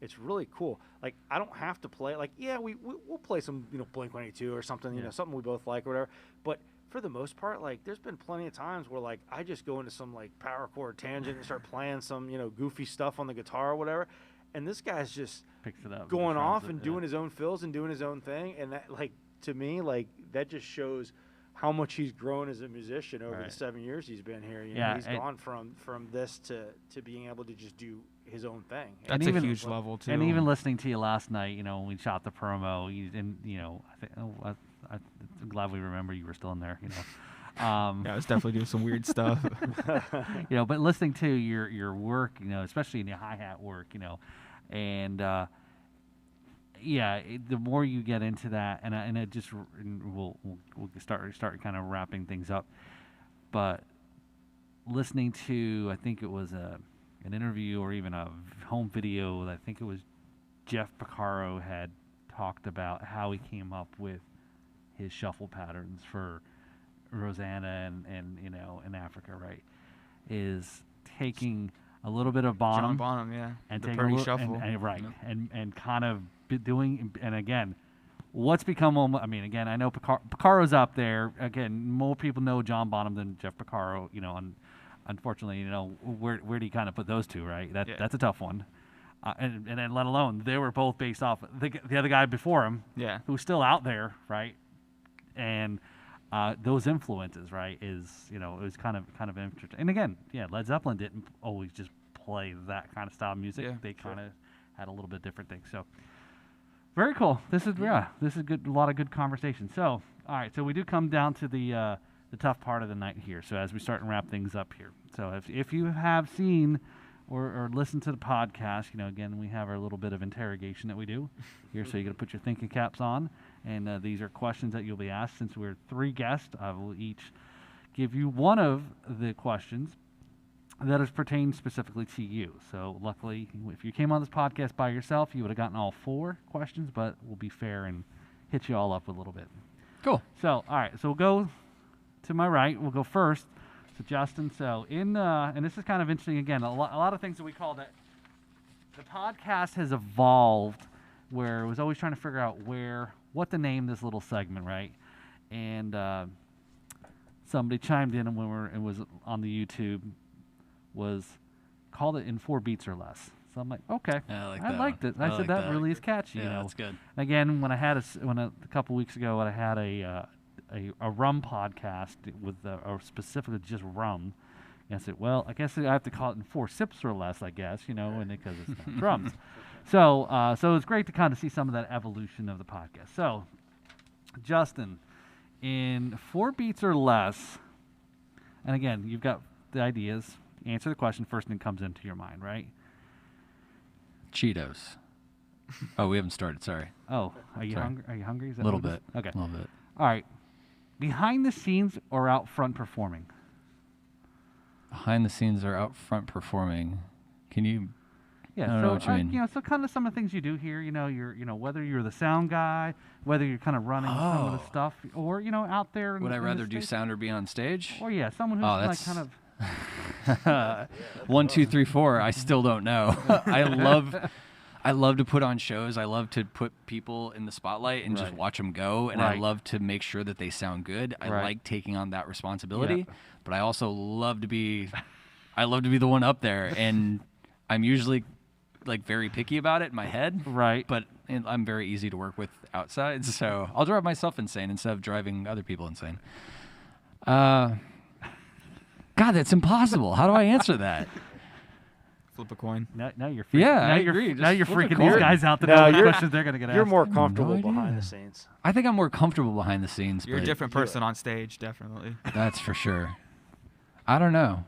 it's really cool. Like, I don't have to play, like, yeah, we'll play some, you know, Blink-182 or something, you know, something we both like or whatever. But for the most part, like, there's been plenty of times where, like, I just go into some, like, power chord tangent and start playing some, you know, goofy stuff on the guitar or whatever. And this guy's just picks it up, going off and doing his own fills and doing his own thing. And that, like, to me, like, that just shows how much he's grown as a musician over the 7 years he's been here. You know, he's gone from this to being able to just do his own thing. That's a huge level too. And even listening to you last night, you know, when we shot the promo, you know, I think I'm glad we remember you were still in there. You know. Yeah, I was definitely doing some weird stuff. You know, but listening to your work, you know, especially in your hi-hat work, you know, and the more you get into that, and it just we'll start kind of wrapping things up. But listening to, I think it was an interview or even a home video, I think it was Jeff Porcaro had talked about how he came up with his shuffle patterns for Rosanna and you know, in Africa, right, is taking a little bit of Bonham, John Bonham, yeah, and the taking Purdy a little, shuffle, and kind of doing, and again, what's become, I mean, again, I know Porcaro's up there. Again, more people know John Bonham than Jeff Porcaro, you know, unfortunately, you know, where do you kind of put those two, right? That's a tough one. And then let alone, they were both based off the other guy before him, who's still out there, right? And those influences, right, is, you know, it was kind of interesting. And again, Led Zeppelin didn't always just play that kind of style of music. They kind of had a little bit different things. So very cool. This is good. A lot of good conversation. So all right, so we do come down to the tough part of the night here. So as we start and wrap things up here. So if you have seen or listened to the podcast, you know, again, we have our little bit of interrogation that we do here. So you got to put your thinking caps on. And these are questions that you'll be asked. Since we're 3 guests, I will each give you one of the questions that is pertained specifically to you. So luckily, if you came on this podcast by yourself, you would have gotten all 4 questions, but we'll be fair and hit you all up a little bit. Cool. So, all right. So we'll go to my right. We'll go first. So Justin, so and this is kind of interesting. Again, a lot of things that we call that. The podcast has evolved where it was always trying to figure out what to name this little segment, right? And somebody chimed in when it was on the YouTube, called it In 4 Beats or Less. So I'm like, okay, I liked it. I said that really is catchy. Yeah, you know? that's good. Again, when a couple weeks ago, when I had a rum podcast with specifically just rum, I said, well, I guess I have to call it In 4 Sips or Less, I guess, you know, and because it's not drums. So it's great to kind of see some of that evolution of the podcast. So, Justin, in 4 beats or less, and again, you've got the ideas. Answer the question first, and it comes into your mind, right? Cheetos. Oh, we haven't started. Sorry. Oh, are you hungry? Are you hungry? Is that a little what it bit. is? Okay. A little bit. All right. Behind the scenes or out front performing? Behind the scenes or out front performing? Can you? Yeah, I don't know what you mean. You know, so kind of some of the things you do here, you know, whether you're the sound guy, whether you're kind of running some of the stuff, or, you know, out there. Would I rather do sound or be on stage? Or someone who's like kind of. 1, 2, 3, 4. I still don't know. I love to put on shows. I love to put people in the spotlight and just watch them go. And I love to make sure that they sound good. I like taking on that responsibility, but I also love to be the one up there. And I'm usually like very picky about it in my head. Right. But I'm very easy to work with outside. So I'll drive myself insane instead of driving other people insane. God, that's impossible. How do I answer that? Flip a coin. Now you're freaking, Yeah, now I you're, agree. Now Just you're flip a freaking these coin. guys out to No, know what you're- questions they're going to get asked. You're more comfortable idea. behind the scenes. I think I'm more comfortable behind the scenes. You're a but different person on stage, definitely. That's for sure. I don't know.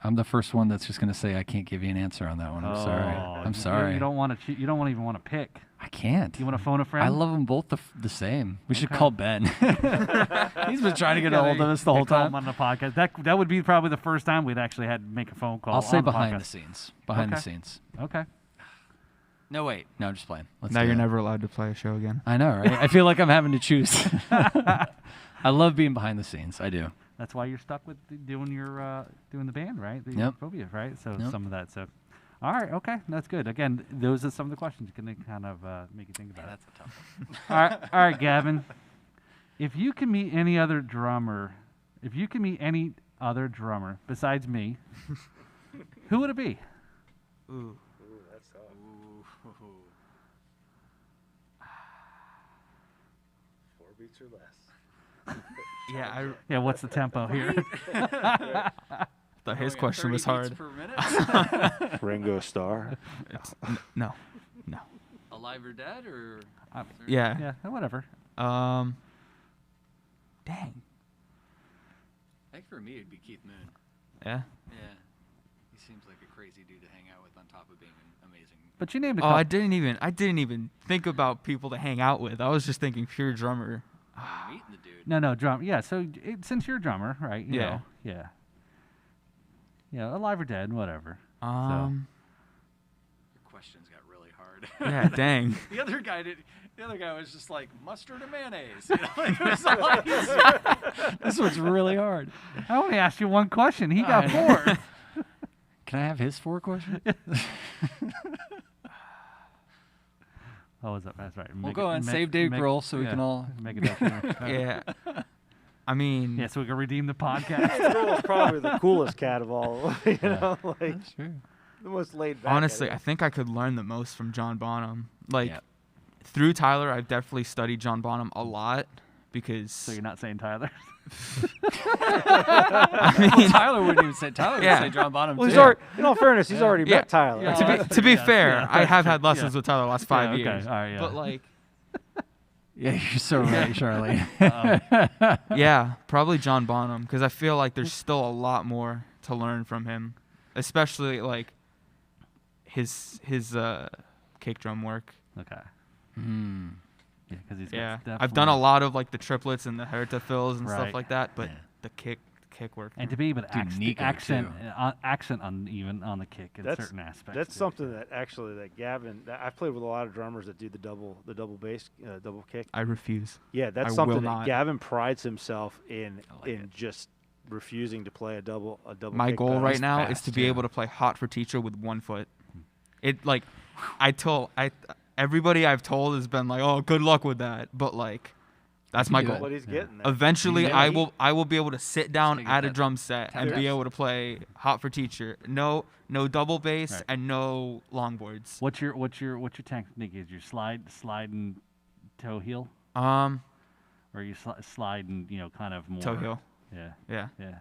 I'm the first one that's just going to say I can't give you an answer on that one. I'm sorry. I'm sorry. You don't want to. You don't even want to pick. I can't. You want to phone a friend? I love them both the same. We should call Ben. He's been trying to get a hold of us the whole Call him time. on the podcast. That would be probably the first time we'd actually had to make a phone call. I'll say on the behind podcast. the scenes. Behind the Okay. scenes. Okay. No, wait. No, I'm just playing. Let's Now do you're it. never allowed to play a show again. I know, right? I feel like I'm having to choose. I love being behind the scenes. I do. That's why you're stuck with doing your doing the band, right? The Yep. phobia, right? So Yep. some of that. So, all right, okay, that's good. Again, those are some of the questions can kind of make you think about it. That's a tough one. All right, Gavin. If you can meet any other drummer, besides me, who would it be? Ooh. That's tough. 4 beats or less. Yeah, Yeah, what's the tempo here? I thought his question was hard. Ringo Starr. No. Alive or dead, or Yeah. Yeah, whatever. Dang. I think for me it'd be Keith Moon. Yeah. Yeah, he seems like a crazy dude to hang out with on top of being amazing. But you named a Oh, couple. I didn't even think about people to hang out with. I was just thinking pure drummer. Meeting the dude. No, drum. Yeah, so since you're a drummer, right? You Yeah. know, yeah. Yeah, alive or dead, whatever. Your questions got really hard. Yeah, dang. The other guy was just like mustard and mayonnaise. You know? Like, it was a lot easier. This one's really hard. I only asked you one question. He got 4. Can I have his 4 questions? Oh, is that? That's right. We'll go on. Save Dave Grohl so we can all make it documentary. Yeah. I mean, Yeah, so we can redeem the podcast. Grohl's probably the coolest cat of all. You know, like That's true. the most laid back. honestly, I think I could learn the most from John Bonham. Like, Yep. through Tyler, I've definitely studied John Bonham a lot because. So you're not saying Tyler? I mean, Tyler wouldn't even say Tyler. Yeah. Would say John Bonham. Well, he's too. already, in all fairness, he's already Yeah. met Tyler. Yeah. to be Yes, fair, yeah, I have that's had true. lessons Yeah. with Tyler the last 5 okay. years. All right, yeah. But like, Yeah, you're so right, Charlie. yeah, probably John Bonham because I feel like there's still a lot more to learn from him, especially like his kick drum work. Okay. Hmm. Yeah, because he's Yeah, got I've done a definitely- lot of like the triplets and the Herta fills and Right. stuff like that, but Yeah. the kick work. And to be able to Dude, Nico, accent too. accent on even on the kick in That's- certain aspects. That's too. something that actually that Gavin. I've played with a lot of drummers that do the double bass, double kick. I refuse. Yeah, that's I something will that not. Gavin prides himself in like it. just refusing to play a double. My kick goal pedal. right now is fast, to be yeah. able to play Hot for Teacher with one foot. It like, everybody I've told has been like, oh, good luck with that, but like, that's my do it. goal. What he's getting there. Eventually, Yeah, I will be able to sit down get at a that drum set and tap be dance. able to play Hot for Teacher. No double bass Right. and no longboards. What's your technique? Is your slide and toe heel, Um, or you slide and kind of more toe heel. Yeah, Yeah, yeah.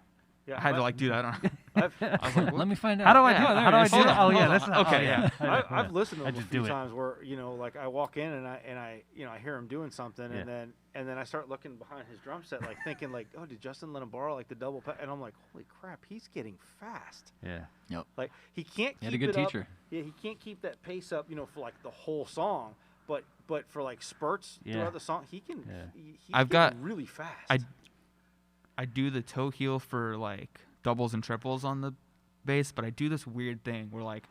Yeah, I had to like do that. I was like, Let me find out. How do I Yeah, do it? there How do it I is. do Hold it? on, Oh yeah, hold that's on. not, Okay, oh, yeah. I've listened to I him a just few do it. times where like I walk in and I hear him doing something Yeah. and then I start looking behind his drum set like thinking like, oh, did Justin let him borrow like the double and I'm like, holy crap, he's getting fast. Yeah. Like he can't keep He had a good it up. teacher. Yeah, he can't keep that pace up, for like the whole song, but for like spurts Yeah. throughout the song, he can. Yeah. He's I've getting got- really fast. I do the toe heel for like doubles and triples on the bass, but I do this weird thing where like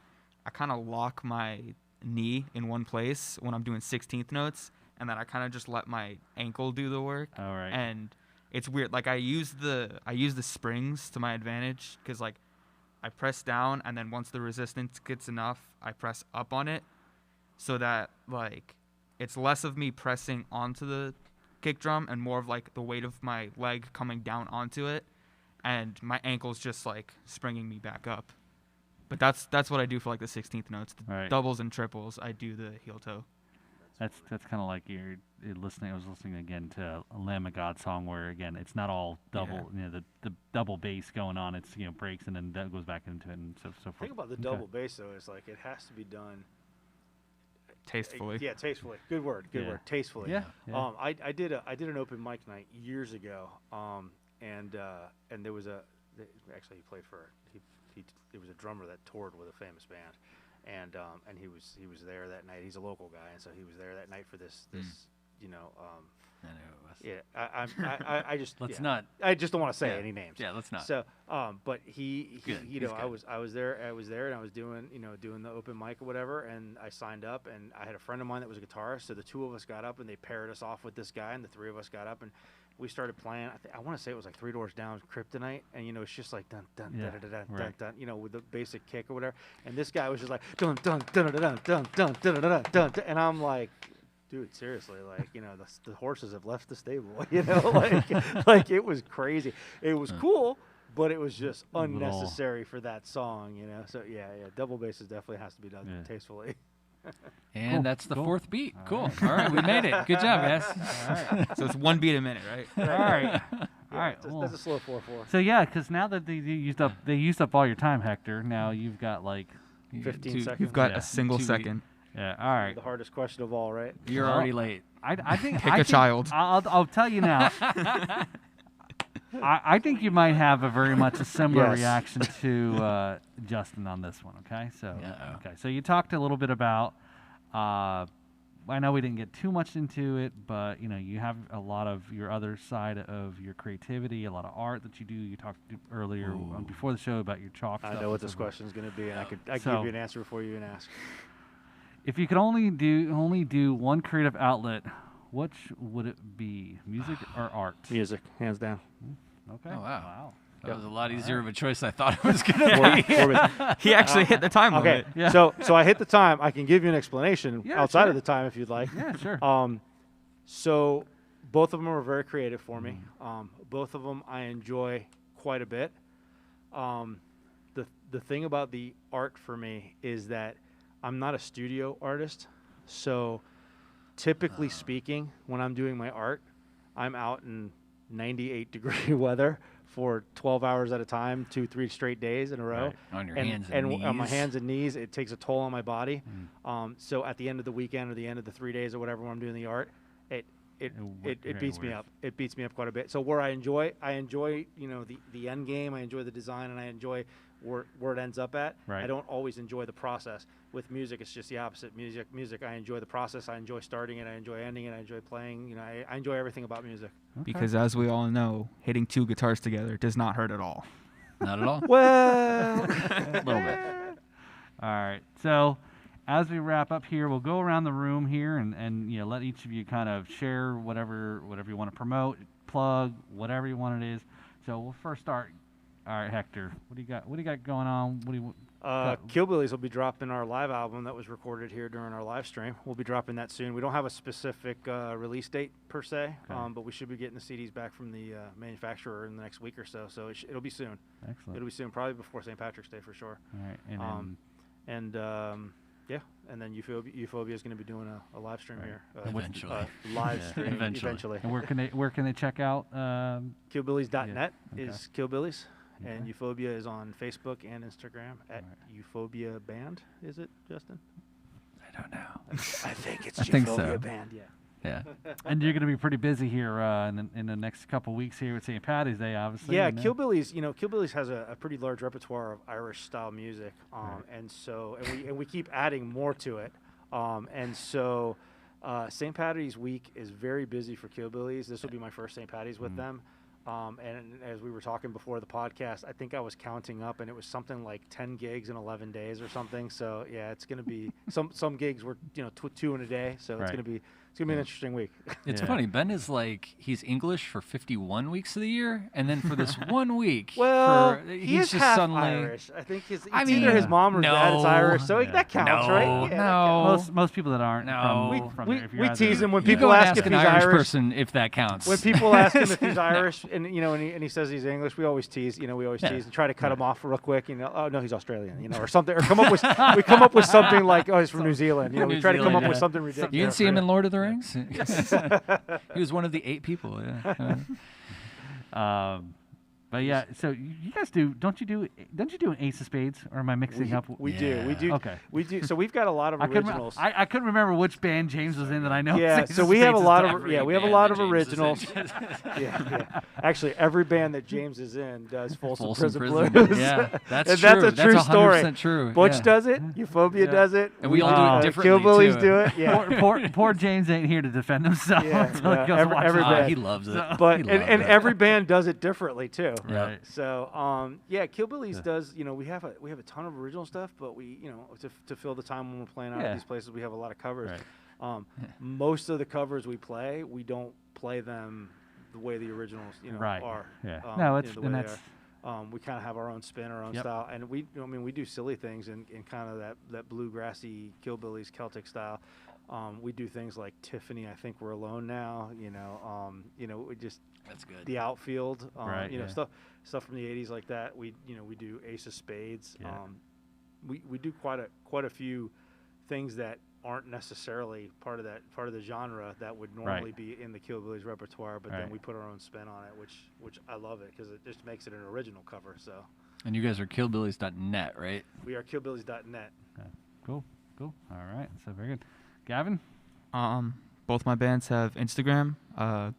I kind of lock my knee in one place when I'm doing 16th notes, and then I kind of just let my ankle do the work. All right. And it's weird. Like I use the springs to my advantage because like I press down and then once the resistance gets enough, I press up on it, so that like it's less of me pressing onto the kick drum and more of like the weight of my leg coming down onto it, and my ankle's just like springing me back up. But that's what I do for like the 16th notes, the doubles and triples. I do the heel toe. That's kind of like you're listening. I was listening again to a Lamb of God song where again it's not all double. You know, the double bass going on. It's breaks and then that goes back into it and so forth. The thing about the double bass though is like it has to be done tastefully. Yeah, tastefully. Good word. Tastefully. Yeah. I did an open mic night years ago. And there was actually he played for he was a drummer that toured with a famous band. And he was there that night. He's a local guy, and so he was there that night for this I know it was. Yeah, I just not. I just don't want to say any names. Yeah, let's not. So, but he Good. I was there, and I was doing the open mic or whatever, and I signed up, and I had a friend of mine that was a guitarist, so the two of us got up, and they paired us off with this guy, and the three of us got up, and we started playing. I want to say it was like Three Doors Down, Kryptonite, and it's just like dun dun dun dun dun dun dun, with the basic kick or whatever. And this guy was just like dun dun dun dun dun dun dun dun dun dun, and I'm like, dude, seriously, like the horses have left the stable, like it was crazy. It was cool, but it was just unnecessary for that song, So yeah, double basses definitely has to be done tastefully. And that's the fourth beat. Cool. All right, we made it. Good job, guys. All right. So it's 1 beat a minute, right? All right. That's a slow 4/4. So yeah, because now that they used up all your time, Hector. Now you've got like 15 seconds. You've got a single second. Yeah. All right. The hardest question of all, right? You're already late. I think Pick a child. I'll tell you now. I think you might have a very much a similar reaction to Justin on this one. Okay, so so you talked a little bit about. I know we didn't get too much into it, but you have a lot of your other side of your creativity, a lot of art that you do. You talked earlier before the show about your chalk stuff. I know what this question is going to be, and I can give you an answer before you even ask. If you could only do one creative outlet, which would it be? Music or art? Music, hands down. Okay. Oh, wow. That was a lot easier of a choice I thought it was going to be. He actually hit the time limit. Okay, so I hit the time. I can give you an explanation outside of the time if you'd like. Yeah, sure. So both of them are very creative for me. Both of them I enjoy quite a bit. The thing about the art for me is that I'm not a studio artist. So typically speaking, when I'm doing my art, I'm out in 98-degree weather for 12 hours at a time, 2-3 straight days in a row. Right. On your hands and knees. On my hands and knees, it takes a toll on my body. So at the end of the weekend or the end of the 3 days or whatever when I'm doing the art, it beats me up. It beats me up quite a bit. So where I enjoy the end game, I enjoy the design, and I enjoy where it ends up at. Right. I don't always enjoy the process. With music, it's just the opposite. Music, I enjoy the process. I enjoy starting it. I enjoy ending it. I enjoy playing. I enjoy everything about music. Okay. Because as we all know, hitting two guitars together does not hurt at all. Not at all. Well, A little bit. All right. So as we wrap up here, we'll go around the room here and let each of you kind of share whatever you want to promote, plug, whatever you want it is. So we'll first start. All right, Hector, what do you got going on? Killbillies will be dropping our live album that was recorded here during our live stream. We'll be dropping that soon. We don't have a specific release date per se, but we should be getting the CDs back from the manufacturer in the next week or so. So it'll be soon. Excellent. It'll be soon, probably before St. Patrick's Day for sure. All right, and then Euphobia's going to be doing a live stream here. Eventually. Live stream eventually. And where can they check out? Killbillies.net is Killbillies. And Euphobia is on Facebook and Instagram at Euphobia Band. Is it, Justin? I don't know. I think it's Euphonia Euphobia Band, Yeah. And you're going to be pretty busy here in the next couple weeks here with St. Patty's Day, obviously. Yeah, Killbillies has a pretty large repertoire of Irish style music, and we keep adding more to it, St. Patty's week is very busy for Killbillies. This will be my first St. Patty's with them. And as we were talking before the podcast, I think I was counting up, and it was something like 10 gigs in 11 days or something. So yeah, it's going to be some gigs were 2 in a day. So it's It's gonna be an interesting week. It's funny. Ben is like, he's English for 51 weeks of the year, and then for this 1 week, Well, he's he is just half suddenly Irish. I think it's I either his mean, mom or dad is Irish, so Yeah. that counts, No, right? Yeah, no. Most people that aren't No. from We, there, if we you're either- tease him when You people go and ask if an he's Irish Irish. person if that counts. When people ask him if he's Irish, and and he says he's English, we always tease. We always Yeah. tease and try to cut him off real quick. Oh no, he's Australian. Or something, or we come up with something like, oh, he's from New Zealand. We New try to come Zealand, up with yeah. something ridiculous. You didn't see him in Lord of the Rings? He was one of the 8 people. Yeah. But yeah, so you guys don't you do an Ace of Spades, or am I mixing up? We Yeah. do. Okay. We do. So we've got a lot of originals. I couldn't remember which band James was in that I know. Yeah, Ace so of we have a Spades lot is of done. we have a lot of originals. yeah. Actually, every band that James is in does Folsom Prison Blues. Yeah, that's and true. That's a true story. 100% true. Butch yeah. does it. Euphoobia does it. And we all do it differently, Killbillies too. do it. Yeah. Poor James ain't here to defend himself. Yeah, until he yeah. goes and watches Every it. band. He loves it. But He and loves it. every band does it differently too. Right. So yeah, Killbillies does. We have a ton of original stuff, but we to fill the time when we're playing out at these places, we have a lot of covers. Right. Most of the covers we play, we don't play them the way the originals Right. are. Yeah. No, it's the way and they that's are. We kind of have our own spin, our own Yep. style, and we do silly things in kind of that bluegrassy Killbillies Celtic style. We do things like Tiffany. I think we're alone now. We just That's good. the outfield. Right, yeah. Stuff from the '80s like that. We do Ace of Spades. Yeah. We do quite a few things that aren't necessarily part of the genre that would normally be in the Killbillies repertoire, but then Right. we put our own spin on it, which I love it because it just makes it an original cover. So And you guys are killbillies.net, right? we are killbillies.net. cool. All right, so very good. Gavin. Both my bands have Instagram.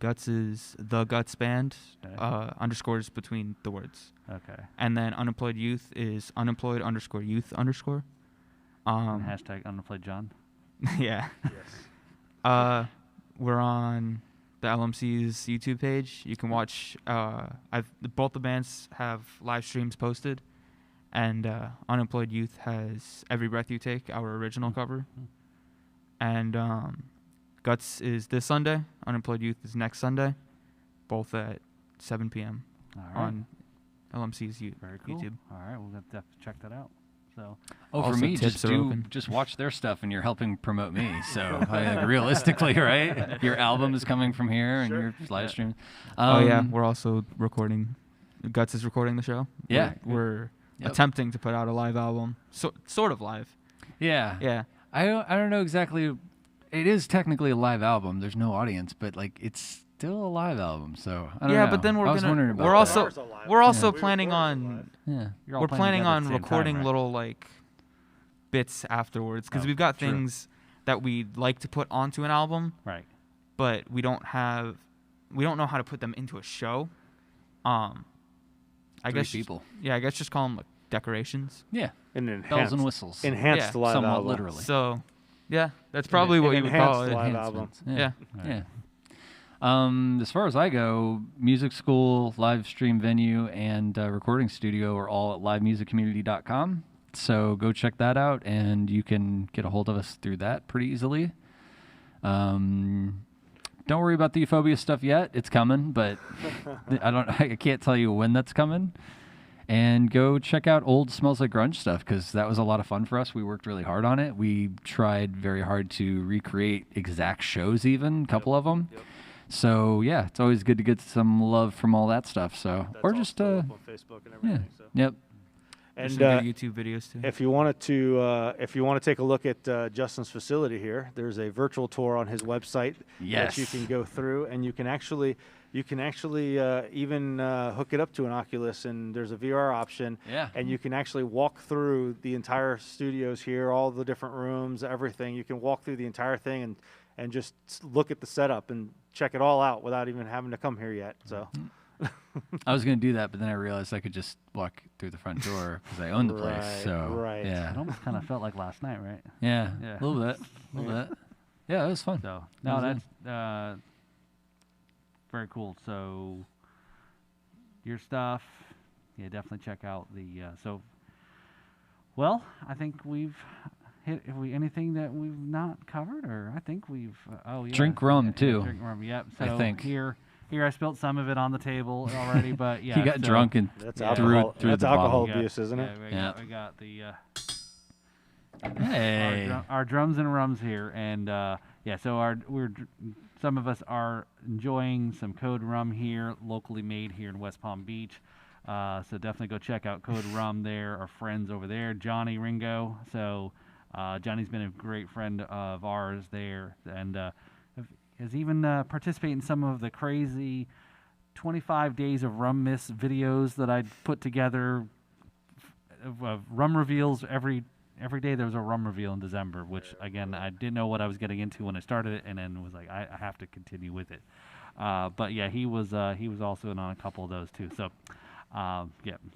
Guts is the Guts Band. Okay. Underscores between the words. Okay. And then Unemployed Youth is unemployed_youth_. And hashtag unemployed John. Yeah. Yes. We're on the LMC's YouTube page. You can watch. Both the bands have live streams posted, and Unemployed Youth has Every Breath You Take, our original cover, and Guts is this Sunday. Unemployed Youth is next Sunday, both at 7 p.m. All right. on LMC's Very cool. YouTube. All right, we'll have to check that out. So. Oh, for Also, me, tips are open. just watch their stuff, and you're helping promote me. So, realistically, right? Your album is coming from here, and your live stream. Oh yeah, we're also recording. Guts is recording the show. Yeah. we're Yep. attempting to put out a live album, sort of live. Yeah. Yeah, I don't know exactly. It is technically a live album. There's no audience, but like it's still a live album. So I don't know. but then I was wondering about we're that. also Ours are live. we're also We planning recorded on live. Yeah. You're all we're playing planning together at on the same time, recording right? little like bits afterwards because Oh, we've got true. things that we'd like to put onto an album, Right. but we don't know how to put them into a show. I Three guess people. Yeah, I guess just call them like decorations. Yeah. And Bells enhanced, and whistles. enhanced Yeah, live somewhat album. literally. So, yeah, that's probably what you would call enhanced it. live album. Yeah. Yeah. Yeah. As far as I go, music school, live stream venue, and recording studio are all at livemusiccommunity.com. So go check that out, and you can get a hold of us through that pretty easily. Don't worry about the Euphoobia stuff yet; it's coming, but I can't tell you when that's coming. And go check out old Smells Like Grunge stuff because that was a lot of fun for us. We worked really hard on it. We tried very hard to recreate exact shows, even a couple of them. Yep. So yeah, it's always good to get some love from all that stuff. So That's or all just still up on Facebook and yeah, everything. So. yep. There's And some good YouTube videos too. if you want to take a look at Justin's facility here, there's a virtual tour on his website that you Yes. can go through, and you can actually even hook it up to an Oculus, and there's a VR option. Yeah. And you can actually walk through the entire studios here, all the different rooms, everything. You can walk through the entire thing and just look at the setup and check it all out without even having to come here yet. So. I was gonna do that, but then I realized I could just walk through the front door because I own the place. Right, So right. yeah, It almost kind of felt like last night, right? yeah, Yeah. a little bit, Yeah, it was fun. So That no, was that's very cool. So your stuff, yeah, definitely check out the. Well, I think we've hit anything that we've not covered, or I think we've. Drink rum too. Drink rum. Yep. So I think here I spilled some of it on the table already, but yeah. He got drunk and That's threw alcohol. it through That's the alcohol bottle. abuse, isn't it? We got the. Hey. Our drums and rums here, and so some of us are enjoying some Code Rum here, locally made here in West Palm Beach. So definitely go check out Code Rum there. Our friends over there, Johnny Ringo. So Johnny's been a great friend of ours there, and has even participated in some of the crazy 25 days of rum miss videos that I put together of rum reveals every day. There was a rum reveal in December, which again I didn't know what I was getting into when I started it, and then was like I have to continue with it. But yeah, he was also in on a couple of those too. So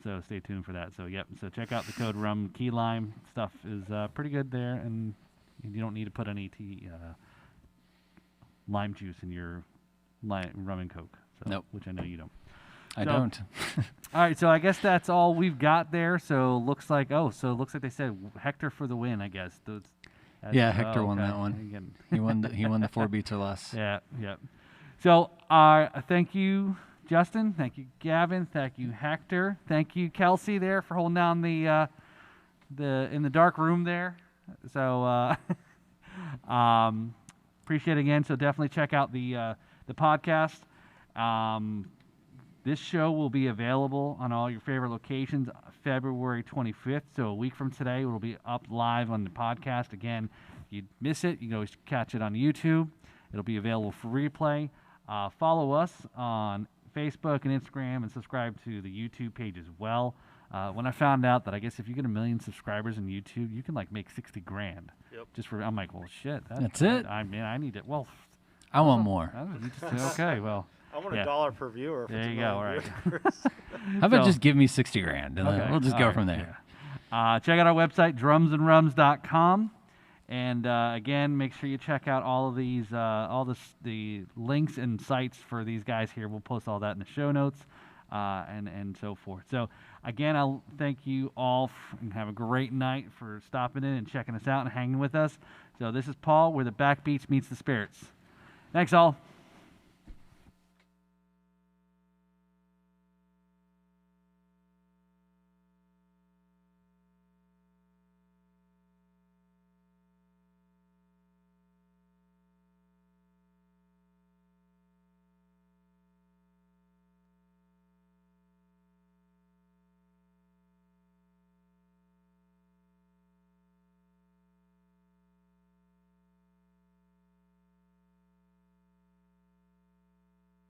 so stay tuned for that. So so check out the Code Rum key lime stuff is pretty good there, and you don't need to put any lime juice in your rum and coke. So, nope. Which I know you don't. I don't. All right, so I guess that's all we've got there. So looks like they said Hector for the win. I guess. Hector won that one. Again. He won the 4 beats or less. Yeah. So thank you, Justin. Thank you, Gavin. Thank you, Hector. Thank you, Kelsey, there for holding down the in the dark room there. So appreciate it again. So definitely check out the podcast. This show will be available on all your favorite locations February 25th. So a week from today, it will be up live on the podcast. Again, if you miss it, you can always catch it on YouTube. It'll be available for replay. Follow us on Facebook and Instagram, and subscribe to the YouTube page as well. When I found out that I guess if you get 1 million subscribers on YouTube, you can make $60,000. Yep. Just for I'm like, well, shit. That's it. I mean, I need it. Well, I want more. Okay, well. I want $1 per viewer. There you go. All right. How about just give me $60,000 and then we'll just go from there. Yeah. Check out our website, drumsandrums.com. And again, make sure you check out all of these, the links and sites for these guys here. We'll post all that in the show notes, and so forth. So again, I'll thank you all and have a great night for stopping in and checking us out and hanging with us. So this is Paul, where the backbeats meets the spirits. Thanks all.